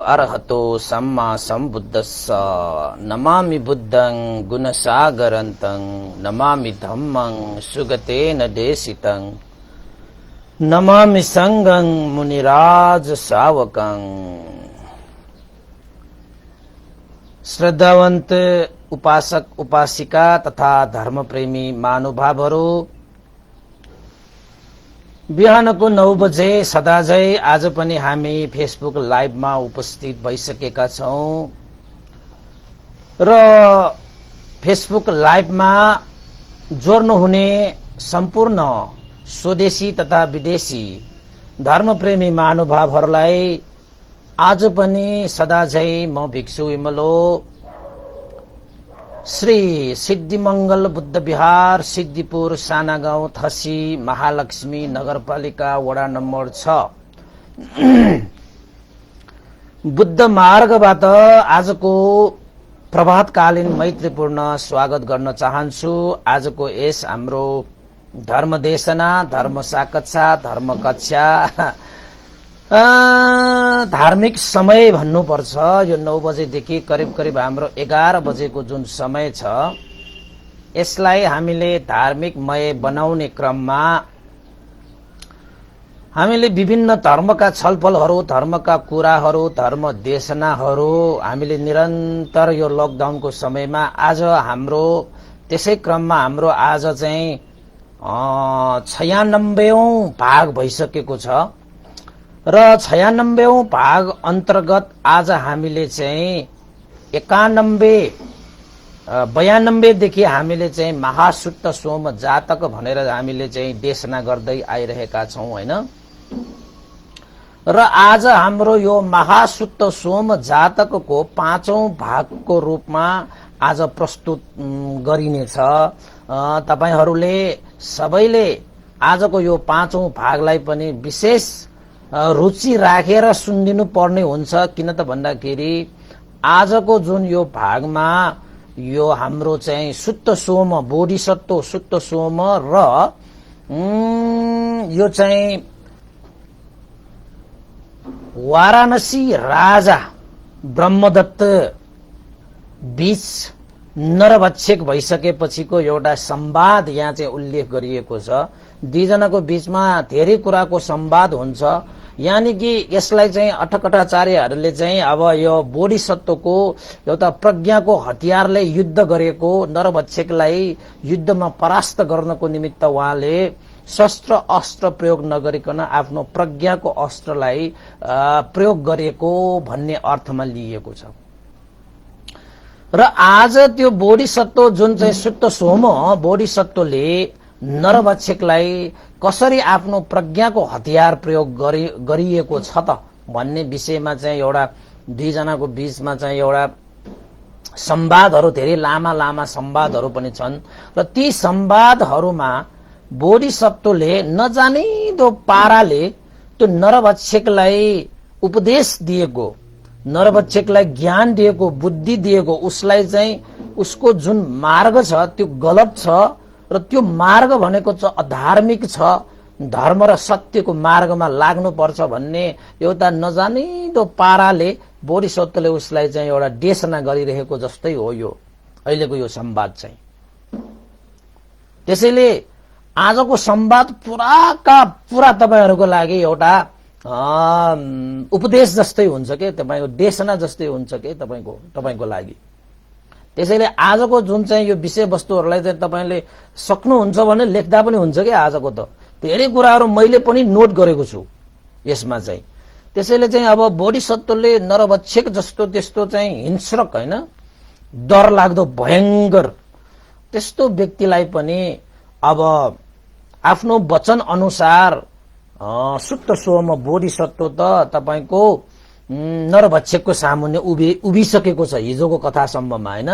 अरहतो सम्मा सम्बुद्धस्स नमामि बुद्धं गुणसागरन्तं नमामि धम्मं सुगतेन देशितं नमामि संघं मुनिराज सावकं। श्रद्धावन्त उपासक उपासिका तथा धर्मप्रेमी महानुभावहरू, बिहानको 9 बजे सदाझै आज पनि हामी फेसबुक लाइभमा उपस्थित भइसकेका छौं र फेसबुक लाइभमा जोड्नुहुने सम्पूर्ण स्वदेशी तथा विदेशी धर्मप्रेमी महानुभावहरूलाई आज पनि सदाझै म भिक्षु विमलो श्री सिद्धिमंगल बुद्ध विहार सिद्धिपुर सानागाउँ थसी महालक्ष्मी नगरपालिका वडा नम्बर 6 बुद्ध मार्गबाट आजको प्रभातकालीन मैत्रीपूर्ण स्वागत गर्न चाहन्छु। आजको यस हाम्रो धर्मदेशना, धर्म साकच्छा, धर्म कक्षा, धार्मिक समय भन्नुपर्छ। यो 9 बजेदेखि करिब हाम्रो 11 बजेको जुन समय छ, यसलाई हामीले धार्मिकमय बनाउने क्रममा हामीले विभिन्न धर्मका छलफलहरू, धर्मका कुराहरू, धर्म देशनाहरू हामीले निरन्तर यो लकडाउनको समयमा आज हाम्रो त्यसै क्रममा हाम्रो आज चाहिँ 96औं भाग भइसकेको छ र 96औं भाग अन्तर्गत आज हामीले चाहिँ 92 देखि हामीले चाहिँ महासुत्त सोम जातक भनेर हामीले चाहिँ देशना गर्दै आइरहेका छौं हैन। र आज हाम्रो यो महासुत्त सोम जातकको 5औं भागको रूपमा आज प्रस्तुत गरिनेछ। तपाईहरूले सबैले आजको यो 5औं भागलाई पनि विशेष रुचि राखेर सुनिदिनु पर्ने हुन्छ। किन त भन्दाखेरि आजको जुन यो भागमा यो हाम्रो चाहिँ सुत्त सोम, बोधिसत्व सुत्त सोम र यो चाहिँ वाराणसी राजा ब्रह्मदत्त बीच नरभक्षक भइसकेपछिको एउटा संवाद यहाँ चाहिँ उल्लेख गरिएको छ। दुईजनाको बीचमा धेरै कुराको संवाद हुन्छ। यानी कि यसलाई चाहिँ अठकटाचार्यहरूले चाहिँ अब यो बोधिसत्वको एउटा प्रज्ञाको हतियारले युद्ध गरेको नरभक्षकलाई युद्धमा परास्त गर्नको निमित्त उहाँले शस्त्र अस्त्र प्रयोग नगरिकन आफ्नो प्रज्ञाको अस्त्रलाई प्रयोग गरेको भन्ने अर्थमा लिइएको छ। र आज त्यो बोधिसत्व जुन चाहिँ सुत्त सोम बोधिसत्वले नरभक्षकलाई कसरी आफ्नो प्रज्ञाको हतियार प्रयोग गरिएको छ त भन्ने विषयमा चाहिँ एउटा दुईजनाको बीचमा चाहिँ एउटा संवादहरू, धेरै लामा संवादहरू पनि छन्। र ती संवादहरूमा बोधिसत्वले नजानिदो पाराले त्यो नरभक्षकलाई उपदेश दिएको, नरभक्षकलाई ज्ञान दिएको, बुद्धि दिएको, उसलाई चाहिँ उसको जुन मार्ग छ त्यो गलत छ र त्यो मार्ग भनेको चाहिँ अधार्मिक छ, धर्म र सत्यको मार्गमा लाग्नुपर्छ भन्ने एउटा नजानिदो पाराले बोधिसत्वले उसलाई चाहिँ एउटा देशना गरिरहेको जस्तै हो यो अहिलेको यो संवाद चाहिँ। त्यसैले आजको संवाद पुराका पुरा तपाईहरूको लागि एउटा उपदेश जस्तै हुन्छ के, तपाईको देशना जस्तै हुन्छ के तपाईको लागि। त्यसैले आजको जुन चाहिँ यो विषयवस्तुहरूलाई चाहिँ तपाईले सक्नुहुन्छ भने लेख्दा पनि हुन्छ के। आजको त धेरै कुराहरू मैले पनि नोट गरेको छु यसमा चाहिँ। त्यसैले चाहिँ अब बोधिसत्वले नरभक्षक जस्तो त्यस्तो चाहिँ हिंस्रक हैन, डरलाग्दो भयंकर त्यस्तो व्यक्तिलाई पनि अब आफ्नो वचन अनुसार सुत्त सोम बोधिसत्व त तपाईको नरभक्षकको सामुन्ने उभिसकेको छ हिजोको कथासम्ममा हैन।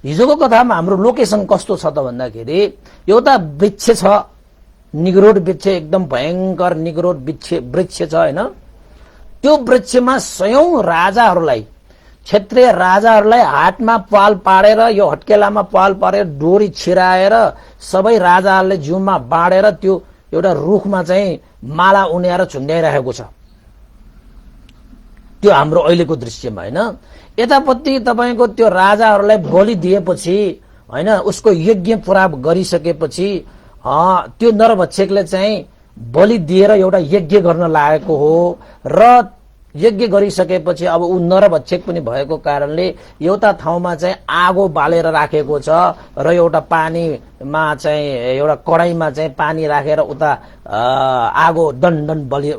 हिजोको कथामा हाम्रो लोकेसन कस्तो छ त भन्दाखेरि एउटा वृक्ष छ, निग्रोध वृक्ष, एकदम भयंकर निग्रोध वृक्ष छ हैन। त्यो वृक्षमा सयौं राजाहरूलाई, क्षेत्रीय राजाहरूलाई हातमा पाल पारेर, यो हट्केलामा पाल पारेर डोरी छिराएर सबै राजाहरूले जिउमा बाँडेर त्यो एउटा रुखमा चाहिँ माला उन्याएर झुन्ड्याइरहेको छ। त्यो हाम्रो अहिलेको दृश्यमा हैन। यतापट्टि तपाईको त्यो राजाहरूलाई बलि दिएपछि हैन, उसको यज्ञ पूरा गरिसकेपछि त्यो नरभक्षकले चाहिँ बलि दिएर एउटा यज्ञ गर्न लागेको हो र यज्ञ गरिसकेपछि अब ऊ नरभक्षक पनि भएको कारणले एउटा ठाउँमा चाहिँ आगो बालेर राखेको छ र एउटा पानीमा चाहिँ एउटा कडाईमा चाहिँ पानी राखेर उता आगो दन बलि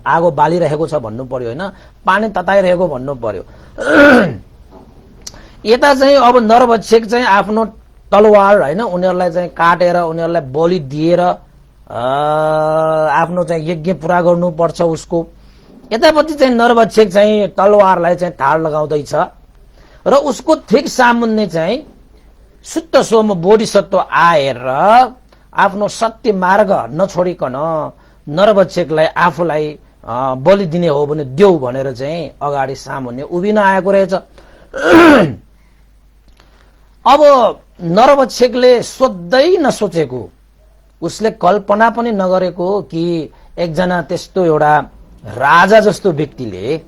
आगो बालिरहेको छ भन्नु पर्यो हैन, पानी तताइरहेको भन्नु पर्यो। यता चाहिँ अब नरभक्षक चाहिँ आफ्नो तलवार हैन उनीहरूलाई चाहिँ काटेर उनीहरूलाई बलि दिएर आफ्नो चाहिँ यज्ञ पूरा गर्नुपर्छ उसको। यतापट्टि चाहिँ नरभक्षक चाहिँ तलवारलाई चाहिँ ठाड लगाउँदैछ र उसको ठिक सामुन्ने चाहिँ शुद्ध सोम बोधिसत्व आएर आफ्नो सत्य मार्ग नछोडिकन नरभक्षकलाई आफूलाई बलि दिने हो भने देऊ भनेर चाहिँ अगाडि सामुन्ने उभिन आएको रहेछ। अब नरभक्षकले सोध्दै नसोचेको, उसले कल्पना पनि नगरेको कि एकजना त्यस्तो एउटा राजा जस्तो व्यक्तिले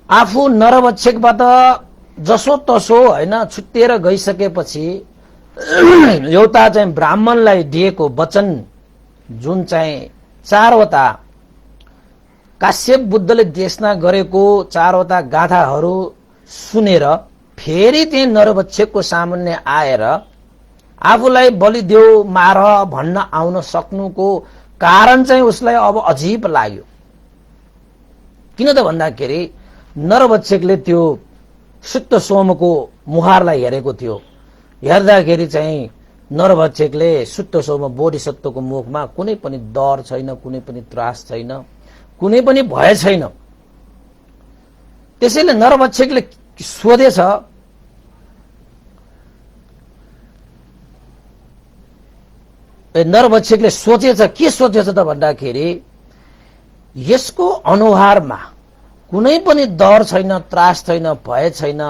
आफू नरभक्षकबाट जसो तसो हैन छुट्टिएर गइसकेपछि एउटा चाहिँ ब्राह्मणलाई दिएको वचन जुन चाहिँ चारवटा काश्यप बुद्धले देशना गरेको चारवटा गाथाहरू सुनेर फेरि त्यही नरभक्षकको सामुन्ने आएर आफूलाई बलि देऊ मार भन्न आउन सक्नुको कारण चाहिँ उसलाई अब अजीब लाग्यो। किन त भन्दाखेरि नरभक्षकले त्यो शुद्ध सोमको मुहारलाई हेरेको थियो। हेर्दाखेरि चाहिँ नरभक्षकले शुद्ध सोम बोधिसत्वको मुखमा कुनै पनि डर छैन, कुनै पनि त्रास छैन, कुनै पनि भय छैन। त्यसैले नरभक्षकले सोधेछ, नरभक्षकले सोचेछ, के सोचेछ त भन्दाखेरि यसको अनुहारमा कुनै पनि डर छैन, त्रास छैन, भय छैन,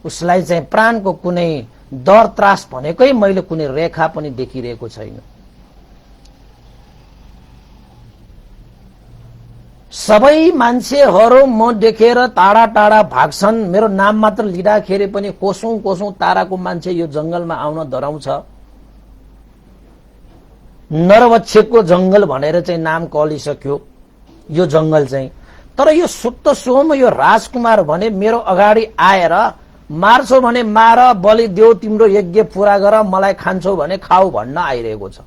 उसलाई चाहिँ प्राणको कुनै डर त्रास भनेकै मैले कुनै रेखा पनि देखिरहेको छैन। सबै मान्छेहरू म देखेर टाढा टाढा भाग्छन्, मेरो नाम मात्र लिँदाखेरि पनि कोसौं कोसौं ताराको मान्छे यो जंगलमा आउन डराउँछ। नरभक्षकको जंगल भनेर चाहिँ नाम कलिसक्यो यो जंगल चाहिँ। तर यो शुद्ध सोम यो राजकुमार भने मेरो अगाडि आएर मार्छौ भने मार, बलि देऊ, तिम्रो यज्ञ पूरा गर, मलाई खान्छौ भने खाऊ भन्न आइरहेको छ।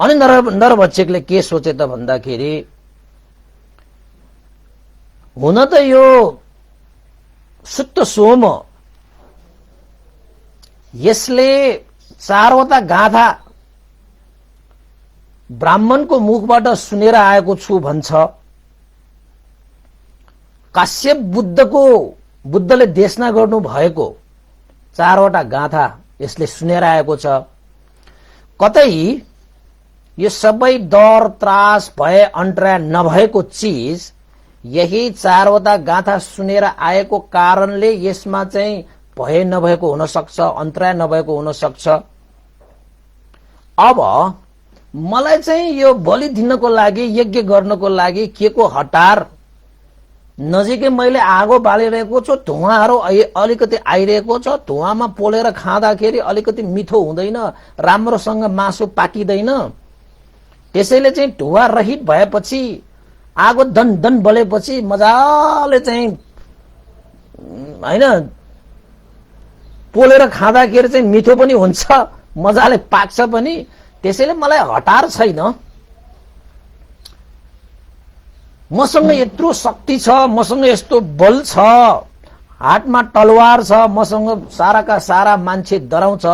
अनि नरभक्षकले के सोचे त भन्दाखेरि हुन त यो शुद्ध सोम यसले चारवटा गाथा ब्राह्मणको मुखबाट सुनेर आएको छु भन्छ। काश्यप बुद्धले देशना गर्नु भएको चारवटा गाथा यसले सुनेर आएको छ। कतै यो सबै डर त्रास भय अन्तरा नभएको चीज यही चारवटा गाथा सुनेर आएको कारणले यसमा चाहिँ भय नभएको हुन सक्छ, अन्तराय नभएको हुन सक्छ। अब मलाई चाहिँ यो बलि दिनको लागि यज्ञ गर्नको लागि के को हतार, नजिकै मैले आगो बालिरहेको छु, धुवाहरू अलिकति आइरहेको छ, धुवामा पोलेर खाँदाखेरि अलिकति मिठो हुँदैन, राम्रोसँग मासु पाकिँदैन। त्यसैले चाहिँ धुवा रहित भएपछि आगो दन दन बलेपछि मजाले चाहिँ हैन पोलेर खाँदाखेरि चाहिँ मिठो पनि हुन्छ, मजाले पाक्छ पनि। त्यसैले मलाई हतार छैन, मसँग यत्रो शक्ति छ, मसँग यस्तो बल छ, हातमा तलवार छ, मसँग साराका सारा मान्छे डराउँछ।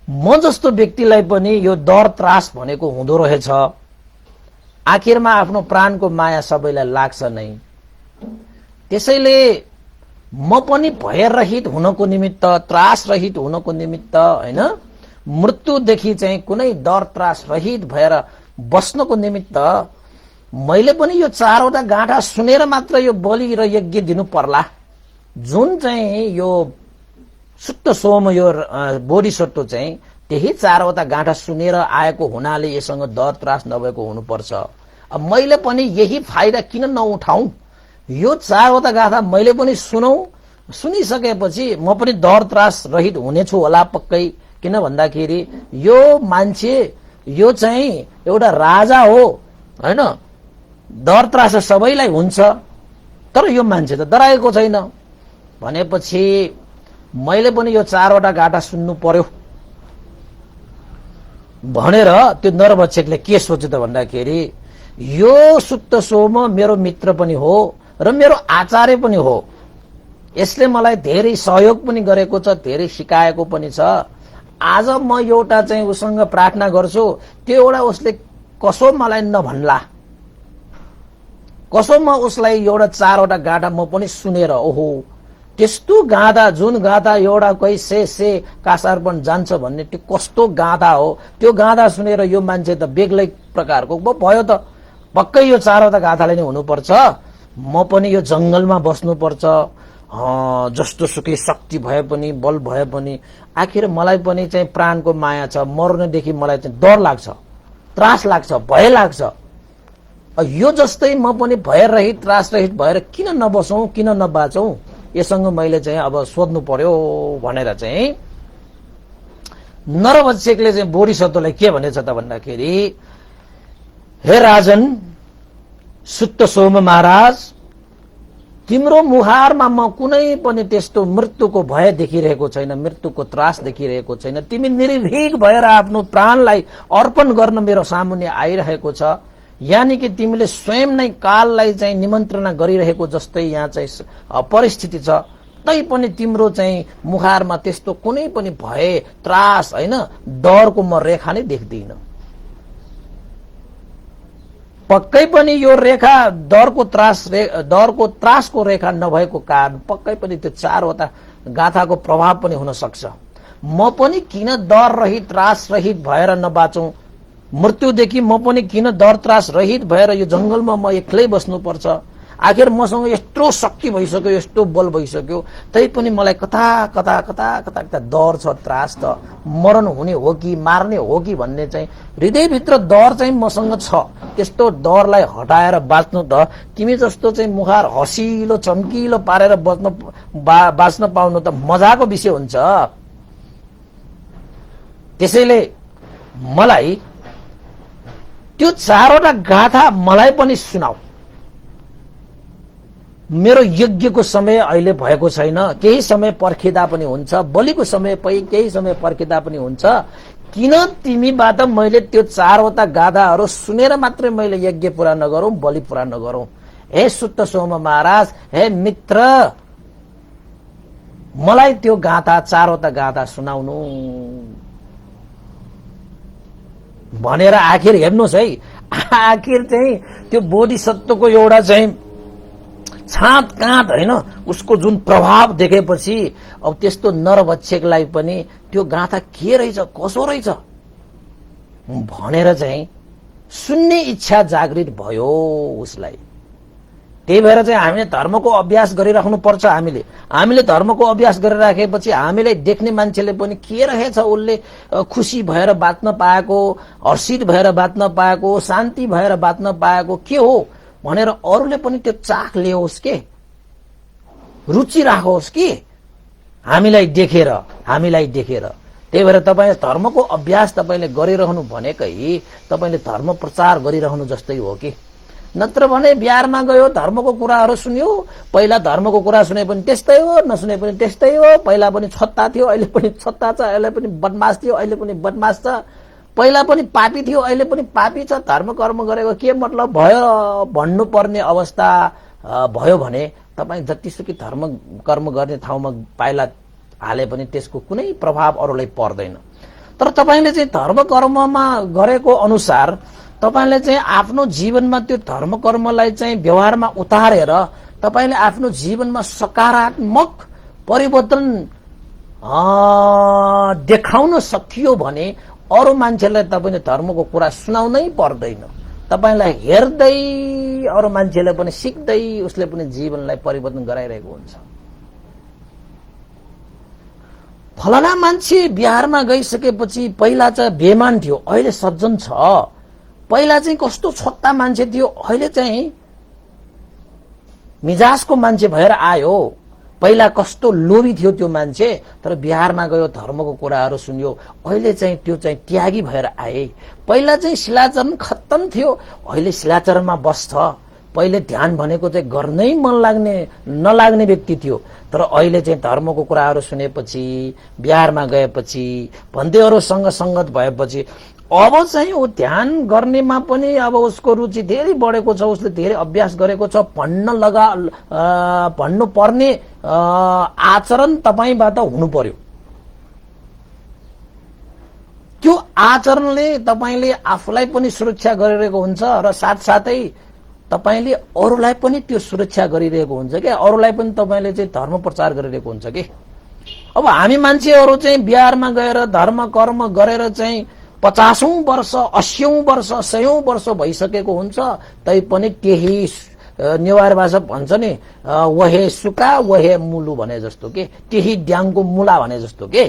म जस्तो व्यक्तिलाई पनि यो डर त्रास भनेको हुँदो रहेछ। आखिरमा आफ्नो प्राणको माया सबैलाई लाग्छ नै। त्यसैले म पनि भयरहित हुनको निमित्त, त्रास रहित हुनको निमित्त हैन, मृत्युदेखि चाहिँ कुनै डर त्रास रहित भएर बस्नको निमित्त मैले पनि यो चारवटा गाथा सुनेर मात्र यो बलि र यज्ञ दिनु पर्ला। जुन चाहिँ यो शुद्ध सोम यो बोधिसत्व चाहिँ त्यही चारवटा गाथा सुनेर आएको हुनाले यससँग डर त्रास नभएको हुनुपर्छ। अब मैले पनि यही फाइदा किन नउठाउँ? यो 4वटा गाथा मैले पनि सुनिसकेपछि म पनि डर त्रास रहित हुनेछु होला पक्कै। किन भन्दाखेरि यो मान्छे यो चाहिँ एउटा राजा हो हैन, डर त्रास सबैलाई हुन्छ, तर यो मान्छे त डराएको छैन भनेपछि मैले पनि यो 4वटा गाथा सुन्नु पर्यो भनेर त्यो नरभक्षकले के सोच्यो त भन्दाखेरि यो सुत्त सोम मेरो मित्र पनि हो र मेरो आचार्य पनि हो, यसले मलाई धेरै सहयोग पनि गरेको छ, धेरै सिकाएको पनि छ। आज म एउटा चाहिँ उसँग प्रार्थना गर्छु, त्यो एउटा उसले कसो मलाई नभन्ला, कसो म उसलाई एउटा 4वटा गाथा म पनि सुनेर ओहो त्यस्तो गाथा, जुन गाथा एउटा कोही से कासारपन जान्छ भन्ने त्यो कस्तो गाथा हो, त्यो गाथा सुनेर यो मान्छे त बेग्लै प्रकारको भयो त पक्कै यो 4वटा गाथाले नै हुनुपर्छ। म पनि यो जंगलमा बस्नुपर्छ, जस्तो सुकै शक्ति भए पनि बल भए पनि आखिर मलाई पनि चाहिँ प्राणको माया छ, मर्नेदेखि मलाई चाहिँ डर लाग्छ, त्रास लाग्छ, भय लाग्छ। यो जस्तै म पनि भय रहित त्रास रहित भएर किन नबसौं, किन नबाचौं, यससँग मैले चाहिँ अब सोध्नु पर्यो भनेर चाहिँ नरभक्षकले चाहिँ बोधिसत्वलाई के भनेछ त भन्दाखेरि हे राजन सुत्त सोम महाराज, तिम्रो मुहारमा म कुनै पनि त्यस्तो मृत्युको भय देखिरहेको छैन, मृत्युको त्रास देखिरहेको छैन। तिमी निर्भीक भएर आफ्नो प्राणलाई अर्पण गर्न मेरो सामुन्ने आइरहेको छ, यानी कि तिमीले स्वयं नै काललाई चाहिँ निमन्त्रणा गरिरहेको जस्तै यहाँ चाहिँ परिस्थिति छ। तै पनि तिम्रो चाहिँ मुहारमा त्यस्तो कुनै पनि भय त्रास हैन डरको म रेखा नै देख्दिन। पक्कै पनि यो रेखा डरको त्रासको रेखा नभएको कारण पक्कै पनि त्यो 4वटा गाथाको प्रभाव पनि हुन सक्छ। म पनि किन डर रहित त्रास रहित भएर नबाचौं, मृत्युदेखि म पनि किन डर त्रास रहित भएर यो जंगलमा म एक्लै बस्नुपर्छ। आखिर मसँग यत्रो शक्ति भइसक्यो, यस्तो बल भइसक्यो, तै पनि मलाई कता कता कता कता कता डर छ, त्रास छ, मरण हुने हो कि मार्ने हो कि भन्ने चाहिँ हृदयभित्र डर चाहिँ मसँग छ। त्यस्तो डरलाई हटाएर बाँच्नु त तिमी जस्तो चाहिँ मुखार हसिलो चम्किलो पारेर बाँच्न पाउनु त मजाको विषय हुन्छ। त्यसैले मलाई त्यो 4वटा गाथा मलाई पनि सुनाऊ। मेरो यज्ञको समय अहिले भएको छैन, केही समय पर्खिदा पनि हुन्छ, बलिको समय केही समय पर्खिदा पनि हुन्छ। किन तिमीबाट मैले त्यो 4वटा गाथाहरू सुनेर मात्रै मैले यज्ञ पूरा नगरौं, बलि पूरा नगरौं? हे सुत्त सोम महाराज, हे मित्र, मलाई त्यो गाथा 4वटा गाथा सुनाउनु भनेर आखिर हेर्नुहोस् है, आखिर चाहिँ त्यो बोधिसत्वको एउटा चाहिँ छाँट काँट हैन उसको जुन प्रभाव देखेपछि अब त्यस्तो नरभक्षकलाई पनि त्यो गाथा के रहेछ, कसो रहेछ भनेर चाहिँ सुन्ने इच्छा जागृत भयो उसलाई। त्यही भएर चाहिँ हामीले धर्मको अभ्यास गरिराख्नु पर्छ। हामीले धर्मको अभ्यास गरिराखेपछि हामीलाई देख्ने मान्छेले पनि के रहेछ, उसले खुसी भएर बाँच्न पाएको, हर्षित भएर बाँच्न पाएको, शान्ति भएर बाँच्न पाएको के हो भनेर अरूले पनि त्यो चाख ल्याओस् के, रुचि राखोस् कि हामीलाई देखेर। त्यही भएर तपाईँ धर्मको अभ्यास तपाईँले गरिरहनु भनेकै तपाईँले धर्म प्रचार गरिरहनु जस्तै हो कि। नत्र भने बिहारमा गयो, धर्मको कुराहरू सुन्यो, पहिला धर्मको कुरा सुने पनि त्यस्तै हो, नसुने पनि त्यस्तै हो। पहिला पनि छत्ता थियो, अहिले पनि छत्ता छ, अहिले पनि बदमास थियो, अहिले पनि बदमास छ, पहिला पनि पापी थियो, अहिले पनि पापी छ। धर्म कर्म गरेको के मतलब भयो भन्नुपर्ने अवस्था भयो भने तपाईँ जतिसुकै धर्म कर्म गर्ने ठाउँमा पाइला हाले पनि त्यसको कुनै प्रभाव अरूलाई पर्दैन। तर तपाईले चाहिँ धर्म कर्ममा गरेको अनुसार तपाईले चाहिँ आफ्नो जीवनमा त्यो धर्म कर्मलाई चाहिँ व्यवहारमा उतारेर तपाईले आफ्नो जीवनमा सकारात्मक परिवर्तन देखाउन सकियो भने अरू मान्छेलाई तपाईले धर्मको कुरा सुनाउनै पर्दैन। तपाईलाई हेर्दै अरू मान्छेले पनि सिक्दै उसले पनि जीवनलाई परिवर्तन गराइरहेको हुन्छ। फलाना मान्छे बिहारमा गइसकेपछि पहिला चाहिँ बेमान थियो, अहिले सज्जन छ पहिला चाहिँ कस्तो छोटा मान्छे थियो, अहिले चाहिँ मिजाजको मान्छे भएर आयो। पहिला कस्तो लोभी थियो त्यो मान्छे, तर बिहारमा गयो धर्मको कुराहरू सुन्यो, अहिले चाहिँ त्यो चाहिँ त्यागी भएर आए। पहिला चाहिँ शिलाचरण खत्तम थियो, अहिले शिलाचरणमा बस्छ। पहिले ध्यान भनेको चाहिँ गर्नै मन लाग्ने नलाग्ने व्यक्ति थियो, तर अहिले चाहिँ धर्मको कुराहरू सुनेपछि, बिहारमा गएपछि, भन्देहरूसँग संगत भएपछि अब चाहिँ ऊ ध्यान गर्नेमा पनि अब उसको रुचि धेरै बढेको छ। उसले धेरै अभ्यास गरेको छ। भन्नु पर्ने आचरण तपाईबाट हुनु पर्यो। त्यो आचरणले तपाईले आफूलाई पनि सुरक्षा गरिरहेको हुन्छ र साथसाथै तपाईले अरूलाई पनि त्यो सुरक्षा गरिरहेको हुन्छ के, अरूलाई पनि तपाईले चाहिँ धर्म प्रचार गरिरहेको हुन्छ के। अब हामी मान्छेहरू चाहिँ बिहारमा गएर धर्म कर्म गरेर चाहिँ 50औं वर्ष 80औं वर्ष 100औं वर्ष भइसकेको हुन्छ, तैपनि त्यही नेवार भाषा भन्छ नि, वहे सुका वहे मुलु भने जस्तो के, त्यही ड्याङको मुला भने जस्तो के।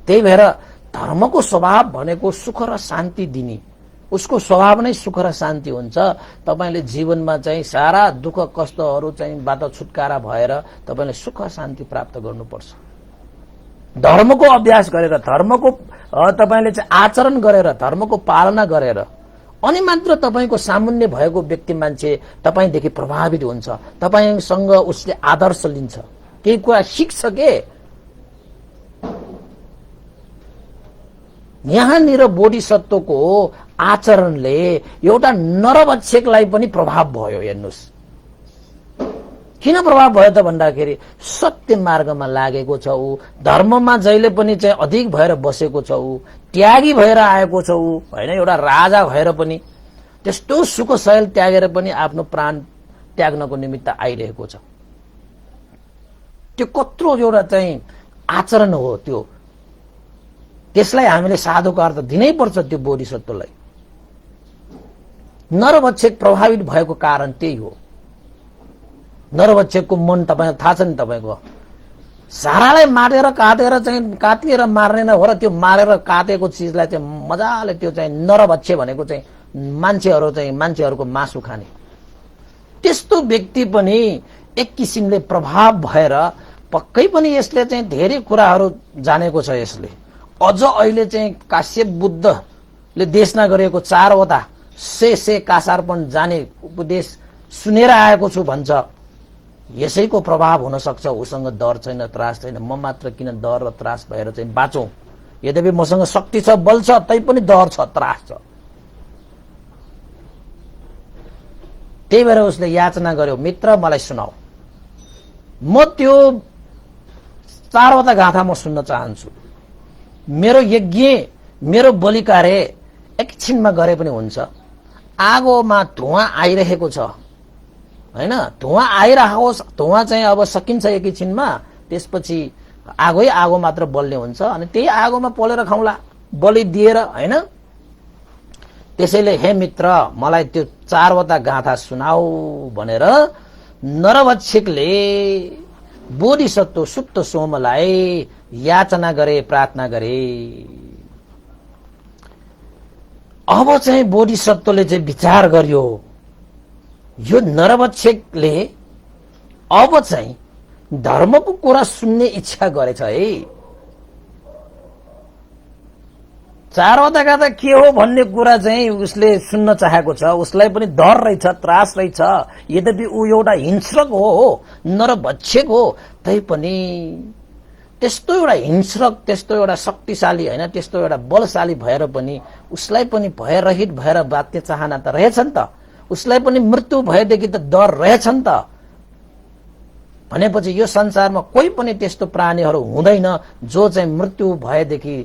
त्यही भएर धर्मको स्वभाव भनेको सुख र शान्ति दिने, उसको स्वभाव नै सुख र शान्ति हुन्छ। तपाईले जीवनमा चाहिँ सारा दुःख कष्टहरू चाहिँ बाट छुटकारा भएर तपाईले सुख शान्ति प्राप्त गर्नुपर्छ। धर्मको अभ्यास गरेर, धर्मको तपाईले चाहिँ आचरण गरेर, धर्मको पालना गरेर अनि मात्र तपाईको सामुन्य भएको व्यक्ति मान्छे तपाईदेखि प्रभावित हुन्छ। तपाईसँग उसले आदर्श लिन्छ, केही कुरा सिक्छ के। यहाँनिर बोधिसत्वको आचरणले एउटा नरभक्षकलाई पनि प्रभाव भयो। हेर्नुस् किन प्रभाव भयो त भन्दाखेरि सत्य मार्गमा लागेको छ ऊ, धर्ममा जहिले पनि चाहिँ अधिक भएर बसेको छ ऊ, त्यागी भएर आएको छ ऊ, हैन। एउटा राजा भएर पनि त्यस्तो सुख शैल त्यागेर पनि आफ्नो प्राण त्याग्नको निमित्त आइरहेको छ। त्यो कत्रो एउटा चाहिँ आचरण हो त्यो, त्यसलाई हामीले साधुको अर्थ दिनै पर्छ। त्यो बोधिसत्वलाई नरभक्षक प्रभावित भएको कारण त्यही हो। नरभक्षकको मन तपाईलाई थाहा छ नि, तपाईको सारालाई मारेर काटेर चाहिँ काटिएर मार्ने न हो र, त्यो मारेर काटेको चिजलाई चाहिँ मजाले त्यो चाहिँ नरभक्षक भनेको चाहिँ मान्छेहरूको मासु खाने। त्यस्तो व्यक्ति पनि एक किसिमले प्रभाव भएर पक्कै पनि यसले चाहिँ धेरै कुराहरू जानेको छ। यसले अझ अहिले चाहिँ काश्यप बुद्धले देशना गरेको 4वटा से कासारपन जाने उपदेश सुनेर आएको छु भन्छ। यसैको प्रभाव हुन सक्छ। उसँग डर छैन, त्रास छैन, म मात्र किन डर र त्रास भएर चाहिँ बाँचौं। यद्यपि मसँग शक्ति छ, बल छ, तै पनि डर छ, त्रास छ। त्यही भएर उसले याचना गर्यो, मित्र मलाई सुनाऊ, म त्यो 4वटा गाथा म सुन्न चाहन्छु। मेरो यज्ञ, मेरो बलि कार्य एकछिनमा गरे पनि हुन्छ। आगोमा धुवाँ आइरहेको छ, हैन, धुवाँ आइरहोस्, धुवाँ चाहिँ अब सकिन्छ एकैछिनमा, त्यसपछि आगै आगो मात्र बल्ने हुन्छ। अनि त्यही आगोमा पोलेर खाउँला, बलि दिएर, हैन। त्यसैले हे मित्र मलाई त्यो 4वटा गाथा सुनाऊ भनेर नरभक्षकले बोधिसत्व सुप्त सोमलाई याचना गरे, प्रार्थना गरे। अब चाहिँ बोधिसत्वले चाहिँ विचार गर्यो, यो नरभक्षकले अब चाहिँ धर्मको कुरा सुन्ने इच्छा गरेछ है। 4वटा गाथा के हो भन्ने कुरा चाहिँ उसले सुन्न चाहेको छ। उसलाई पनि डर रहेछ, त्रास रहेछ। यद्यपि ऊ एउटा हिंस्रक हो, नरभक्षक हो, तैपनि त्यस्तो एउटा हिंस्रक, त्यस्तो एउटा शक्तिशाली, हैन, त्यस्तो एउटा बलशाली भएर पनि उसलाई पनि भयरहित भएर बाँच्ने चाहना त रहेछ नि त। उसलाई पनि मृत्यु भएदेखि त डर रहेछ नि त। भनेपछि यो संसारमा कोही पनि त्यस्तो प्राणीहरू हुँदैन जो चाहिँ मृत्यु भएदेखि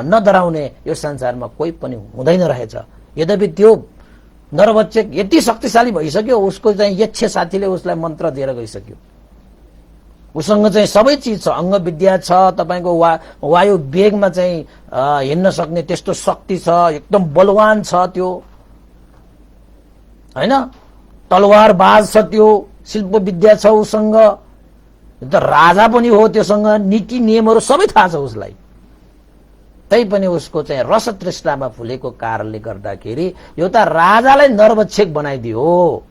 नडराउने। यो संसारमा कोही पनि हुँदैन रहेछ। यद्यपि त्यो नरभक्षक यति शक्तिशाली भइसक्यो, उसको चाहिँ यक्ष साथीले उसलाई मन्त्र दिएर गइसक्यो। उसँग चाहिँ सबै चिज छ, अङ्ग विद्या छ, तपाईको वायु वेगमा चाहिँ हिँड्न सक्ने त्यस्तो शक्ति छ, एकदम बलवान छ त्यो, हैन। तलवार बाज छ त्यो, शिल्प विद्या छ उसँग, त राजा पनि हो, त्योसँग नीति नियमहरू सबै थाहा छ उसलाई। तैपनि उसको चाहिँ रस तृष्णामा फुलेको कारणले गर्दाखेरि यो त राजालाई नरभक्षक बनाइदियो।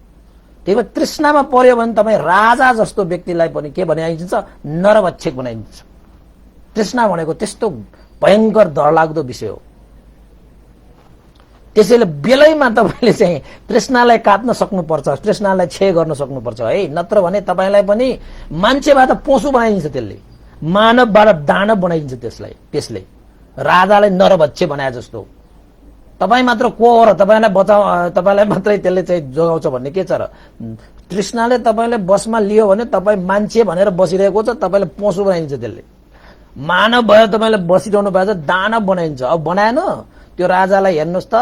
त्यही भएर तृष्णामा पर्यो भने तपाईँ राजा जस्तो व्यक्तिलाई पनि के बनाइदिन्छ, नरभक्षक बनाइदिन्छ। तृष्णा भनेको त्यस्तो भयंकर डरलाग्दो विषय हो। त्यसैले बेलैमा तपाईले चाहिँ तृष्णालाई काट्न सक्नुपर्छ, तृष्णालाई क्षय गर्न सक्नुपर्छ है। नत्र भने तपाईलाई पनि मान्छेबाट पशु बनाइदिन्छ, त्यसले मानवबाट दानव बनाइदिन्छ। त्यसले राजालाई नरभक्षक बनाए जस्तो। तपाई मात्र को हो र तपाईलाई बचाउ, तपाईलाई मात्रै त्यसले चाहिँ जोगाउँछ भन्ने के छ र? तृष्णाले तपाईलाई बसमा लियो भने तपाई मान्छे भनेर बसिरहेको छ, तपाईलाई पशु बनाइदिन्छ। त्यसले मानव भएर तपाईलाई बसिरहनु भएको छ, दानव बनाइदिन्छ। अब बनाएन, त्यो राजालाई हेर्नुहोस् त,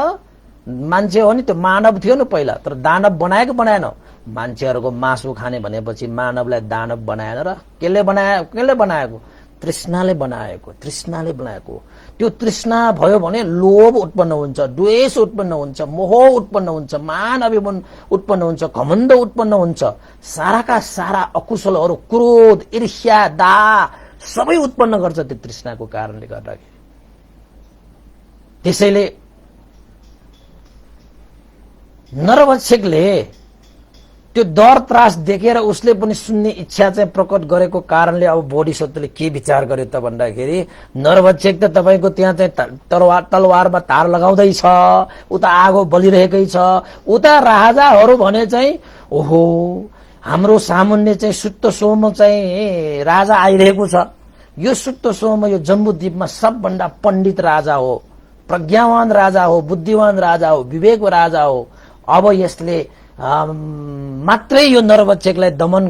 मान्छे हो नि, त्यो मानव थियो नि पहिला, तर दानव बनाएको बनाएन। मान्छेहरूको मासु खाने भनेपछि मानवलाई दानव बनाएन र? केले बनाएको? तृष्णाले बनाएको। तृष्णाले बनाएको। त्यो तृष्णा भयो भने लोभ उत्पन्न हुन्छ, द्वेष उत्पन्न हुन्छ, मोह उत्पन्न हुन्छ, मान अभिमान उत्पन्न हुन्छ, घमण्ड उत्पन्न हुन्छ। साराका सारा अकुशलहरू, क्रोध, ईर्ष्या, दाह सबै उत्पन्न गर्छ त्यो तृष्णाको कारणले गर्दाखेरि। त्यसैले नरभक्षकले त्यो डर त्रास देखेर उसले पनि सुन्ने इच्छा चाहिँ प्रकट गरेको कारणले अब बोधिसत्वले के विचार गर्यो त भन्दाखेरि, नरभक्षक त तपाईको त्यहाँ चाहिँ तलवारमा तार लगाउँदै छ, उता आगो बलिरहेकै छ, उता राजाहरू भने चाहिँ ओहो हाम्रो सामुन्ने चाहिँ सुत्त सोम चाहिँ राजा आइरहेको छ। यो सुत्त सोम यो जम्बूद्वीपमा सबभन्दा पण्डित राजा हो, प्रज्ञावान राजा हो, बुद्धिवान राजा हो, विवेक राजा हो। अब यसले मात्रै यो नरभक्षकलाई दमन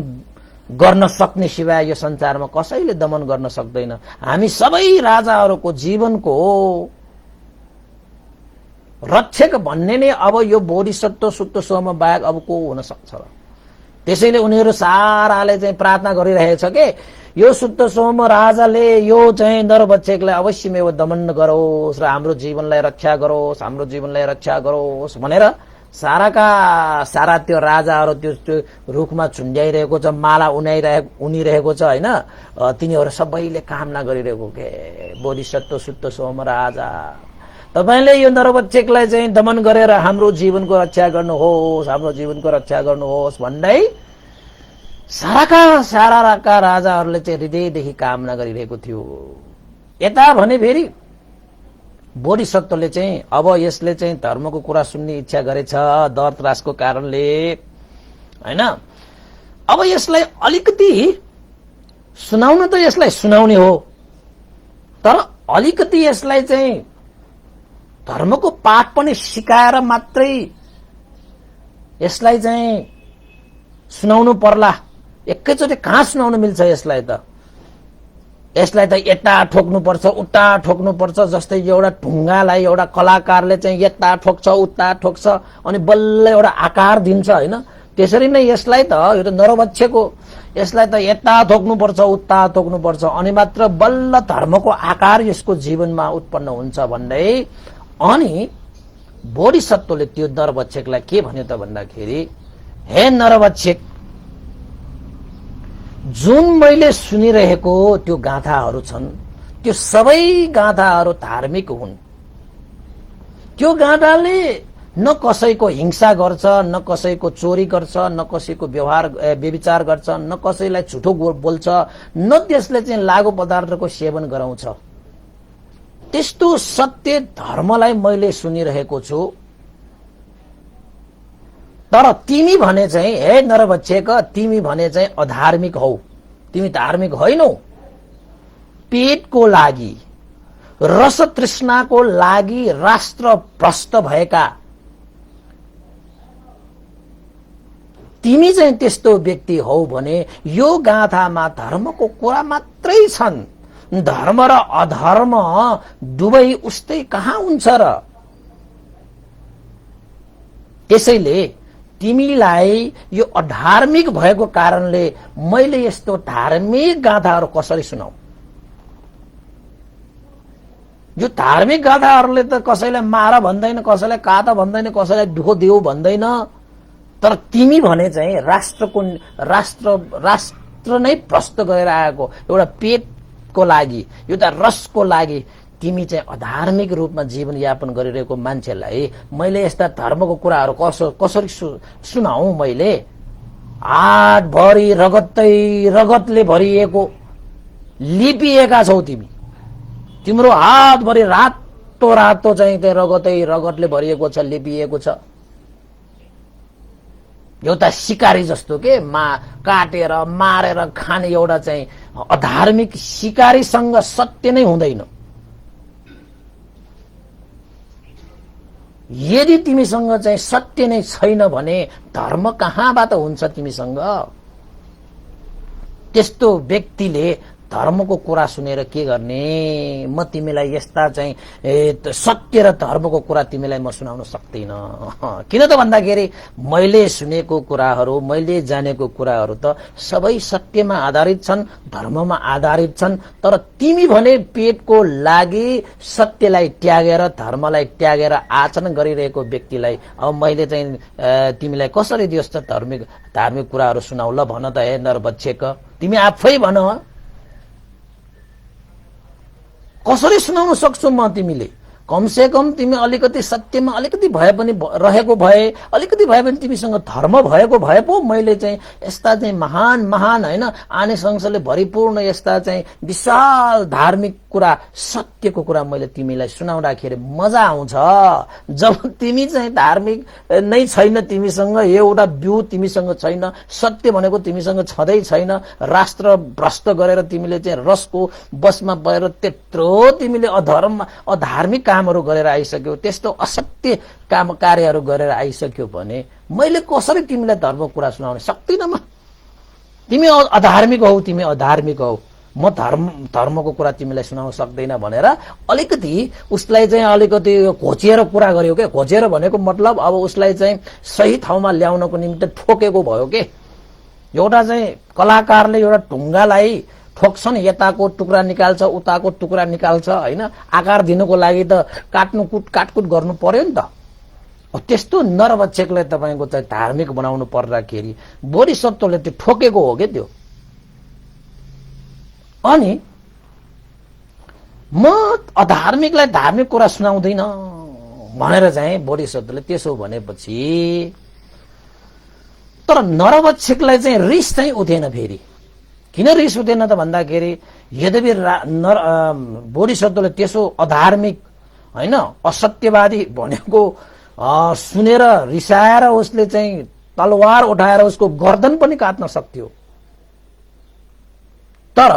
गर्न सक्ने सिवाय यो संसारमा कसैले दमन गर्न सक्दैन। हामी सबै राजाहरूको जीवनको रक्षक भन्ने नै अब यो बोधिसत्व सुत्त सोम बाहेक अब को हुन सक्छ र? त्यसैले उनीहरू साराले चाहिँ प्रार्थना गरिरहेछ के यो सुत्त सोम राजाले यो चाहिँ नरभक्षकलाई अवश्यमेव दमन गरोस् र हाम्रो जीवनलाई रक्षा गरोस्, हाम्रो जीवनलाई रक्षा गरोस् भनेर साराका सारा त्यो राजाहरू त्यो रुखमा झुन्ड्याइरहेको छ, माला उनिरहेको छ हैन। तिनीहरू सबैले कामना गरिरहेको के बोधिसत्व सुत्त सोम राजा तपाईले यो नरभक्षकलाई चाहिँ दमन गरेर हाम्रो जीवनको रक्षा गर्नुहोस्, हाम्रो जीवनको रक्षा गर्नुहोस् भन्दै साराका साराका राजाहरूले चाहिँ हृदयदेखि कामना गरिरहेको थियो। यता भने फेरि बोधिसत्वले चाहिँ अब यसले चाहिँ धर्मको कुरा सुन्ने इच्छा गरेछ डर त्रासको कारणले हैन। अब यसलाई अलिकति सुनाउन त यसलाई सुनाउने हो, तर अलिकति यसलाई चाहिँ धर्मको पाठ पनि सिकाएर मात्रै यसलाई चाहिँ सुनाउनु पर्ला। एकैचोटि कहाँ सुनाउनु मिल्छ यसलाई त? यसलाई त यता ठोक्नुपर्छ, उता ठोक्नुपर्छ। जस्तै एउटा ढुङ्गालाई एउटा कलाकारले चाहिँ यता ठोक्छ, उता ठोक्छ अनि बल्ल एउटा आकार दिन्छ हैन। त्यसरी नै यसलाई त यो त नरभक्षक हो, यसलाई त यता ठोक्नुपर्छ, उता ठोक्नुपर्छ अनि मात्र बल्ल धर्मको आकार यसको जीवनमा उत्पन्न हुन्छ भन्दै अनि बोधिसत्वले त्यो नरभक्षकलाई के भन्यो त भन्दाखेरि, हे नरभक्षक, जुन मैले सुनिरहेको त्यो गाथाहरू छन् त्यो सबै गाथाहरू धार्मिक हुन्। त्यो गाथाले न कसैको हिंसा गर्छ, न कसैको चोरी गर्छ, न कसैको व्यभिचार गर्छ, न कसैलाई झुठो बोल्छ, न त्यसले चाहिँ लागु पदार्थको सेवन गराउँछ। त्यस्तो सत्य धर्मलाई मैले सुनिरहेको छु। तर तिमी भने चाहिँ हे नरभक्षक, तिमी भने चाहिँ अधार्मिक हौ, तिमी धार्मिक होइनौ। पेटको लागि, रस तृष्णाको लागि राष्ट्र भ्रष्ट भएका तिमी चाहिँ त्यस्तो व्यक्ति हौ भने यो गाथामा धर्मको कुरा मात्रै छन्, धर्म र अधर्म दुवै उस्तै कहाँ हुन्छ र? त्यसैले तिमीलाई यो अधार्मिक भएको कारणले मैले यस्तो धार्मिक गाथाहरू कसरी सुनाऊ? यो धार्मिक गाथाहरूले त कसैलाई मार भन्दैन, कसैलाई काट भन्दैन, कसैलाई दुःख देऊ भन्दैन। तर तिमी भने चाहिँ राष्ट्र नै भ्रष्ट गरेर आएको एउटा पेटको लागि, एउटा रसको लागि तिमी चाहिँ अधार्मिक रूपमा जीवनयापन गरिरहेको मान्छेलाई मैले यस्ता धर्मको कुराहरू कसरी सुनाऊ? मैले हातभरि रगतले भरिएको लिपिएका छौ तिमी। तिम्रो हातभरि रातो चाहिँ रगतले भरिएको छ, लिपिएको छ। एउटा शिकारी जस्तो के काटेर मारेर खाने एउटा चाहिँ अधार्मिक शिकारीसँग सत्य नै हुँदैन। यदि तिमीसँग चाहिँ सत्य नै छैन भने धर्म कहाँबाट हुन्छ तिमीसँग? त्यस्तो व्यक्तिले धर्मको कुरा सुनेर के गर्ने? म तिमीलाई यस्ता चाहिँ सत्य र धर्मको कुरा तिमीलाई म सुनाउन सक्दिन। किन त भन्दाखेरि मैले सुनेको कुराहरू, मैले जानेको कुराहरू त सबै सत्यमा आधारित छन्, धर्ममा आधारित छन्। तर तिमी भने पेटको लागि सत्यलाई त्यागेर, धर्मलाई त्यागेर आचरण गरिरहेको व्यक्तिलाई अब मैले चाहिँ तिमीलाई कसरी दियोस् त धार्मिक कुराहरू सुनाउ? ल भन त हे नरभक्षक, तिमी आफै भन, कसरी सुनाउन सक्छु म? तिमीले कमसे कम तिमी अलिकति सत्यमा अलिकति भए पनि रहेको भए, अलिकति भए पनि तिमीसँग धर्म भएको भए पो मैले चाहिँ यस्ता चाहिँ महान हैन आनिशंसले भरिपूर्ण यस्ता चाहिँ विशाल धार्मिक कुरा, सत्यको कुरा मैले तिमीलाई सुनाउँदाखेरि मजा आउँछ। जब तिमी चाहिँ धार्मिक नै छैन, तिमीसँग एउटा बिउ तिमीसँग छैन, सत्य भनेको तिमीसँग छँदै छैन, राष्ट्र भ्रष्ट गरेर तिमीले चाहिँ रसको बसमा परेर त्यत्रो तिमीले अधार्मिक कामहरू गरेर आइसक्यो, त्यस्तो असत्य कार्यहरू गरेर आइसक्यो भने मैले कसरी तिमीलाई धर्मको कुरा सुनाउन सक्दिनँ? म तिमी अधार्मिक हौ, तिमी अधार्मिक हौ, म धर्मको कुरा तिमीलाई सुनाउन सक्दैन भनेर अलिकति उसलाई चाहिँ अलिकति घोचिएर कुरा गर्यो के। घोचिएर भनेको मतलब अब उसलाई चाहिँ सही ठाउँमा ल्याउनको निम्ति ठोकेको भयो के। एउटा चाहिँ कलाकारले एउटा ढुङ्गालाई ठोक्छन्, यताको टुक्रा निकाल्छ, उताको टुक्रा निकाल्छ हैन, आकार दिनको लागि त काटकुट गर्नु पर्यो नि त। त्यस्तो नरभक्षकलाई तपाईको चाहिँ धार्मिक बनाउनु पर्दाखेरि बोधिसत्वले त्यो ठोकेको हो के त्यो। अनि म अधार्मिकलाई धार्मिक कुरा सुनाउँदैन भनेर चाहिँ बोधिसत्वले त्यसो भनेपछि, तर नरभक्षकलाई चाहिँ रिस चाहिँ उठेन। फेरि किन रिस उठेन त भन्दाखेरि यद्यपि बोधिसत्वले त्यसो अधार्मिक हैन असत्यवादी भनेको सुनेर रिसाएर उसले चाहिँ तलवार उठाएर उसको गर्दन पनि काट्न सक्थ्यो, तर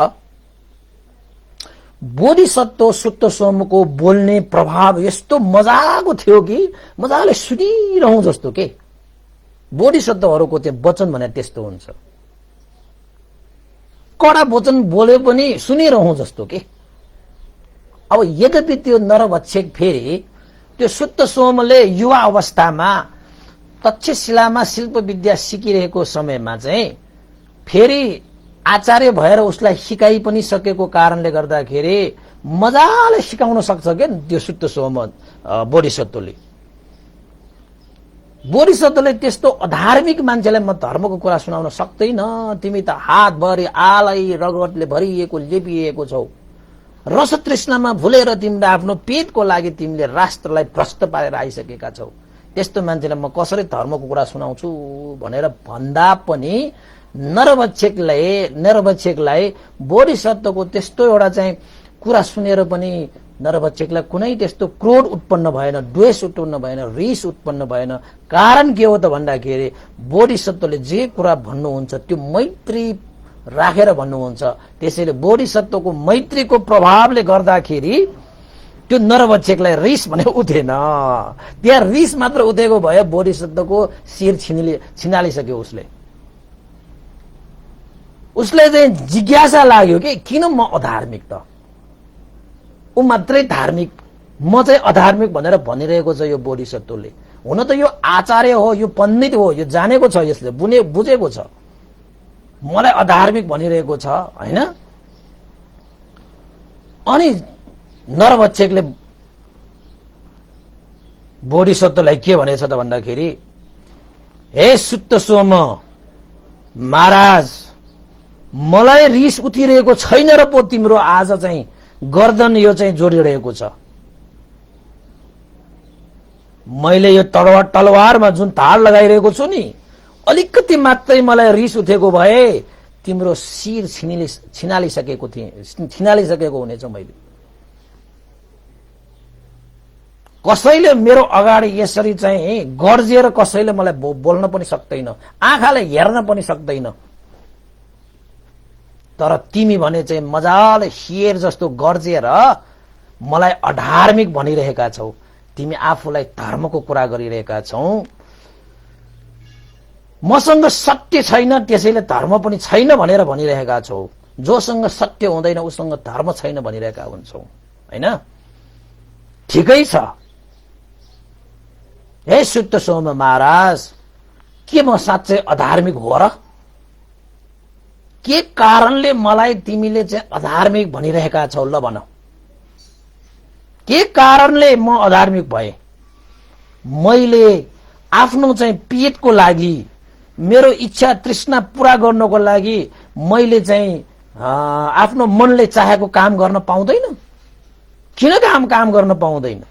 बोधिसत्व सुत्त सोमको बोल्ने प्रभाव यस्तो मजाको थियो कि मजाले सुनिरहँ जस्तो के। बोधिसत्वहरूको त्यो वचन भने त्यस्तो हुन्छ, कडा वचन बोले पनि सुनिरहँ जस्तो के। अब यद्यपि त्यो नरभक्षक फेरि त्यो सुत्त सोमले युवा अवस्थामा तक्षशिलामा शिल्प विद्या सिकिरहेको समयमा चाहिँ फेरि आचार्य भएर उसलाई सिकाइ पनि सकेको कारणले गर्दाखेरि मजाले सिकाउन सक्छ के त्यो सुत्त सोम बोधिसत्वले। बोधिसत्वले त्यस्तो अधार्मिक मान्छेलाई म धर्मको कुरा सुनाउन सक्दैन, तिमी त हातभरि आलै रगतले भरिएको लेपिएको छौ, रसतृष्णामा भुलेर तिमीले आफ्नो पेटको लागि तिमीले राष्ट्रलाई भ्रष्ट पारेर आइसकेका छौ, त्यस्तो मान्छेलाई म कसरी धर्मको कुरा सुनाउँछु भनेर भन्दा पनि नरभक्षकलाई बोधिसत्वको त्यस्तो एउटा चाहिँ कुरा सुनेर पनि नरभक्षकलाई कुनै त्यस्तो क्रोध उत्पन्न भएन, द्वेष उत्पन्न भएन, रिस उत्पन्न भएन। कारण के हो त भन्दाखेरि बोधिसत्वले जे कुरा भन्नुहुन्छ त्यो मैत्री राखेर भन्नुहुन्छ। त्यसैले बोधिसत्वको मैत्रीको प्रभावले गर्दाखेरि त्यो नरभक्षकलाई रिस भने उठेन। त्यहाँ रिस मात्र उठेको भए बोधिसत्वको शिर छिनालिसक्यो उसले चाहिँ जिज्ञासा लाग्यो कि किन म अधार्मिक त, ऊ मात्रै धार्मिक, म चाहिँ अधार्मिक भनेर भनिरहेको छ यो बोधिसत्वले। हुन त यो आचार्य हो, यो पण्डित हो, यो जानेको छ, यसले बुझेको छ, मलाई अधार्मिक भनिरहेको छ हैन। अनि नरभक्षकले बोधिसत्वलाई के भनेछ त भन्दाखेरि, हे सुत्त सोम महाराज, मलाई रिस उठिरहेको छैन र पो तिम्रो आज चाहिँ गर्दन यो चाहिँ जोडिरहेको छ। मैले यो तलवारमा जुन धार लगाइरहेको छु नि, अलिकति मात्रै मलाई रिस उठेको भए तिम्रो शिर छिनालिसकेको हुनेछ। मैले कसैले मेरो अगाडि यसरी चाहिँ गर्जिएर कसैले मलाई बोल्न पनि सक्दैन, आँखाले हेर्न पनि सक्दैन। तर तिमी भने चाहिँ मजाले शेर जस्तो गर्जिएर मलाई अधार्मिक भनिरहेका छौ। तिमी आफूलाई धर्मको कुरा गरिरहेका छौ। मसँग सत्य छैन त्यसैले धर्म पनि छैन भनेर भनिरहेका छौ। जोसँग सत्य हुँदैन उसँग धर्म छैन भनिरहेका हुन्छौ, हैन? ठिकै छ। हे सुत्त सोम महाराज, के म साँच्चै अधार्मिक हो र? के कारणले मलाई तिमीले चाहिँ अधार्मिक भनिरहेका छौ? ल भन, के कारणले म अधार्मिक भए? मैले आफ्नो चाहिँ पेटको लागि, मेरो इच्छा तृष्णा पूरा गर्नको लागि मैले चाहिँ आफ्नो मनले चाहेको काम गर्न पाउँदैन? किन काम गर्न पाउँदैन?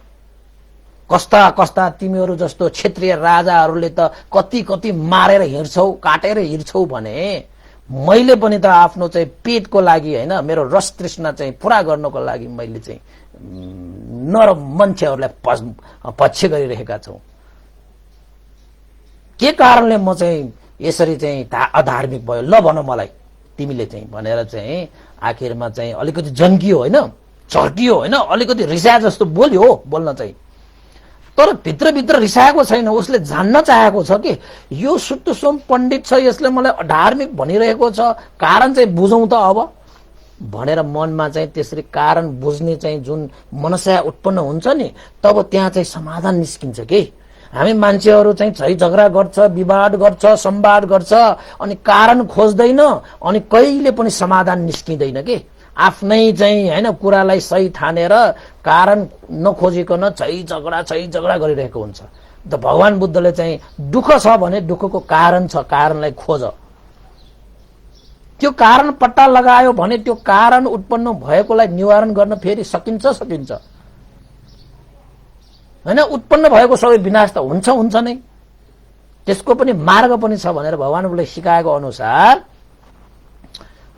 कस्ता कस्ता तिमीहरू जस्तो क्षेत्रीय राजाहरूले त कति कति मारेर हिँड्छौ, काटेर हिँड्छौ भने मैले पनि त आफ्नो चाहिँ पेटको लागि, हैन, मेरो रस तृष्णा चाहिँ पूरा गर्नको लागि मैले चाहिँ नर मान्छेहरूलाई पक्ष गरिरहेका छौ। के कारणले म चाहिँ यसरी चाहिँ अधार्मिक भयो? ल भन मलाई तिमीले चाहिँ भनेर चाहिँ आखिरमा चाहिँ अलिकति जन्कियो, हैन, झर्कियो, हैन, अलिकति रिसाए जस्तो बोल्यो, बोल्न चाहिँ। तर भित्रभित्र रिसाएको छैन, उसले जान्न चाहेको छ कि यो सुत्त सोम पण्डित छ, यसले मलाई अधार्मिक भनिरहेको छ, कारण चाहिँ बुझौँ त अब भनेर मनमा चाहिँ त्यसरी कारण बुझ्ने चाहिँ जुन मनसा उत्पन्न हुन्छ नि, तब त्यहाँ चाहिँ समाधान निस्किन्छ कि। हामी मान्छेहरू चाहिँ झै झगडा गर्छ, विवाद गर्छ, संवाद गर्छ, अनि कारण खोज्दैन, अनि कहिले पनि समाधान निस्किँदैन कि। आफ्नै चाहिँ, हैन, कुरालाई सही ठानेर कारण नखोजिकन झै झगडा गरिरहेको हुन्छ। त भगवान बुद्धले चाहिँ दुःख छ भने दुःखको कारण छ, कारणलाई खोज। त्यो कारण पट्टा लगायो भने त्यो कारण उत्पन्न भएकोलाई निवारण गर्न फेरि सकिन्छ हैन? उत्पन्न भएको सबै विनाश त हुन्छ नै, त्यसको पनि मार्ग पनि छ भनेर भगवानले सिकाएको अनुसार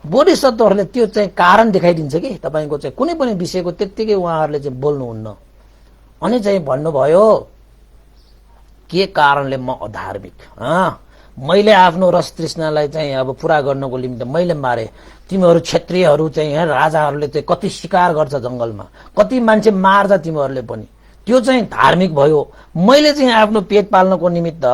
बोधिसत्वहरूले त्यो चाहिँ कारण देखाइदिन्छ कि तपाईको चाहिँ कुनै पनि विषयको त्यत्तिकै उहाँहरूले चाहिँ बोल्नुहुन्न। अनि चाहिँ भन्नुभयो, के कारणले म अधार्मिक? मैले आफ्नो रस तृष्णालाई चाहिँ अब पूरा गर्नको निमित्त मैले मारे। तिमीहरू क्षेत्रीयहरू चाहिँ, राजाहरूले चाहिँ कति शिकार गर्छ जंगलमा, कति मान्छे मार्छ तिमीहरूले पनि, त्यो चाहिँ धार्मिक भयो। मैले चाहिँ आफ्नो पेट पाल्नको निमित्त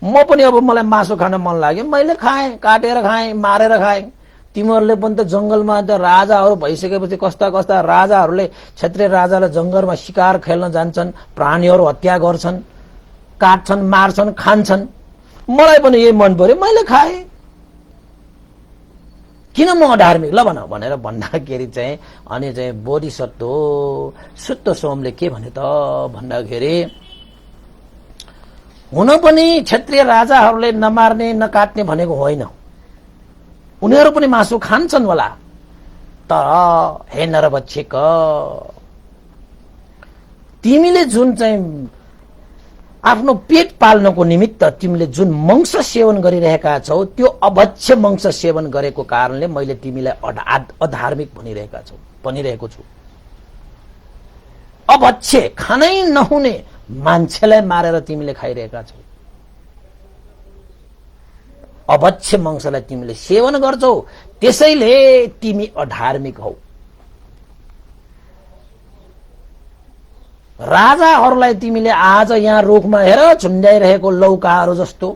म पनि अब मलाई मासु खान मन लाग्यो, मैले खाएँ, काटेर खाएँ, मारेर खाएँ। तिमीहरूले पनि त जंगलमा त राजाहरू भइसकेपछि कस्ता कस्ता राजाहरूले, क्षेत्रीय राजाले जंगलमा शिकार खेल्न जान्छन्, प्राणीहरू हत्या गर्छन्, काट्छन्, मार्छन्, खान्छन्। मलाई पनि यही मन पर्यो, मैले खाएँ। किन म अधार्मिक? ल भन भनेर भन्दाखेरि चाहिँ अनि चाहिँ बोधिसत्व सुत्त सोमले के भने त भन्दाखेरि, हुन पनि क्षेत्रीय राजाहरूले नमार्ने नकाट्ने भनेको होइन, उनीहरू पनि मासु खान्छन् होला। तर हे नरभक्षक, तिमीले जुन चाहिँ आफ्नो पेट पाल्नको निमित्त तिमीले जुन मंस सेवन गरिरहेका छौ, त्यो अभक्ष्य मंस सेवन गरेको कारणले मैले तिमीलाई अधार्मिक भनिरहेको छु। अभक्ष्य, खानै नहुने मान्छेलाई मारेर तिमीले खाइरहेका छौ। अभक्ष्य मंसलाई तिमीले सेवन गर्छौ, त्यसैले तिमी अधार्मिक हौ। राजाहरूलाई तिमीले आज यहाँ रुखमा हेर झुन्ड्याइरहेको लौकाहरू जस्तो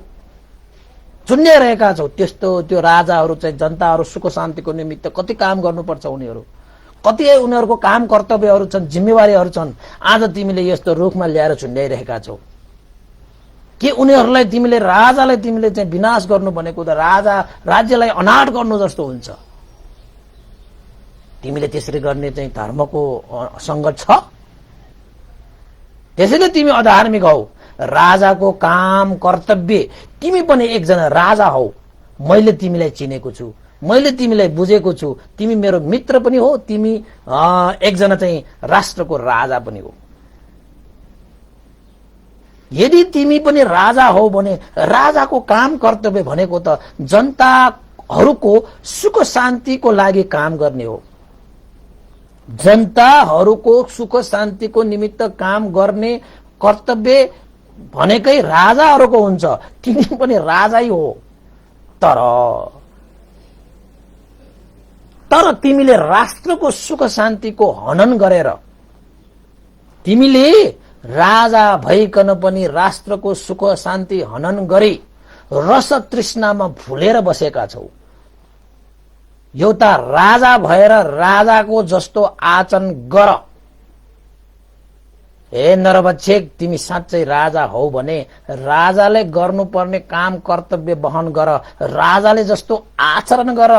झुन्ड्याइरहेका छौ। त्यस्तो त्यो राजाहरू चाहिँ जनताहरू सुख शान्तिको निमित्त कति काम गर्नुपर्छ, उनीहरू कति उनीहरूको काम कर्तव्यहरू छन्, जिम्मेवारीहरू छन्। आज तिमीले यस्तो रुखमा ल्याएर झुन्ड्याइरहेका छौ। के उनीहरूलाई तिमीले, राजालाई तिमीले चाहिँ विनाश गर्नु भनेको त राज्यलाई अनाथ गर्नु जस्तो हुन्छ। तिमीले त्यसरी गर्ने चाहिँ धर्मको संगत छ, त्यसैले तिमी अधार्मिक हौ। राजाको काम कर्तव्य, तिमी पनि एकजना राजा हौ, मैले तिमीलाई चिनेको छु। मैले तिमीलाई बुझेको छु, तिमी मेरो मित्र पनि हो, तिमी एकजना चाहिँ राष्ट्रको राजा पनि हो। यदि तिमी पनि राजा हो भने राजाको काम कर्तव्य भनेको त जनताहरूको सुख शान्तिको लागि काम गर्ने हो। जनताहरूको सुख शान्तिको निमित्त काम गर्ने कर्तव्य भनेकै राजाहरूको हुन्छ। तिमी पनि राजै हो। तर तिमीले राष्ट्रको सुख शान्तिको हनन गरेर, तिमीले राजा भइकन पनि राष्ट्रको सुख शान्ति हनन गरी रस तृष्णामा भुलेर बसेका छौ। एउटा राजा भएर राजाको जस्तो आचरण गर। हे नरभक्षक, तिमी साँच्चै राजा हौ भने राजाले गर्नुपर्ने काम कर्तव्य वहन गर, राजाले जस्तो आचरण गर।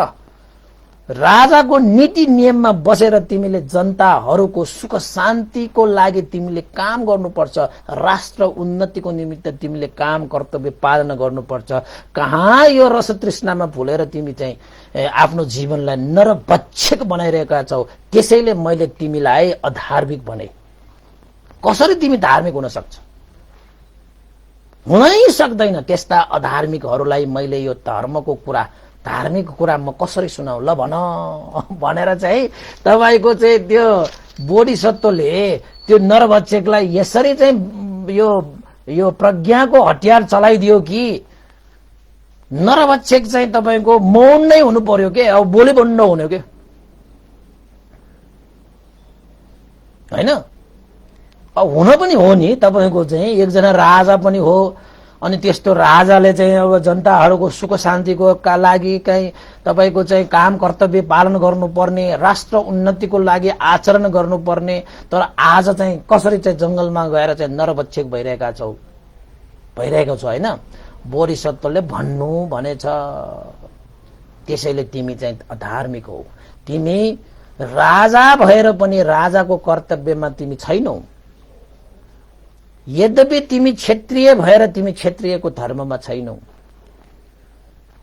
राजाको नीति नियममा बसेर तिमीले जनताहरूको सुख शान्तिको लागि तिमीले काम गर्नुपर्छ। राष्ट्र उन्नतिको निमित्त तिमीले काम कर्तव्य पालना गर्नुपर्छ। कहाँ यो रस तृष्णामा भुलेर तिमी चाहिँ आफ्नो जीवनलाई नरभक्षक बनाइरहेका छौ। त्यसैले मैले तिमीलाई अधार्मिक भने। कसरी तिमी धार्मिक हुन सक्छ? हुनै सक्दैन। त्यस्ता अधार्मिकहरूलाई मैले यो धर्मको कुरा, धार्मिक कुरा म कसरी सुनाऊ ल भन भनेर चाहिँ तपाईको चाहिँ त्यो बोधिसत्वले त्यो नरभक्षकलाई यसरी चाहिँ यो प्रज्ञाको हतियार चलाइदियो कि नरभक्षक चाहिँ तपाईको मौन नै हुनु पर्यो के, अब बोली पनि नहुने के, हैन? अब हुन पनि हो नि। तपाईको चाहिँ एकजना राजा पनि हो, अनि त्यस्तो राजाले चाहिँ अब जनताहरूको सुख शान्तिको का लागि चाहिँ तपाईको चाहिँ काम कर्तव्य पालन गर्नुपर्ने, राष्ट्र उन्नतिको लागि आचरण गर्नुपर्ने, तर आज चाहिँ कसरी चाहिँ जंगलमा गएर चाहिँ नरभक्षक भइरहेका छौ, भइरहेको छ, हैन? बोधिसत्वले भन्नु भनेछ। त्यसैले तिमी चाहिँ अधार्मिक हौ। तिमी राजा भएर पनि राजाको कर्तव्यमा तिमी छैनौ। यद्यपि तिमी क्षत्रिय भएर तिमी क्षत्रियको धर्ममा छैनौ।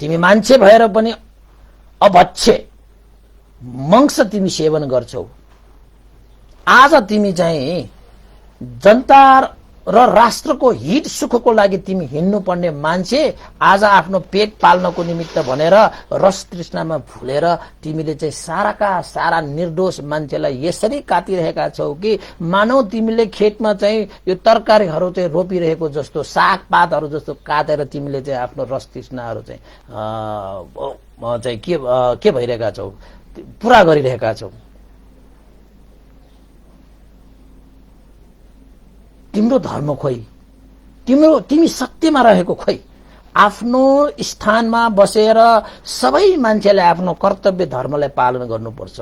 तिमी मान्छे भएर पनि अभक्ष्य मंस तिमी सेवन गर्छौ। आज तिमी चाहिँ जनता र राष्ट्रको हित सुखको लागि तिमी हिँड्नु पर्ने मान्छे आज आफ्नो पेट पाल्नको निमित्त भनेर रस तृष्णामा भुलेर तिमीले चाहिँ साराका सारा निर्दोष मान्छेलाई यसरी काटिरहेका छौ कि मानौ तिमीले खेतमा चाहिँ यो तरकारीहरू चाहिँ रोपिरहेको जस्तो, सागपातहरू जस्तो काटेर तिमीले चाहिँ आफ्नो रस तृष्णाहरू चाहिँ के भइरहेका छौ, पुरा गरिरहेका छौ। तिम्रो धर्म खोइ, तिमी सत्यमा रहेको खोइ। आफ्नो स्थानमा बसेर सबै मान्छेले आफ्नो कर्तव्य धर्मलाई पालन गर्नुपर्छ।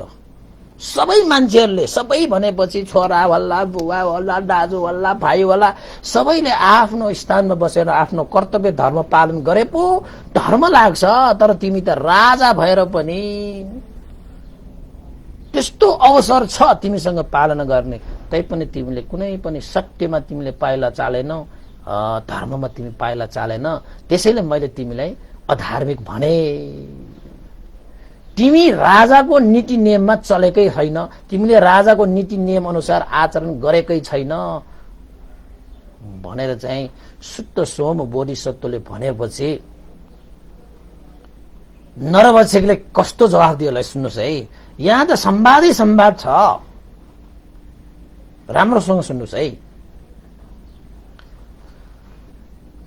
सबै मान्छेहरूले, सबै भनेपछि छोरा होला, बुवा होला, दाजु होला, भाइ होला, सबैले आफ्नो स्थानमा बसेर आफ्नो कर्तव्य धर्म पालन गरे पो धर्म लाग्छ। तर तिमी त राजा भएर पनि त्यस्तो अवसर छ तिमीसँग पालन गर्ने, तैपनि तिमीले कुनै पनि सत्यमा तिमीले पाइला चालेनौ, धर्ममा तिमी पाइला चालेन। त्यसैले मैले तिमीलाई अधार्मिक भने। तिमी राजाको नीति नियममा चलेकै छैन, तिमीले राजाको नीति नियम अनुसार आचरण गरेकै छैन भनेर चाहिँ शुद्ध सोम बोधिसत्वले भनेपछि नरभक्षकले कस्तो जवाफ दियो होला सुन्नुहोस् है। यहाँ त संवादै संवाद छ, राम्रोसँग सुन्नुहोस् है।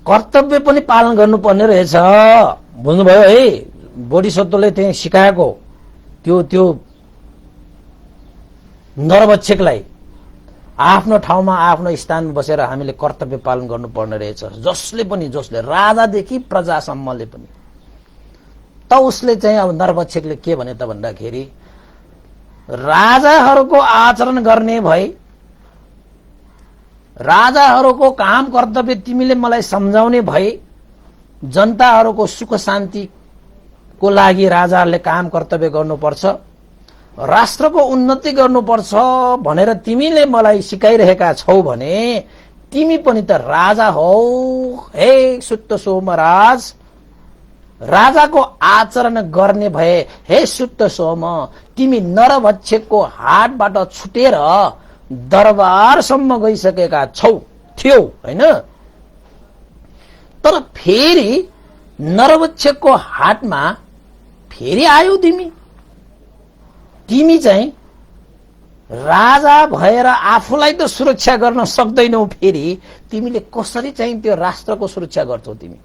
कर्तव्य पनि पालन गर्नुपर्ने रहेछ, बुझ्नुभयो है? बोधिसत्वले त्यही सिकाएको त्यो नरभक्षकलाई आफ्नो ठाउँमा आफ्नो स्थानमा बसेर हामीले कर्तव्य पालन गर्नुपर्ने रहेछ। जसले राजादेखि प्रजासम्मले पनि। त उसले चाहिँ अब नरभक्षकले के भने त भन्दाखेरि राजाहरूको आचरण गर्ने भए, राजाहरूको काम कर्तव्य तिमीले मलाई सम्झाउने भए, जनताहरूको सुख शान्तिको लागि राजाहरूले काम कर्तव्य गर्नुपर्छ, राष्ट्रको उन्नति गर्नुपर्छ भनेर तिमीले मलाई सिकाइरहेका छौ भने तिमी पनि त राजा हौ। हे शुद्ध सोमराज, राजाको आचरण गर्ने भए हे सुत्त सोम, तिमी नरभक्षकको हातबाट छुटेर दरबारसम्म गइसकेका थियौ हैन। तर फेरि नरभक्षकको हातमा फेरि आयौ तिमी। तिमी चाहिँ राजा भएर आफूलाई त सुरक्षा गर्न सक्दैनौ, फेरि तिमीले कसरी चाहिँ त्यो राष्ट्रको सुरक्षा गर्छौ तिमी?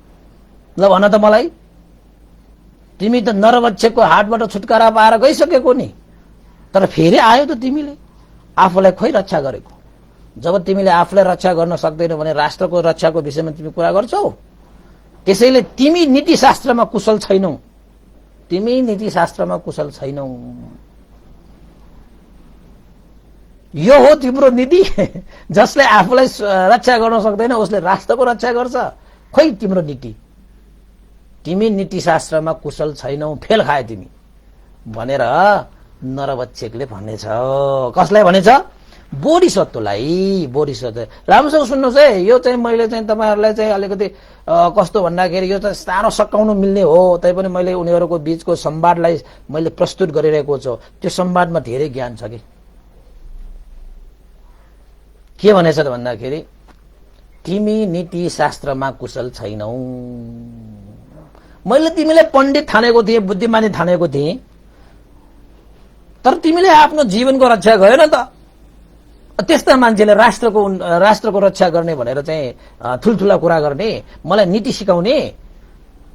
ल भन त मलाई। तिमी त नरभक्षकको हातबाट छुटकारा पाएर गइसकेको नि, तर फेरि आयो त तिमीले आफूलाई खोइ रक्षा गरेको। जब तिमीले आफूलाई रक्षा गर्न सक्दैनौ भने राष्ट्रको रक्षाको विषयमा तिमी कुरा गर्छौ। त्यसैले तिमी नीतिशास्त्रमा कुशल छैनौ, तिमी नीतिशास्त्रमा कुशल छैनौ। यो हो तिम्रो नीति। जसले आफूलाई रक्षा गर्न सक्दैन उसले राष्ट्रको रक्षा गर्छ। खोइ तिम्रो नीति। तिमी नीतिशास्त्रमा कुशल छैनौ, फेल खाए तिमी भनेर नरभक्षकले भनेछ। कसलाई भनेछ? बोधिसत्वलाई। बोधिसत्व राम्रोसँग सुन्नुहोस् है। यो चाहिँ मैले चाहिँ तपाईहरुलाई चाहिँ अलिकति कस्तो भन्दाखेरि यो चाहिँ सानो सकाउनु मिल्ने हो, तैपनि मैले उनीहरूको बीचको संवादलाई मैले प्रस्तुत गरिरहेको छु। त्यो संवादमा धेरै ज्ञान छ के भनेछ त भन्दाखेरि, तिमी नीतिशास्त्रमा कुशल छैनौ। मैले तिमीलाई पण्डित ठानेको थिएँ, बुद्धिमानी ठानेको थिएँ, तर तिमीले आफ्नो जीवनको रक्षा गर्यो न त। त्यस्ता मान्छेले राष्ट्रको रक्षा गर्ने भनेर चाहिँ ठुलठुला कुरा गर्ने, मलाई नीति सिकाउने,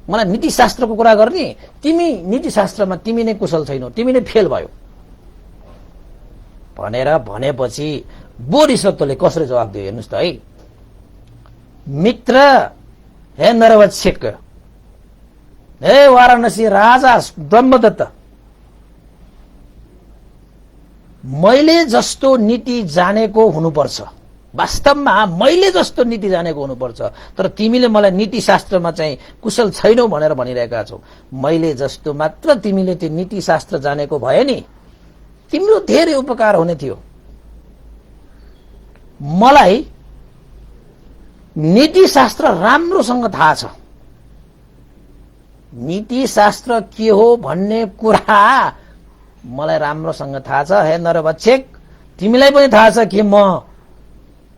मलाई नीतिशास्त्रको कुरा गर्ने, तिमी नीतिशास्त्रमा तिमी नै कुशल छैनौ, तिमी नै फेल भयो भनेर भनेपछि बोधिसत्वले कसरी जवाब दियो हेर्नुस् त है। मित्र हे नरभक्षक, हे वाराणसी राजा ब्रह्मदत्त, मैले जस्तो नीति जानेको हुनुपर्छ। वास्तवमा मैले जस्तो नीति जानेको हुनुपर्छ, तर तिमीले मलाई नीतिशास्त्रमा चाहिँ कुशल छैनौ भनेर भनिरहेका छौ। मैले जस्तो मात्र तिमीले त्यो नीतिशास्त्र जानेको भए नि तिम्रो धेरै उपकार हुने थियो। मलाई नीतिशास्त्र राम्रोसँग थाहा छ। नीतिशास्त्र के हो भन्ने कुरा मलाई राम्रोसँग थाहा छ। हे नरभक्षक, तिमीलाई पनि थाहा छ कि म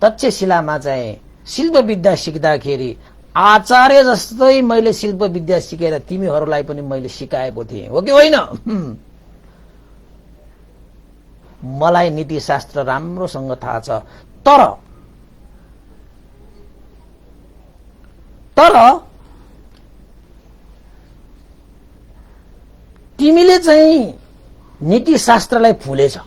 तक्षशिलामा चाहिँ शिल्प विद्या सिक्दाखेरि आचार्य जस्तै मैले शिल्प विद्या सिकेर तिमीहरूलाई पनि मैले सिकाएको थिएँ, हो कि होइन? मलाई नीतिशास्त्र राम्रोसँग थाहा छ। तर तिमीले चाहिँ नीतिशास्त्रलाई भुलेछ।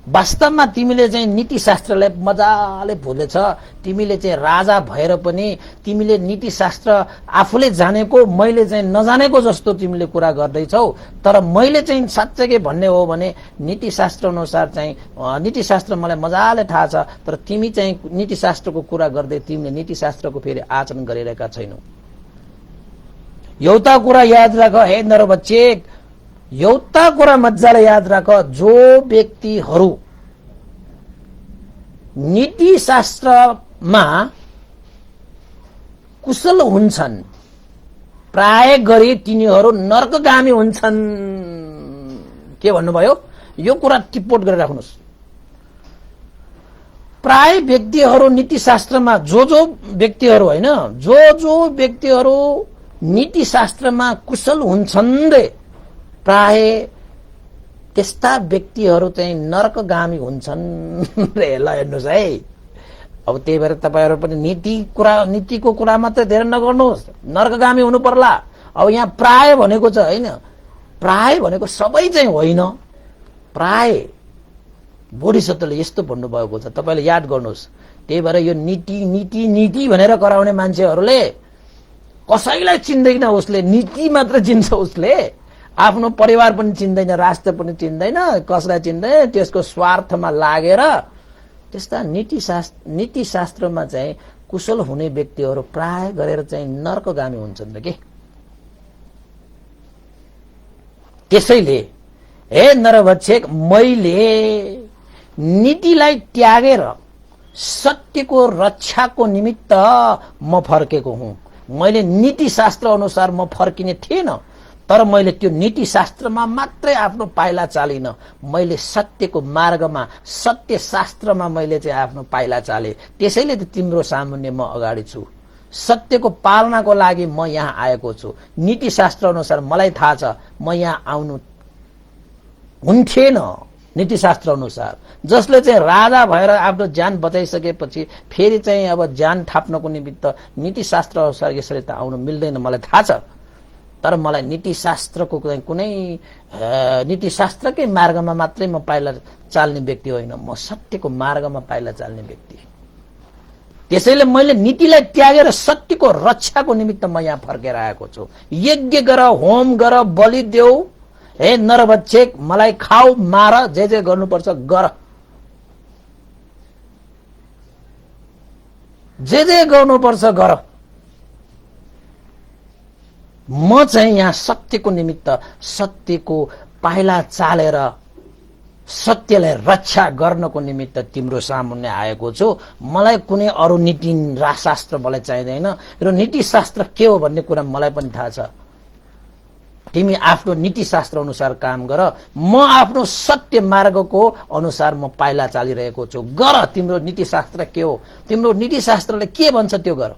वास्तवमा तिमीले चाहिँ नीतिशास्त्रलाई मजाले भुलेछ। तिमीले चाहिँ राजा भएर पनि तिमीले नीतिशास्त्र आफूले जानेको मैले चाहिँ नजानेको जस्तो तिमीले कुरा गर्दैछौ। तर मैले चाहिँ साँच्चै भन्ने हो भने नीतिशास्त्र अनुसार चाहिँ नीतिशास्त्र मलाई मजाले थाहा छ, तर तिमी चाहिँ नीतिशास्त्रको कुरा गर्दै तिमीले नीतिशास्त्रको फेरि आचरण गरिरहेका छैनौ। एउटा कुरा याद राख हे नरभक्षक, एउटा कुरा मजाले याद राख, जो व्यक्तिहरू नीतिशास्त्रमा कुशल हुन्छन् प्राय गरी तिनीहरू नर्कगामी हुन्छन्। के भन्नुभयो? यो कुरा टिप्पण गरेर राख्नुस्। प्राय व्यक्तिहरू नीतिशास्त्रमा जो व्यक्तिहरू हैन, जो व्यक्तिहरू नीतिशास्त्रमा कुशल हुन्छन् रे, प्राय त्यस्ता व्यक्तिहरू चाहिँ नरकगामी हुन्छन् रे। ल हेर्नुहोस् है। अब त्यही भएर तपाईहरु पनि नीतिको कुरा मात्रै धेरै नगर्नुहोस्, नरकगामी हुनु पर्ला। अब यहाँ प्राय भनेको छ हैन, प्राय भनेको सबै चाहिँ होइन। प्राय बोधिसत्वले यस्तो भन्नुभएको छ, तपाईले याद गर्नुहोस्। त्यही भएर यो नीति भनेर कराउने मान्छेहरूले कसैलाई चिन्दैन, उसले नीति मात्र चिन्छ। उसले आफ्नो परिवार पनि चिन्दैन, राष्ट्र पनि चिन्दैन, कसलाई चिन्दैन। त्यसको स्वार्थमा लागेर त्यस्ता नीतिशास्त्रमा चाहिँ कुशल हुने व्यक्तिहरू प्राय गरेर चाहिँ नर्कगामी हुन्छन् के। त्यसैले हे नरभक्षक, मैले नीतिलाई त्यागेर सत्यको रक्षाको निमित्त म फर्केको हुँ। मैले नीतिशास्त्र अनुसार म फर्किने थिएन, तर मैले त्यो नीतिशास्त्रमा मात्रै आफ्नो पाइला चालिन, मैले सत्यको मार्गमा सत्य शास्त्रमा मैले चाहिँ आफ्नो पाइला चाले। त्यसैले त तिम्रो सामुन्ने म अगाडि छु। सत्यको पालनाको लागि म यहाँ आएको छु। नीतिशास्त्र अनुसार मलाई थाहा छ म यहाँ आउनु हुन्थेन। नीतिशास्त्र अनुसार जसले चाहिँ राजा भएर आफ्नो ज्यान बचाइसकेपछि फेरि चाहिँ अब ज्यान थाप्नको निमित्त नीतिशास्त्र अनुसार यसरी त आउनु मिल्दैन, मलाई थाहा छ। तर मलाई नीतिशास्त्रको कुनै नीतिशास्त्रकै मार्गमा मात्रै म पाइला चाल्ने व्यक्ति होइन, म सत्यको मार्गमा पाइला चाल्ने व्यक्ति। त्यसैले मैले नीतिलाई त्यागेर सत्यको रक्षाको निमित्त म यहाँ फर्केर आएको छु। यज्ञ गर, होम गर, बलि देऊ, हे नरभक्षक, मलाई खाऊ, मार, जे जे गर्नुपर्छ गर, जे जे गर्नुपर्छ गर। म चाहिँ यहाँ सत्यको निमित्त सत्यको पाइला चालेर सत्यलाई रक्षा गर्नको निमित्त तिम्रो सामुन्ने आएको छु। मलाई कुनै अरू नीति शास्त्र मलाई चाहिँदैन। र नीतिशास्त्र के हो भन्ने कुरा मलाई पनि थाहा छ। तिमी आफ्नो नीतिशास्त्र अनुसार काम गर, म आफ्नो सत्य मार्गको अनुसार म पाइला चालिरहेको छु। गर, तिम्रो नीतिशास्त्र के हो, तिम्रो नीतिशास्त्रले के भन्छ त्यो गर।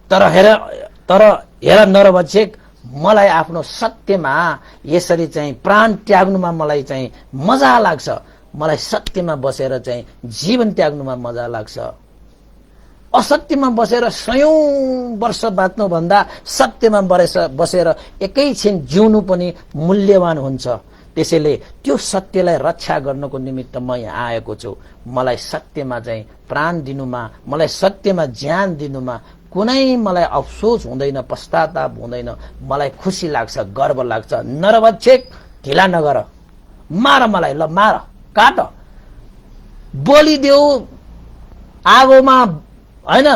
तर हेर नरभक्षक, मलाई आफ्नो सत्यमा यसरी चाहिँ प्राण त्याग्नुमा मलाई चाहिँ मजा लाग्छ। मलाई सत्यमा बसेर चाहिँ जीवन त्याग्नुमा मजा लाग्छ। असत्यमा बसेर 100 वर्ष बाँच्नु भन्दा सत्यमा बसेर एकैछिन जिउनु पनि मूल्यवान हुन्छ। त्यसैले त्यो सत्यलाई रक्षा गर्नको निमित्त म यहाँ आएको छु। मलाई सत्यमा चाहिँ प्राण दिनुमा, मलाई सत्यमा ज्यान दिनुमा कुनै मलाई अफसोस हुँदैन, पश्चाताप हुँदैन। मलाई खुसी लाग्छ, गर्व लाग्छ। नरभक्षक, ढिला नगर, मार मलाई, ल मार, काट, बलि देऊ, आगोमा हैन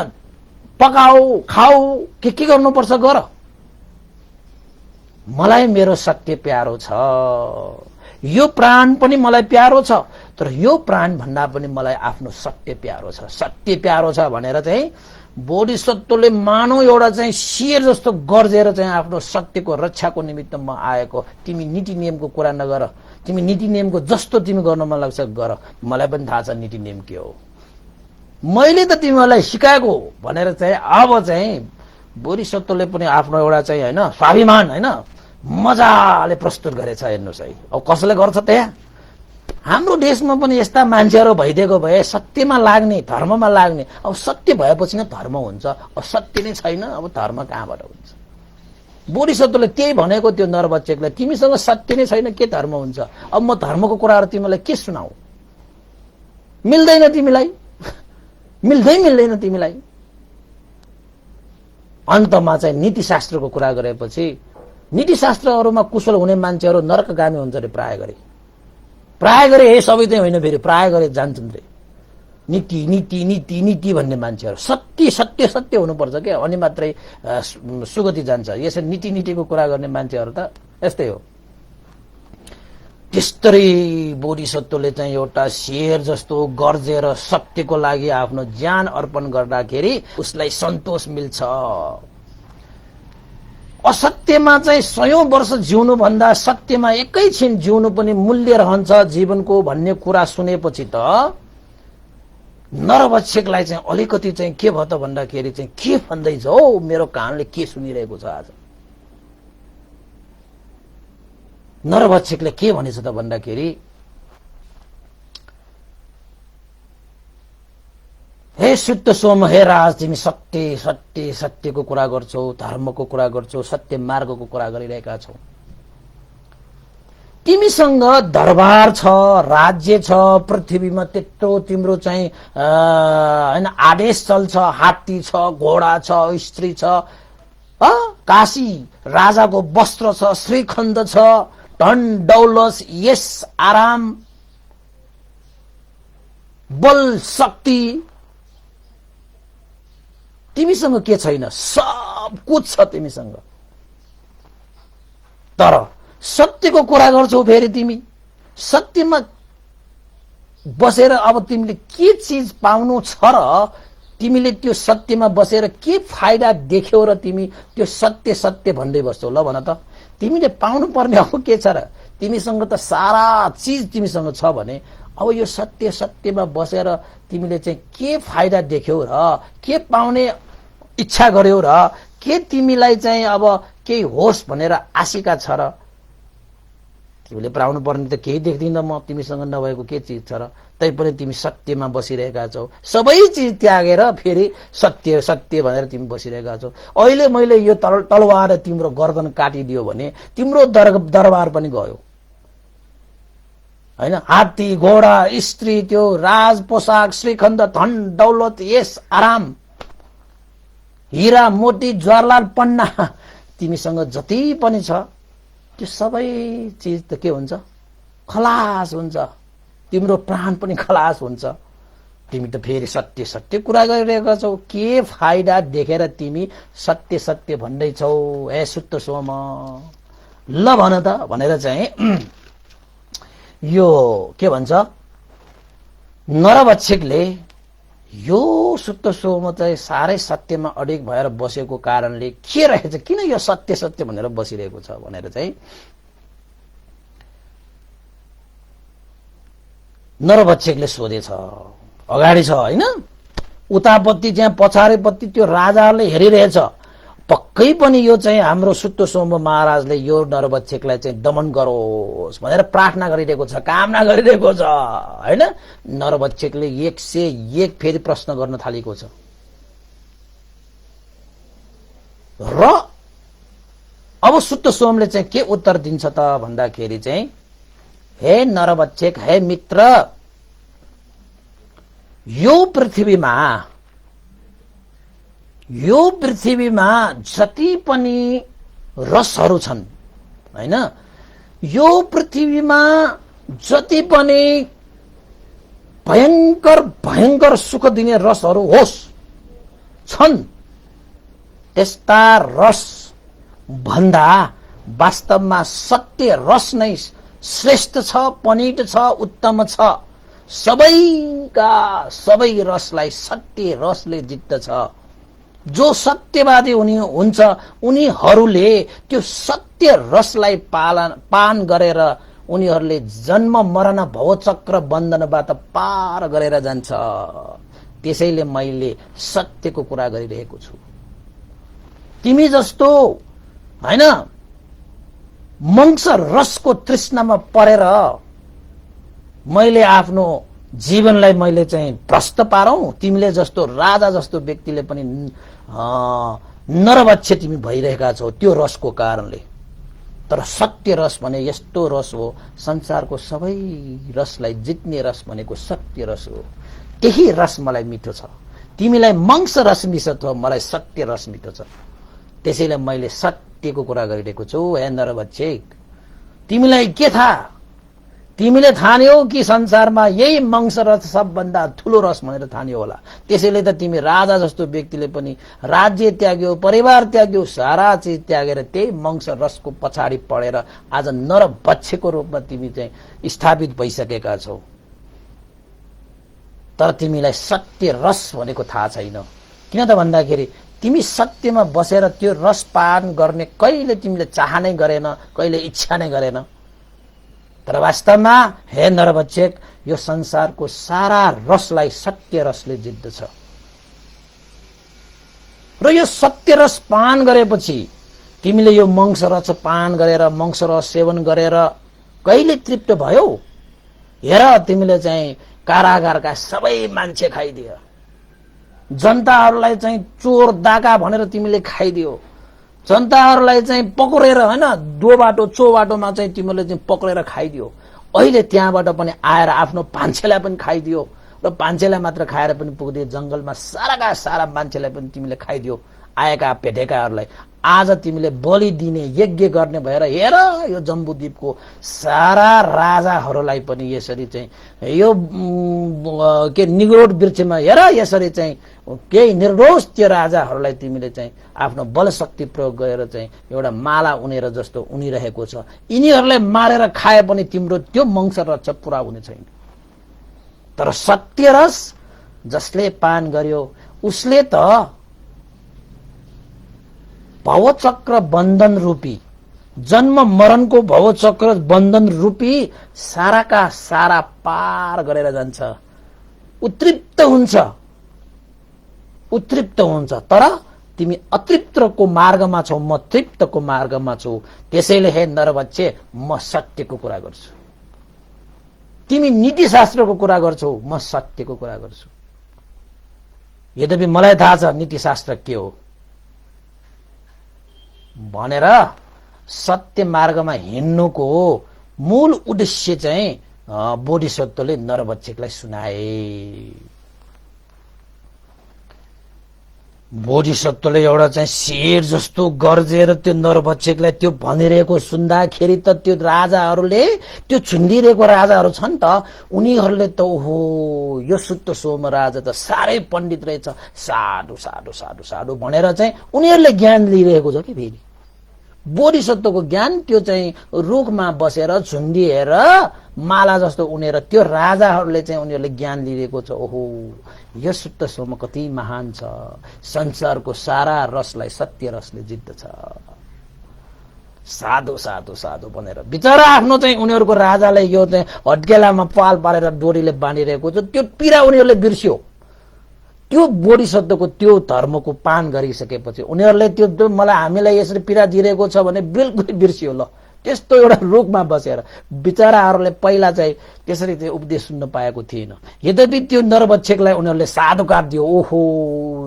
पकाऊ, खाऊ, के गर्नुपर्छ गर। मलाई मेरो सत्य प्यारो छ। यो प्राण पनि मलाई प्यारो छ, तर यो प्राण भन्दा पनि मलाई आफ्नो सत्य प्यारो छ। सत्य प्यारो छ भनेर चाहिँ बोधिसत्वले मानव एउटा चाहिँ शेर जस्तो गर्जेर चाहिँ आफ्नो सत्यको रक्षाको निमित्त म आएको। तिमी नीति नियमको कुरा नगर, तिमी नीति नियमको जस्तो तिमी गर्न मन लाग्छ गर। मलाई पनि थाहा छ नीति नियम के हो। मैले त तिमीलाई सिकाएको भनेर चाहिँ अब चाहिँ बोधिसत्वले पनि आफ्नो एउटा चाहिँ हैन स्वाभिमान हैन मजाले प्रस्तुत गरेछ। हेर्नुस् है, अब कसले गर्छ त्यहाँ। हाम्रो देशमा पनि यस्ता मान्छेहरू भइदिएको भए सत्यमा लाग्ने, धर्ममा लाग्ने। अब सत्य भएपछि नै धर्म हुन्छ, अब सत्य नै छैन, अब धर्म कहाँबाट हुन्छ। बोधिसत्वले त्यही भनेको त्यो नरभक्षकलाई, तिमीसँग सत्य नै छैन, के धर्म हुन्छ। अब म धर्मको कुराहरू तिमीलाई के सुनाऊ। मिल्दैन तिमीलाई, मिल्दैन तिमीलाई। अन्तमा चाहिँ नीतिशास्त्रको कुरा गरेपछि नीतिशास्त्रहरूमा कुशल हुने मान्छेहरू नरकगामी हुन्छ रे। प्राय गरे हे सबै चाहिँ होइन, फेरि प्राय गरे जान्छन् रे। नीति नीति नीति नीति भन्ने मान्छेहरू सत्य सत्य सत्य हुनुपर्छ क्या, अनि मात्रै सुगति जान्छ। यसरी नीति नीतिको कुरा गर्ने मान्छेहरू त यस्तै हो। त्यस्तै बोधिसत्वले चाहिँ एउटा शेर जस्तो गर्जेर सत्यको लागि आफ्नो ज्यान अर्पण गर्दाखेरि उसलाई सन्तोष मिल्छ। असत्यमा चाहिँ 100 वर्ष जिउनु भन्दा सत्यमा एकैछिन जिउनु पनि मूल्य रहन्छ जीवनको भन्ने कुरा सुनेपछि त नरभक्षकलाई चाहिँ अलिकति चाहिँ के भयो त भन्दाखेरि चाहिँ के भन्दैछ हौ, मेरो कानले के सुनिरहेको छ आज। नरभक्षकले के भनेछ त भन्दाखेरि, हे शुद्ध सोम, हे राज, तिमी सत्य सत्य सत्यको कुरा गर्छौ, धर्मको कुरा गर्छौ, सत्य मार्गको कुरा गरिरहेका छौ। तिमीसँग दरबार छ, राज्य छ, पृथ्वीमा त्यत्रो तिम्रो चाहिँ हैन आदेश चल्छ, हात्ती छ, घोडा छ, स्त्री छ, काशी राजाको वस्त्र छ, श्रीखण्ड छ, धन दौलत, यस आराम, बल शक्ति, तिमीसँग के छैन? सब कुछ छ तिमीसँग। तर सत्यको कुरा गर्छौ फेरि तिमी। सत्यमा बसेर अब तिमीले के चीज पाउनु छ र तिमीले त्यो सत्यमा बसेर के फाइदा देख्यौ र तिमी त्यो सत्य सत्य भन्दै बस्छौ? ल भन त, तिमीले पाउनु पर्ने अब के छ र? तिमीसँग त सारा चिज तिमीसँग छ भने अब यो सत्य सत्यमा बसेर तिमीले चाहिँ के फाइदा देख्यौ र, के पाउने इच्छा गर्यौ र, के तिमीलाई चाहिँ अब केही होस् भनेर आशिका छ र? तिमीले पाउनु पर्ने त केही देख्दिन म, तिमीसँग नभएको के चिज छ र? तैपनि तिमी सत्यमा बसिरहेका छौ, सबै चिज त्यागेर फेरि सत्य सत्य भनेर तिमी बसिरहेका छौ। अहिले मैले यो तलवार तिम्रो गर्दन काटिदियो भने तिम्रो दरबार पनि गयो हैन? हात्ती घोडा स्त्री त्यो राज पोसाक श्रीखण्ड धन दौलत यस आराम हीरा मोती जवाहरलाल पन्ना तिमीसँग जति पनि छ त्यो सबै चिज त के हुन्छ? खलास हुन्छ, तिम्रो प्राण पनि खलास हुन्छ। तिमी त फेरि सत्य सत्य कुरा गरिरहेका छौ। के फाइदा देखेर तिमी सत्य सत्य भन्दैछौ? ए सुत्त सोम, ल भन त भनेर चाहिँ यो के भन्छ नरभक्षकले यो सुत्त सोम चाहिँ साह्रै सत्यमा अडिग भएर बसेको कारणले के रहेछ, किन यो सत्य सत्य भनेर बसिरहेको छ भनेर चाहिँ नरभक्षकले सोधेछ। अगाडि छ हैन, उतापट्टि त्यहाँ पछाडिपट्टि त्यो राजाले हेरिरहेछ। पक्कै पनि यो चाहिँ हाम्रो सुत्त सोम महाराजले यो नरभक्षकलाई चाहिँ दमन गरोस् भनेर प्रार्थना गरिरहेको छ, कामना गरिरहेको छ हैन? नरभक्षकले 101 फेरि प्रश्न गर्न थालेको छ र अब सुत्त सोमले चाहिँ के उत्तर दिन्छ त भन्दाखेरि चाहिँ, हे नरभक्षक, हे मित्र, यो पृथ्वीमा जति पनि रसहरू छन् हैन, यो पृथ्वीमा जति पनि भयंकर भयंकर सुख दिने रसहरू होस् छन्, त्यस्ता रस भन्दा वास्तवमा सत्य रस नै श्रेष्ठ छ, पनिट छ, उत्तम छ। सबैका सबै रसलाई सत्य रसले जित्दछ। जो सत्यवादी हुन्छ उनीहरूले त्यो सत्य रसलाई पान गरेर उनीहरूले जन्म मरण भवचक्र बन्धनबाट पार गरेर जान्छ। त्यसैले मैले सत्यको कुरा गरिरहेको छु। तिमी जस्तो हैन मंस रसको तृष्णामा परेर मैले आफ्नो जीवनलाई मैले चाहिँ भ्रष्ट पारौं, तिमीले जस्तो राजा जस्तो व्यक्तिले पनि नरभक्ष तिमी भइरहेका छौ त्यो रसको कारणले। तर सत्य रस भने यस्तो रस हो, संसारको सबै रसलाई जित्ने रस भनेको सत्य रस हो। त्यही रस मलाई मिठो छ। तिमीलाई मंस रस मिठो छ, मलाई सत्य रस मिठो छ। त्यसैले मैले सत्यको कुरा गरिरहेको छु। हे नरभक्षक, तिमीलाई के थाहा? तिमीले ठान्यौ कि संसारमा यही मंस रस सबभन्दा ठूलो रस भनेर ठान्यौ होला। त्यसैले त तिमी राजा जस्तो व्यक्तिले पनि राज्य त्याग्यो, परिवार त्याग्यो, सारा चिज त्यागेर त्यही मंस रसको पछाडि पडेर आज नरभक्षको रूपमा तिमी चाहिँ स्थापित भइसकेका छौ। तर तिमीलाई सत्य रस भनेको थाहा छैन। किन त भन्दाखेरि तिमी सत्यमा बसेर त्यो रस पान गर्ने कहिले तिमीले चाहनै गरेन, कहिले इच्छा नै गरेन। तर वास्तवमा हे नरभक्षक, यो संसारको सारा रसलाई सत्य रसले जित्दछ। र यो सत्य रस पान गरेपछि तिमीले यो मंस रस पान गरेर, मंस रस सेवन गरेर कहिले तृप्त भयौ? हेर, तिमीले चाहिँ कारागारका सबै मान्छे खाइदियो, जनताहरूलाई चाहिँ चोर डाका भनेर तिमीले खाइदियो, जनताहरूलाई चाहिँ पक्रेर हैन दो बाटो चो बाटोमा चाहिँ तिमीले चाहिँ पक्रेर खाइदियो। अहिले त्यहाँबाट पनि आएर आफ्नो पान्छेलाई पनि खाइदियो र पान्छेलाई मात्र खाएर पनि पुग्दियो, जंगलमा साराका सारा मान्छेलाई पनि तिमीले खाइदियो, आएका भेटेकाहरूलाई। आज तिमीले बलि दिने यज्ञ गर्ने भएर हेर यो जम्बुद्वीपको सारा राजाहरूलाई पनि यसरी चाहिँ यो के निग्रोध वृक्षमा हेर यसरी चाहिँ केही निर्दोष त्यो राजाहरूलाई तिमीले चाहिँ आफ्नो बल शक्ति प्रयोग गरेर चाहिँ एउटा माला उनेर जस्तो उनिरहेको छ। यिनीहरूलाई मारेर खाए पनि तिम्रो त्यो मंस रस पुरा हुने छैन। तर सत्य रस जसले पान गर्यो उसले त भवचक्र बन्धन रूपी, जन्म मरणको भवचक्र बन्धन रूपी साराका सारा पार गरेर जान्छ, उत्तृप्त हुन्छ, उत्तृप्त हुन्छ। तर तिमी अतृप्तको मार्गमा छौ, म तृप्तको मार्गमा छु। त्यसैले हे नरबच्छे, म सत्यको कुरा गर्छु। तिमी नीतिशास्त्रको कुरा गर्छौ, म सत्यको कुरा गर्छु। यद्यपि मलाई थाहा छ नीतिशास्त्र के हो भनेर सत्य मार्गमा हिँड्नुको मूल उद्देश्य चाहिँ बोधिसत्वले नरबच्छेकलाई सुनाए। बोधिसत्वले एउटा चाहिँ शेर जस्तो गर्जेर त्यो नरबच्छेकलाई त्यो भनिरहेको सुन्दाखेरि त त्यो राजाहरूले, त्यो छुन्दिरहेको राजाहरू छन् त, उनीहरूले त ओहो यो सुत्त सोम राजा त साह्रै पण्डित रहेछ, साधु साधु साधु साधु भनेर चाहिँ उनीहरूले ज्ञान लिइरहेको छ कि फेरि। बोधिसत्वको ज्ञान त्यो चाहिँ रुखमा बसेर झुन्डिएर माला जस्तो उनेर त्यो राजाहरूले चाहिँ उनीहरूले ज्ञान लिइरहेको छ। ओहो यो सुत्त सोम कति महान छ, संसारको सारा रसलाई सत्य रसले जित्दछ, साधु साधु साधु भनेर बिचरा आफ्नो चाहिँ उनीहरूको राजालाई यो चाहिँ हड्केलामा पाल पारेर डोरीले बाँधिरहेको छ, त्यो पीडा उनीहरूले बिर्स्यो। त्यो बोधिसत्वको त्यो धर्मको पान गरिसकेपछि उनीहरूले त्यो मलाई हामीलाई यसरी पीडा दिइरहेको छ भने बिल्कुल बिर्सियो। ल त्यस्तो एउटा रुखमा बसेर बिचराहरूले पहिला चाहिँ त्यसरी चाहिँ उपदेश सुन्न पाएको थिएन। यद्यपि त्यो नरबच्छेकलाई उनीहरूले साधुकार दियो, ओहो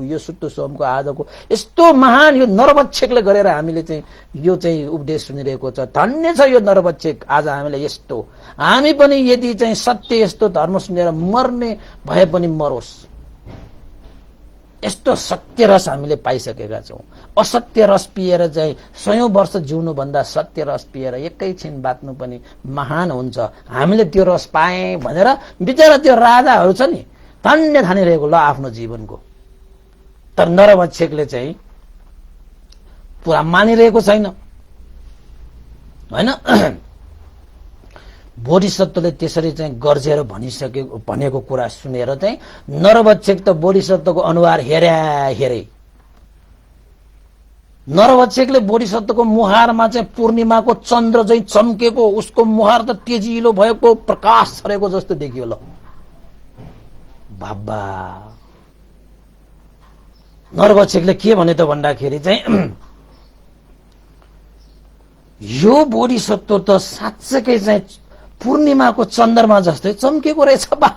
यो सुत्तो सोमको आजको यस्तो महान यो नरबच्छेकले गरेर हामीले चाहिँ यो चाहिँ उपदेश सुनिरहेको छ, धन्य छ यो नरबच्छेक, आज हामीलाई यस्तो, हामी पनि यदि चाहिँ सत्य यस्तो धर्म सुनेर मर्ने भए पनि मरोस्, यस्तो सत्य रस हामीले पाइसकेका छौं। असत्य रस पिएर चाहिँ 100 वर्ष जिउनु भन्दा सत्य रस पिएर एकैछिन बाँच्नु पनि महान हुन्छ। हामीले त्यो रस पाए भनेर बिचरा त्यो राजाहरू छ नि धन्य ठानिरहेको ल आफ्नो जीवनको। तर नरबच्छेकले चाहिँ पुरा मानिरहेको छैन, हैन। बोधिसत्वले त्यसरी चाहिँ गर्जेर भनेको कुरा सुनेर चाहिँ नरबच्छेक त बोधिसत्वको अनुहार हेरे। नरबच्छेकले बोधिसत्वको मुहारमा चाहिँ पूर्णिमाको चन्द्र चाहिँ चम्केको, उसको मुहार त तेजिलो भएको प्रकाश छरेको जस्तो देखियो। ल बाबा नरबच्छेकले के भने त भन्दाखेरि चाहिँ यो बोधिसत्व त साँच्चै चाहिँ पूर्णिमाको चन्द्रमा जस्तै चम्केको रहेछ बा,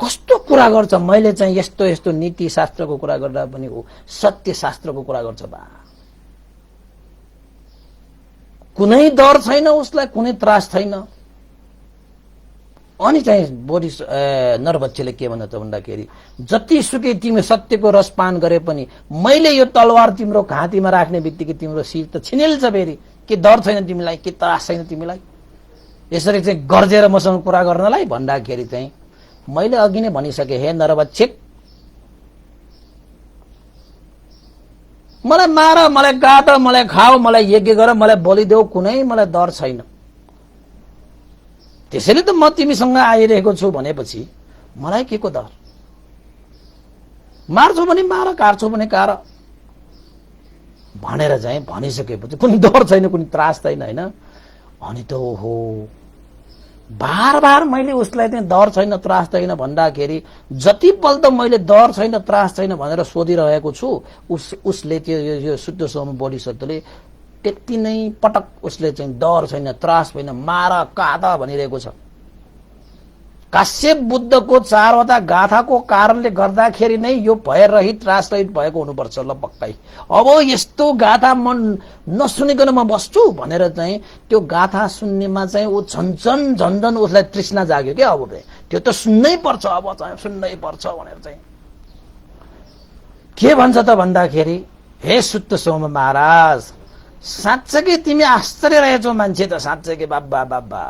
कस्तो कुरा गर्छ। मैले चाहिँ यस्तो यस्तो नीति शास्त्रको कुरा गर्दा पनि हो सत्य शास्त्रको कुरा गर्छ बा, कुनै डर छैन उसलाई, कुनै त्रास छैन। अनि चाहिँ नरबच्छेले के भन्छ त भन्दाखेरि जतिसुकै तिमी सत्यको रसपान गरे पनि मैले यो तलवार तिम्रो घाँटीमा राख्ने बित्तिकै तिम्रो शिर त छिनिल्छ फेरि, के डर छैन तिमीलाई, के त्रास छैन तिमीलाई, यसरी चाहिँ गर्जेर मसँग कुरा गर्नलाई भन्दाखेरि चाहिँ मैले अघि नै भनिसके, हे नरबच्छेक मलाई मार, मलाई गात, मलाई खाऊ, मलाई यज्ञ गर, मलाई बलिदेऊ, कुनै मलाई डर छैन। त्यसैले त म तिमीसँग आइरहेको छु भनेपछि मलाई के को डर, मार्छौ भने मार, काट्छौ भने कार भनेर चाहिँ भनिसकेपछि कुनै डर छैन, कुनै त्रास छैन, हैन। अनि त ओहो बार बार मैले उसलाई चाहिँ डर छैन त्रास छैन भन्दाखेरि जति पल त मैले डर छैन त्रास छैन भनेर सोधिरहेको छु, उसले त्यो यो शुद्ध सोम बोधिसत्वले त्यति नै पटक उसले चाहिँ डर छैन त्रास छैन मार कादा भनिरहेको छ। काश्यप बुद्धको 4 वटा गाथाको कारणले गर्दाखेरि नै यो भय रहित त्रास रहित भएको हुनुपर्छ ल पक्कै। अब यस्तो गाथा मन नसुनिकन म बस्छु भनेर चाहिँ त्यो गाथा सुन्नेमा चाहिँ ऊ झन्झन उसलाई तृष्णा जाग्यो क्या। अब त्यो त सुन्नै पर्छ, अब चाहिँ सुन्नै पर्छ भनेर चाहिँ के भन्छ त भन्दाखेरि, हे सुत्त सोम महाराज साँच्चै तिमी आश्चर्य रहेछौ मान्छे त, साँच्चै बाबा बाबा।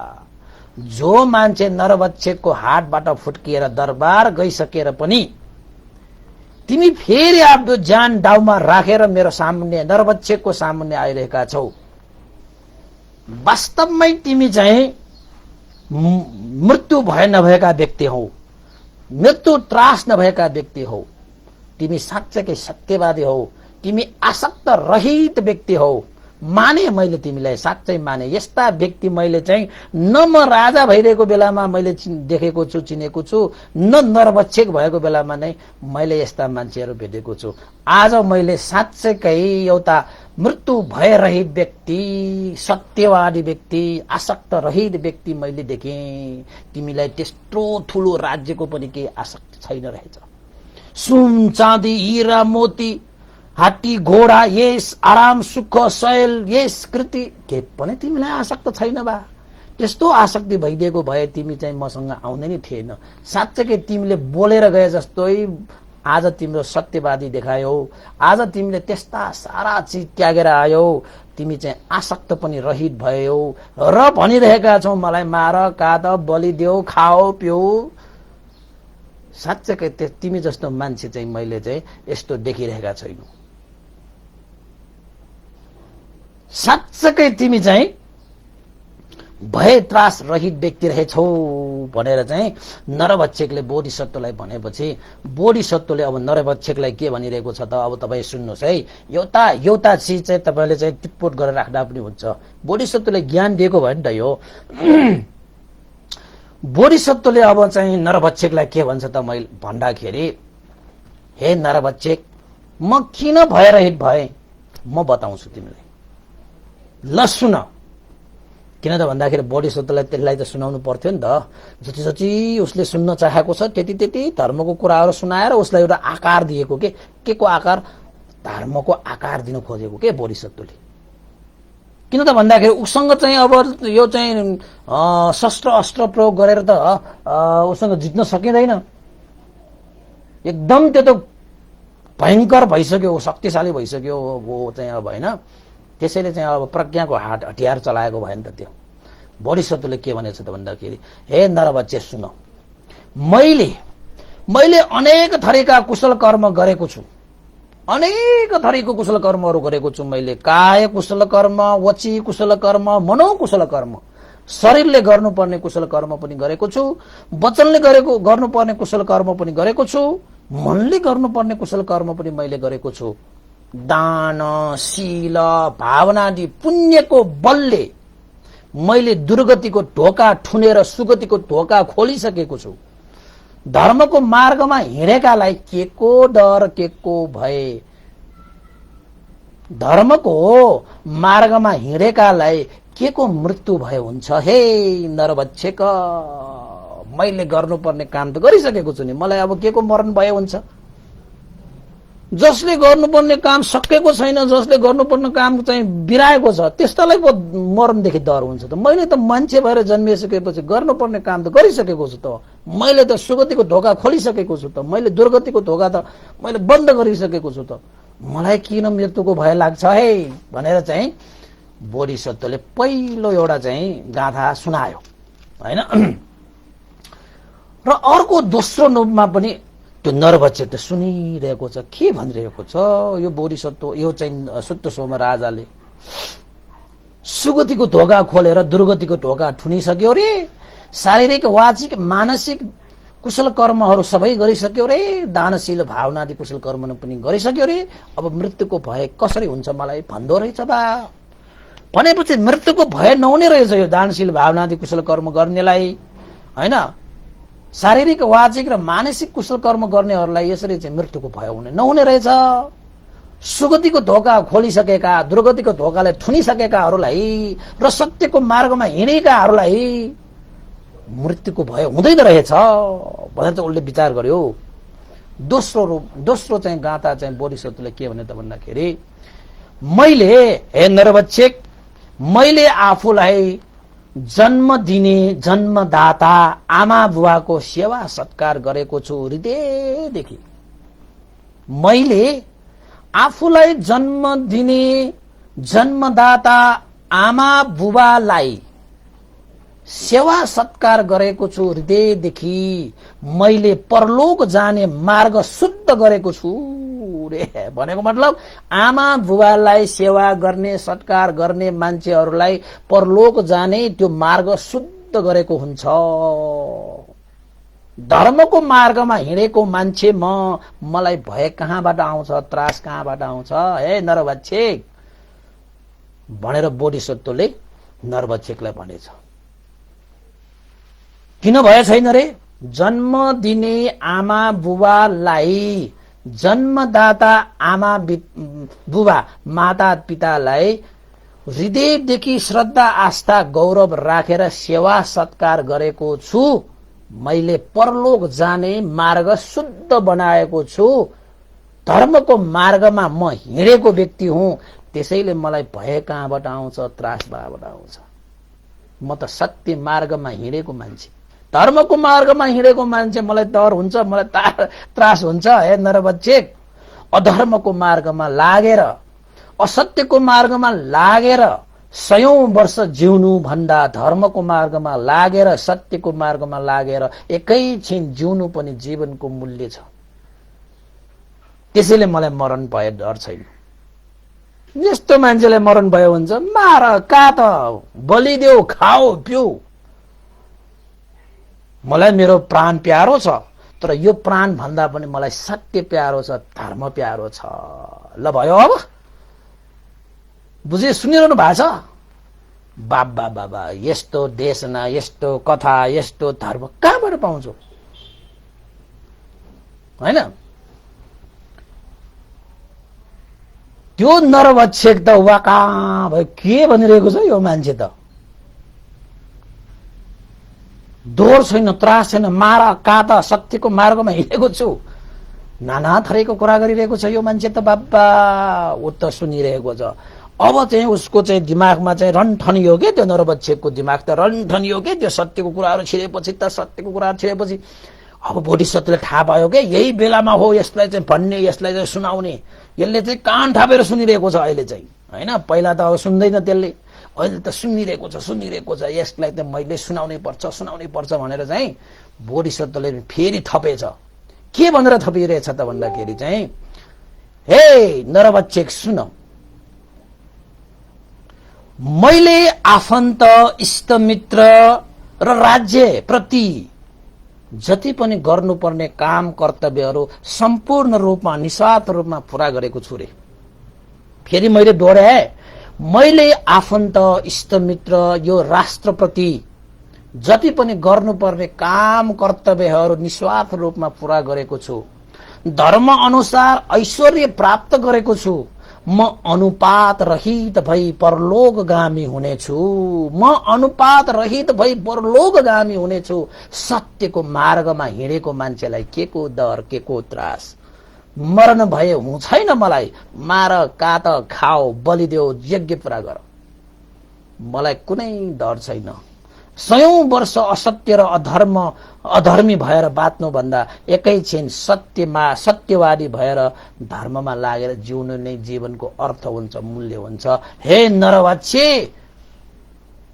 जो मान्छे नरबच्छेकको हातबाट फुट्किएर दरबार गइसकेर पनि तिमी फेरि आफ्नो जान डाउमा राखेर मेरो सामुन्ने नरबच्छेकको सामुन्ने आइरहेका छौ, वास्तवमै तिमी चाहिँ मृत्यु भय नभएका व्यक्ति हौ, मृत्यु त्रास नभएका व्यक्ति हौ। तिमी साँच्चैकै सत्यवादी हौ, तिमी आसक्त रहित व्यक्ति हौ, माने मैले तिमीलाई, साँच्चै माने। यस्ता व्यक्ति मैले चाहिँ न म राजा भइरहेको बेलामा मैले देखेको छु, चिनेको छु, न नरभक्षक भएको बेलामा नै मैले यस्ता मान्छेहरू भेटेको छु। आज मैले साँच्चैकै एउटा मृत्यु भयरहित व्यक्ति, सत्यवादी व्यक्ति, आसक्त रहित व्यक्ति मैले देखेँ। तिमीलाई त्यस्तो ठुलो राज्यको पनि केही आसक्ति छैन रहेछ। सुन चाँदी हिरा मोती हात्ती घोडा यस आराम सुख शैल यस कृति के पनि तिमीलाई आसक्त छैन बा। त्यस्तो आसक्ति भइदिएको भए तिमी चाहिँ मसँग आउँदै नै थिएन। साँच्चै तिमीले बोलेर गए जस्तै आज तिम्रो सत्यवादी देखायौ। आज तिमीले त्यस्ता सारा चिज त्यागेर आयौ। तिमी चाहिँ आसक्त पनि रहित भयौ र भनिरहेका छौ मलाई मार काट बलि देऊ खाओ पिऊ। साँच्चै तिमी जस्तो मान्छे चाहिँ मैले चाहिँ यस्तो देखिरहेका छैन। साँच्चै तिमी चाहिँ भय त्रास रहित व्यक्ति रहेछौ भनेर चाहिँ नरभक्षकले बोधिसत्वलाई भनेपछि बोधिसत्वले अब नरभक्षकलाई के भनिरहेको छ त अब तपाईँ सुन्नुहोस् है। एउटा चिज चाहिँ तपाईँले चाहिँ टिप्पोट गरेर राख्दा पनि हुन्छ। बोधिसत्वले ज्ञान दिएको भयो नि त यो। बोधिसत्वले अब चाहिँ नरभक्षकलाई के भन्छ त मैले भन्दाखेरि, हे नरभक्षक म किन भयरहित भए म बताउँछु तिमीलाई, ल सुन। किन त भन्दाखेरि बोधिसत्वलाई त्यसलाई त सुनाउनु पर्थ्यो नि त। जति जति उसले सुन्न चाहेको छ त्यति त्यति धर्मको कुराहरू सुनाएर उसलाई एउटा आकार दिएको के को आकार, धर्मको आकार दिन खोजेको के बोधिसत्वले। किन त भन्दाखेरि उसँग चाहिँ अब यो चाहिँ शस्त्र अस्त्र प्रयोग गरेर त उसँग जित्न सकिँदैन। एकदम त्यो त भयङ्कर भइसक्यो, शक्तिशाली भइसक्यो वो चाहिँ अब होइन। त्यसैले चाहिँ अब प्रज्ञाको हतियार चलाएको भयो नि त त्यो। बोधिसत्वले के भनेछ त भन्दाखेरि, हे नरभक्षक सुन, मैले अनेक थरीका कुशल कर्म गरेको छु। अनेक थरीको कुशल कर्महरू गरेको छु मैले। काय कुशल कर्म, वची कुशल कर्म, मनोकुशल कर्म। शरीरले गर्नुपर्ने कुशल कर्म पनि गरेको छु, वचनले गर्नुपर्ने कुशल कर्म पनि गरेको छु, मनले गर्नुपर्ने कुशल कर्म पनि मैले गरेको छु। दान शील भावनादि पुण्यको बलले मैले दुर्गतिको ढोका ठुनेर सुगतिको ढोका खोलिसकेको छु। धर्मको मार्गमा हिँडेकालाई के को डर के को भय, धर्मको मार्गमा हिँडेकालाई के को मृत्यु भय हुन्छ। हे नरभक्षक मैले गर्नुपर्ने काम त गरिसकेको छु नि, मलाई अब के को मरण भय हुन्छ। जसले गर्नुपर्ने काम सकेको छैन, जसले गर्नुपर्ने काम चाहिँ बिराएको छ त्यस्तालाई पो मरणदेखि डर हुन्छ त। मैले त मान्छे भएर जन्मिसकेपछि गर्नुपर्ने काम त गरिसकेको छु त। मैले त सुगतिको ढोका खोलिसकेको छु त। मैले दुर्गतिको ढोका त मैले बन्द गरिसकेको छु त। मलाई किन मृत्युको भय लाग्छ है भनेर चाहिँ बोधिसत्वले पहिलो एउटा चाहिँ गाथा सुनायो होइन। र अर्को दोस्रो नोटमा पनि त्यो नरभक्षक त सुनिरहेको छ, के भनिरहेको छ यो बोधिसत्व, यो चाहिँ सुत्तसोम राजाले सुगतिको ढोका खोलेर दुर्गतिको ढोका ठुनिसक्यो रे। शारीरिक वाचिक मानसिक कुशल कर्महरू सबै गरिसक्यो रे। दानशील भावनादि कुशल कर्म पनि गरिसक्यो रे। अब मृत्युको भय कसरी हुन्छ मलाई भन्दो रहेछ बा भनेपछि मृत्युको भय नहुने रहेछ यो दानशील भावनादि कुशल कर्म गर्नेलाई होइन। शारीरिक वाचिक र मानसिक कुशल कर्म गर्नेहरूलाई यसरी चाहिँ मृत्युको भय नहुने रहेछ। सुगतिको ढोका खोलिसकेका, दुर्गतिको ढोकालाई ठुनिसकेकाहरूलाई र सत्यको मार्गमा हिँडेकाहरूलाई मृत्युको भय हुँदैन रहेछ भनेर चाहिँ उसले विचार गर्यो। दोस्रो चाहिँ गाथा चाहिँ बोधिसत्वले के भने त भन्दाखेरि, मैले हे नरभक्षक मैले आफूलाई जन्म दिने जन्मदाता आमा बुवाको सेवा सत्कार गरेको छु हृदयदेखि। मैले आफूलाई जन्म दिने जन्मदाता आमा बुबालाई सेवा सत्कार गरेको छु हृदयदेखि। मैले परलोक जाने मार्ग शुद्ध गरेको छु रे। भनेको मतलब आमा बुबालाई सेवा गर्ने सत्कार गर्ने मान्छेहरूलाई परलोक जाने त्यो मार्ग शुद्ध गरेको हुन्छ। धर्मको मार्गमा हिँडेको मान्छे मलाई भय कहाँबाट आउँछ, त्रास कहाँबाट आउँछ हे नरभक्षक भनेर बोधिसत्वले नरभक्षकलाई भनेछ। किन भय छैन रे? जन्म दिने आमा बुबालाई, जन्मदाता आमा बुबा माता पितालाई हृदयदेखि श्रद्धा आस्था गौरव राखेर सेवा सत्कार गरेको छु। मैले परलोक जाने मार्ग शुद्ध बनाएको छु। धर्मको मार्गमा म हिँडेको व्यक्ति हुँ। त्यसैले मलाई भय कहाँबाट आउँछ, त्रास कहाँबाट आउँछ? म त सत्य मार्गमा हिँडेको मान्छे, धर्मको मार्गमा हिँडेको मान्छे। मलाई डर हुन्छ, मलाई त्रास हुन्छ हे नरभक्षक। अधर्मको मार्गमा लागेर, असत्यको मार्गमा लागेर 100औं वर्ष जिउनु भन्दा धर्मको मार्गमा लागेर, सत्यको मार्गमा लागेर एकैछिन जिउनु पनि जीवनको मूल्य छ। त्यसैले मलाई मरण भए डर छैन। यस्तो मान्छेलाई मरण भयो हुन्छ, मार, काट, बलिदेऊ, खाऊ, पिऊ। मलाई मेरो प्राण प्यारो छ, तर यो प्राण भन्दा पनि मलाई सत्य प्यारो छ, धर्म प्यारो छ। ल भयो, अब बुझे? सुनिरहनु भएको छ? बाबा बाबा, यस्तो देशना, यस्तो कथा, यस्तो धर्म कहाँबाट पाउँछौ? हैन? त्यो नरभक्षक त वाका भयो। के भनिरहेको छ यो मान्छे? त डर छैन, त्रास छैन, मार, काट, सत्यको मार्गमा हिँडेको छु। नाना थरीको कुरा गरिरहेको छ यो मान्छे त। बाबा ऊ त सुनिरहेको छ। अब चाहिँ उसको चाहिँ दिमागमा चाहिँ रन्ठनियो के, त्यो नरभक्षकको दिमाग त रन्ठनियो के। त्यो सत्यको कुराहरू छिरेपछि त, सत्यको कुराहरू छिरेपछि अब बोधिसत्वले थाहा भयो के यही बेलामा हो यसलाई चाहिँ भन्ने, यसलाई चाहिँ सुनाउने। यसले चाहिँ कान थापेर सुनिरहेको छ अहिले चाहिँ, हैन? पहिला त अब सुन्दैन त्यसले, अहिले त सुनिरहेको छ। यसलाई त मैले सुनाउनै पर्छ भनेर चाहिँ बोधिसत्वले फेरि थपेछ। के भनेर थपिरहेछ त भन्दाखेरि चाहिँ, हे नरभक्षक सुन, मैले आफन्त, इष्टमित्र र राज्य प्रति जति पनि गर्नुपर्ने काम कर्तव्यहरू सम्पूर्ण रूपमा, निस्वार्थ रूपमा पूरा गरेको छु रे। फेरि मैले दोहोऱ्याए, मैले आफन्त, इष्टमित्र, यो राष्ट्रप्रति जति पनि गर्नुपर्ने काम कर्तव्यहरू निस्वार्थ रूपमा पूरा गरेको छु। धर्म अनुसार ऐश्वर्य प्राप्त गरेको छु। म अनुपात रहित भई परलोकगामी हुनेछु। म अनुपात रहित भई परलोकगामी हुनेछु। सत्यको मार्गमा हिँडेको मान्छेलाई के को डर, के को त्रास? मरण भए हुँ छैन मलाई। मार, काट, खाओ, बलिदेऊ, यज्ञ पुरा गर। मलाई कुनै डर छैन। 100औं वर्ष असत्य र अधर्मी भएर बाँच्नु भन्दा एकैछिन सत्यवादी भएर धर्ममा लागेर जिउनु नै जीवनको अर्थ हुन्छ, मूल्य हुन्छ। हे नरभक्षक,